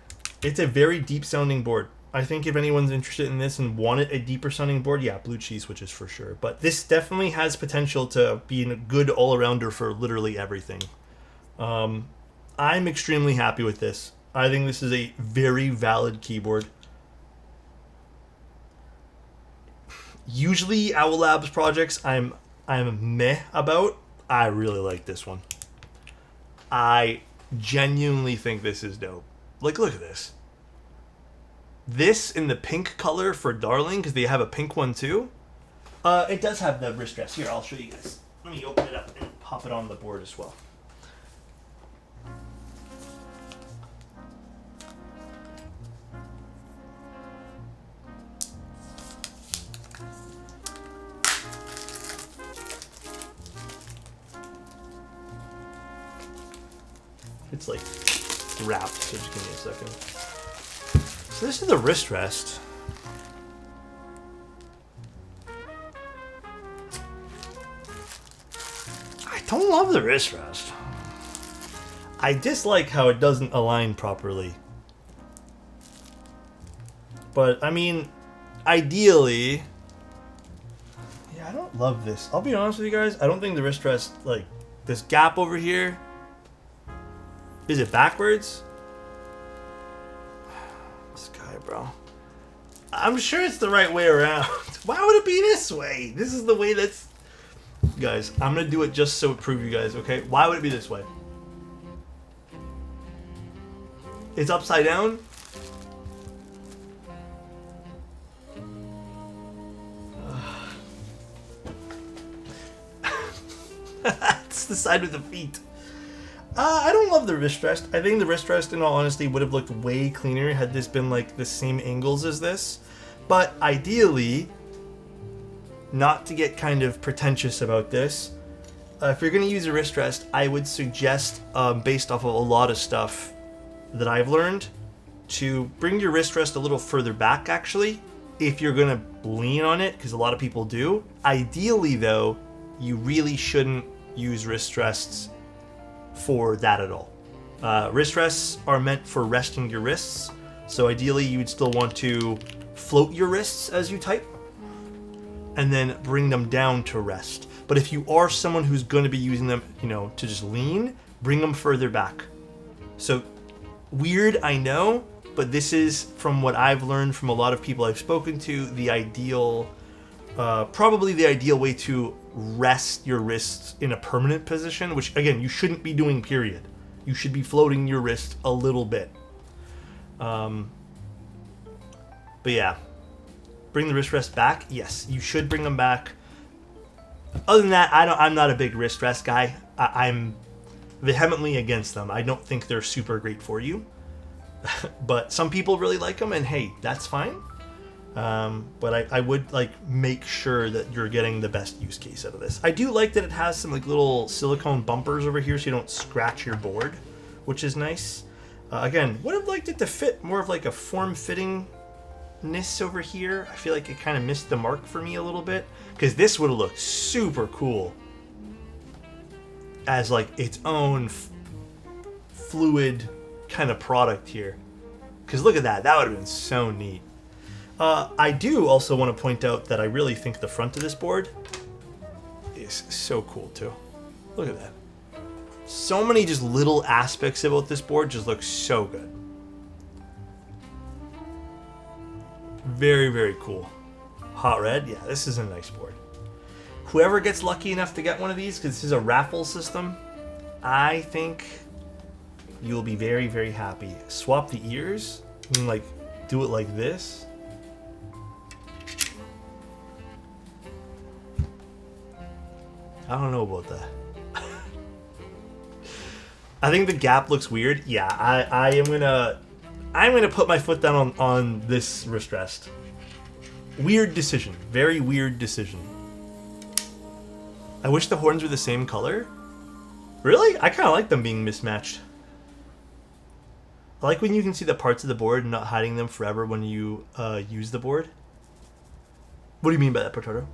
it's a very deep sounding board. I think if anyone's interested in this and wanted a deeper sounding board, yeah, blue cheese switches for sure. But this definitely has potential to be a good all-arounder for literally everything. I'm extremely happy with this. I think this is a very valid keyboard. Usually Owl Labs projects I'm meh about. I really like this one. I genuinely think this is dope. Like, look at this. This in the pink color for Darling, because they have a pink one too. It does have the wrist rest. Here, I'll show you guys. Let me open it up and pop it on the board as well. It's like wrapped, so just give me a second. So this is the wrist rest. I don't love the wrist rest. I dislike how it doesn't align properly. But, I mean, ideally... Yeah, I don't love this. I'll be honest with you guys, I don't think the wrist rest, like, this gap over here... Is it backwards? This guy, bro. I'm sure it's the right way around. Why would it be this way? This is the way that's... Guys, I'm going to do it just so it prove you guys, okay? Why would it be this way? It's upside down? It's the side with the feet. I don't love the wrist rest. I think the wrist rest, in all honesty, would have looked way cleaner had this been like the same angles as this. But ideally, not to get kind of pretentious about this, if you're going to use a wrist rest, I would suggest, based off of a lot of stuff that I've learned, to bring your wrist rest a little further back, actually, if you're going to lean on it, because a lot of people do. Ideally, though, you really shouldn't use wrist rests for that at all. Wrist rests are meant for resting your wrists, so ideally you would still want to float your wrists as you type and then bring them down to rest. But if you are someone who's going to be using them, you know, to just lean, bring them further back. So weird, I know, but this is, from what I've learned from a lot of people I've spoken to, the ideal, probably the ideal way to rest your wrists in a permanent position, which again, you shouldn't be doing, period. You should be floating your wrist a little bit. But yeah, bring the wrist rest back. Yes, you should bring them back. Other than that, I'm not a big wrist rest guy. I'm vehemently against them. I don't think they're super great for you. But some people really like them, and hey, that's fine. But I would like make sure that you're getting the best use case out of this. I do like that it has some like little silicone bumpers over here so you don't scratch your board, which is nice. Again, would have liked it to fit more of like a form-fittingness over here. I feel like it kind of missed the mark for me a little bit, because this would have looked super cool as like its own fluid kind of product here. Because look at that. That would have been so neat. I do also want to point out that I really think the front of this board is so cool too. Look at that. So many just little aspects about this board just look so good. Very, very cool. Hot red. Yeah, this is a nice board. Whoever gets lucky enough to get one of these, because this is a raffle system, I think you'll be very, very happy. Swap the ears. You can like do it like this. I don't know about that. I think the gap looks weird. Yeah, I'm gonna put my foot down on this wrist rest. Weird decision. Very weird decision. I wish the horns were the same color. Really? I kind of like them being mismatched. I like when you can see the parts of the board and not hiding them forever when you use the board. What do you mean by that, Potato?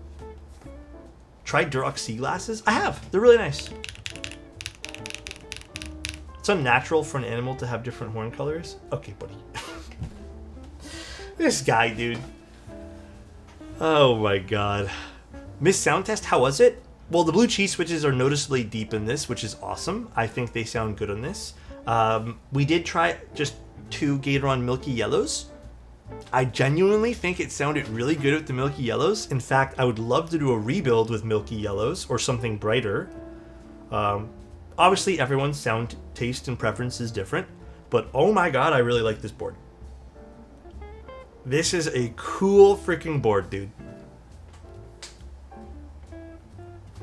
Try Durox Sea glasses? I have. They're really nice. It's unnatural for an animal to have different horn colors. Okay, buddy. This guy, dude. Oh my god. Miss Sound Test, how was it? Well, the blue cheese switches are noticeably deep in this, which is awesome. I think they sound good on this. We did try just 2 Gatoron Milky Yellows. I genuinely think it sounded really good with the Milky Yellows. In fact, I would love to do a rebuild with Milky Yellows or something brighter. Obviously, everyone's sound taste and preference is different, but oh my god, I really like this board. This is a cool freaking board, dude.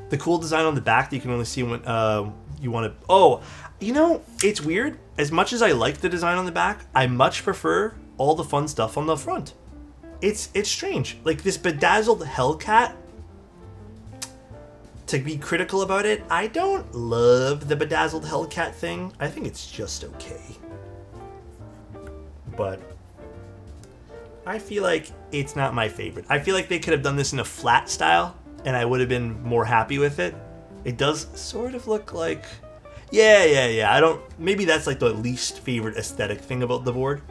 The cool design on the back that you can only see when you want to... Oh, you know, it's weird. As much as I like the design on the back, I much prefer all the fun stuff on the front. It's strange. Like this bedazzled HellCat, to be critical about it, I don't love the bedazzled HellCat thing. I think it's just okay. But I feel like it's not my favorite. I feel like they could have done this in a flat style and I would have been more happy with it. It does sort of look like... Yeah. I don't... Maybe that's like the least favorite aesthetic thing about the board.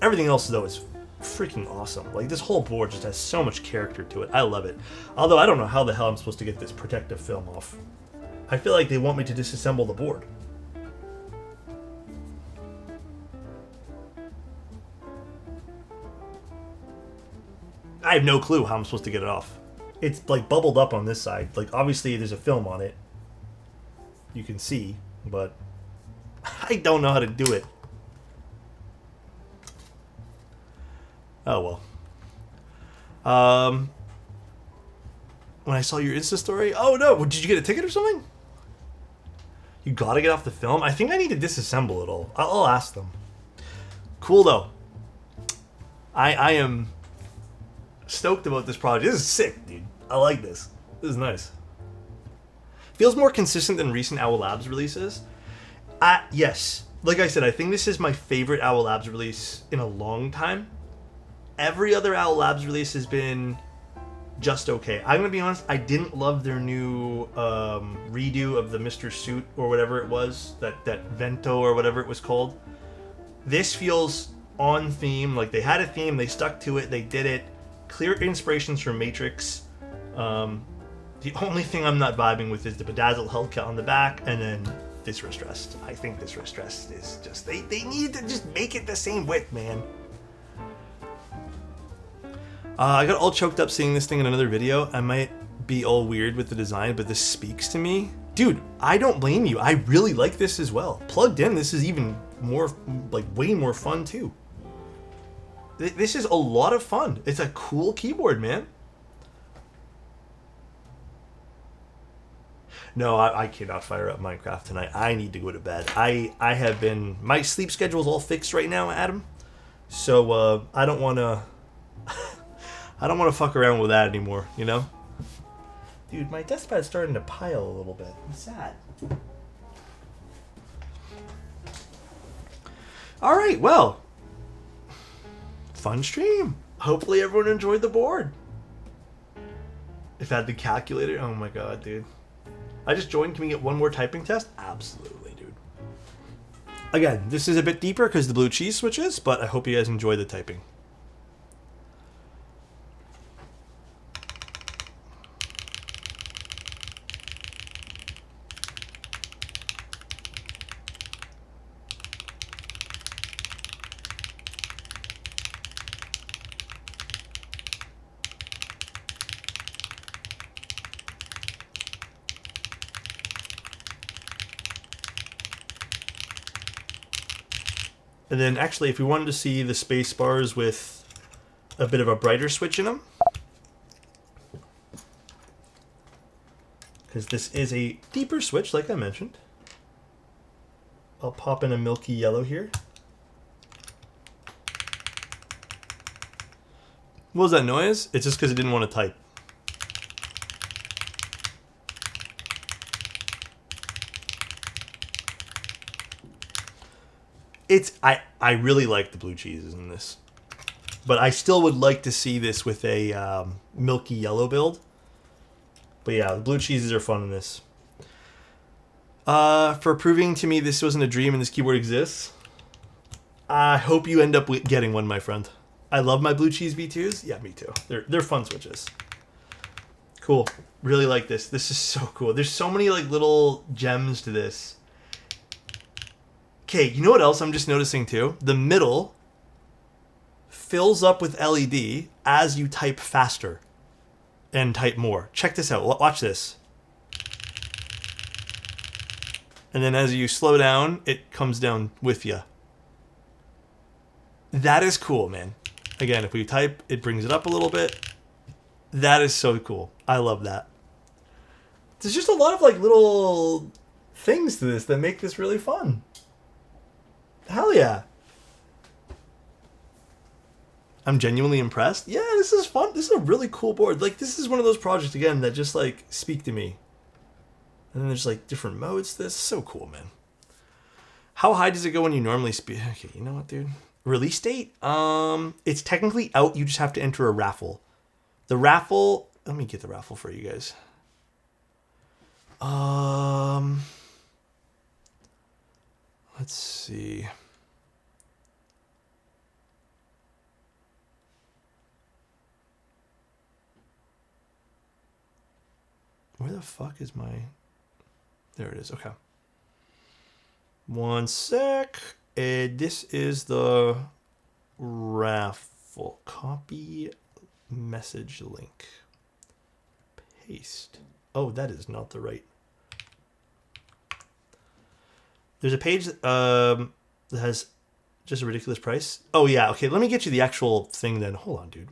Everything else, though, is freaking awesome. Like, this whole board just has so much character to it. I love it. Although, I don't know how the hell I'm supposed to get this protective film off. I feel like they want me to disassemble the board. I have no clue how I'm supposed to get it off. It's, like, bubbled up on this side. Like, obviously, there's a film on it. You can see, but I don't know how to do it. Oh, well. When I saw your Insta story... Oh, no. Did you get a ticket or something? You gotta get off the film? I think I need to disassemble it all. I'll ask them. Cool, though. I am stoked about this project. This is sick, dude. I like this. This is nice. Feels more consistent than recent Owl Labs releases. Yes. Like I said, I think this is my favorite Owl Labs release in a long time. Every other Owl Labs release has been just okay. I'm going to be honest, I didn't love their new redo of the Mr. Suit or whatever it was, that Vento or whatever it was called. This feels on theme, like they had a theme, they stuck to it, they did it. Clear inspirations from Matrix. The only thing I'm not vibing with is the bedazzled HellCat on the back, and then this wrist rest. I think this wrist rest is just... They need to just make it the same width, man. I got all choked up seeing this thing in another video. I might be all weird with the design, but this speaks to me. Dude, I don't blame you. I really like this as well. Plugged in, this is even more, like, way more fun, too. This is a lot of fun. It's a cool keyboard, man. No, I cannot fire up Minecraft tonight. I need to go to bed. I have been... My sleep schedule is all fixed right now, Adam. So, I don't want to... I don't want to fuck around with that anymore, you know? Dude, my desk pad's starting to pile a little bit. I'm sad. Alright, well. Fun stream. Hopefully everyone enjoyed the board. If I had the calculator... Oh my god, dude. I just joined. Can we get one more typing test? Absolutely, dude. Again, this is a bit deeper because the blue cheese switches, but I hope you guys enjoy the typing. And then actually, if we wanted to see the space bars with a bit of a brighter switch in them, because this is a deeper switch, like I mentioned, I'll pop in a milky yellow here. What was that noise? It's just because I didn't want to type. I really like the blue cheeses in this, but I still would like to see this with a milky yellow build. But yeah, the blue cheeses are fun in this. For proving to me this wasn't a dream and this keyboard exists, I hope you end up getting one, my friend. I love my blue cheese V2s. Yeah, me too. They're fun switches. Cool. Really like this. This is so cool. There's so many like little gems to this. Okay, you know what else I'm just noticing too? The middle fills up with LED as you type faster and type more. Check this out. Watch this. And then as you slow down, it comes down with you. That is cool, man. Again, if we type, it brings it up a little bit. That is so cool. I love that. There's just a lot of like little things to this that make this really fun. Hell yeah. I'm genuinely impressed. Yeah, this is fun. This is a really cool board. Like, this is one of those projects, again, that just, like, speak to me. And then there's, like, different modes to this. So cool, man. How high does it go when you normally speak? Okay, you know what, dude? Release date? It's technically out. You just have to enter a raffle. The raffle... Let me get the raffle for you guys. Let's see. Where the fuck is my... There it is. Okay. One sec. This is the raffle. Copy message link. Paste. Oh, that is not the right... There's a page that has just a ridiculous price. Oh, yeah. Okay, let me get you the actual thing then. Hold on, dude.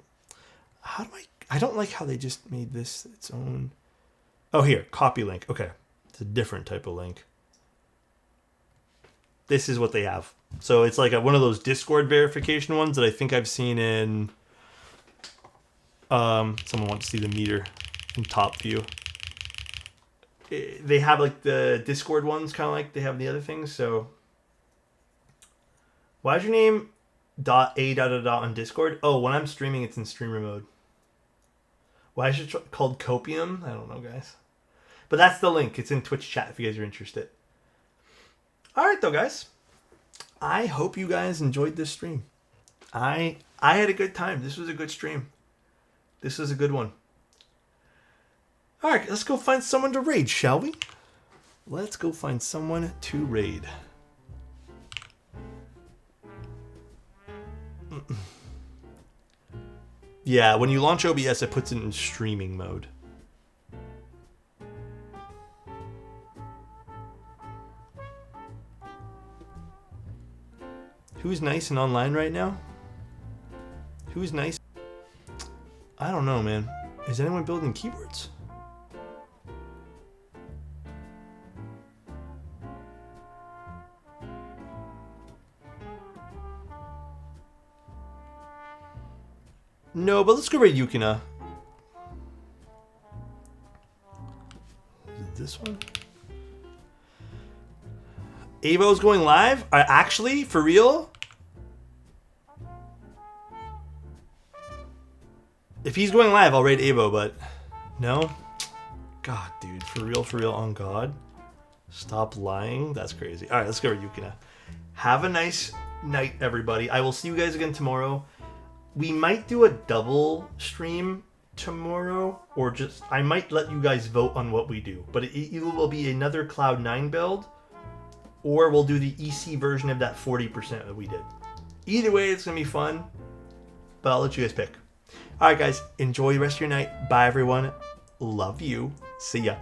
How do I don't like how they just made this its own... Oh, here. Copy link. Okay. It's a different type of link. This is what they have. So it's like one of those Discord verification ones that I think I've seen in... someone wants to see the meter in top view. They have like the Discord ones, kind of like they have the other things. So, why is your name .a on Discord? Oh, when I'm streaming, it's in streamer mode. Why is it called Copium? I don't know, guys. But that's the link. It's in Twitch chat if you guys are interested. All right, though, guys. I hope you guys enjoyed this stream. I had a good time. This was a good stream. This was a good one. All right, let's go find someone to raid, shall we? Let's go find someone to raid. Yeah, when you launch OBS, it puts it in streaming mode. Who's nice and online right now? Who's nice? I don't know, man. Is anyone building keyboards? No, but let's go raid Yukina. Is it this one? Avo's going live? Actually, for real? If he's going live, I'll raid Avo, but no. God, dude, for real, on God. Stop lying. That's crazy. All right, let's go to Yukina. Have a nice night, everybody. I will see you guys again tomorrow. We might do a double stream tomorrow, or just I might let you guys vote on what we do. But it either will be another Cloud9 build, or we'll do the EC version of that 40% that we did. Either way, it's gonna be fun. But I'll let you guys pick. All right, guys. Enjoy the rest of your night. Bye, everyone. Love you. See ya.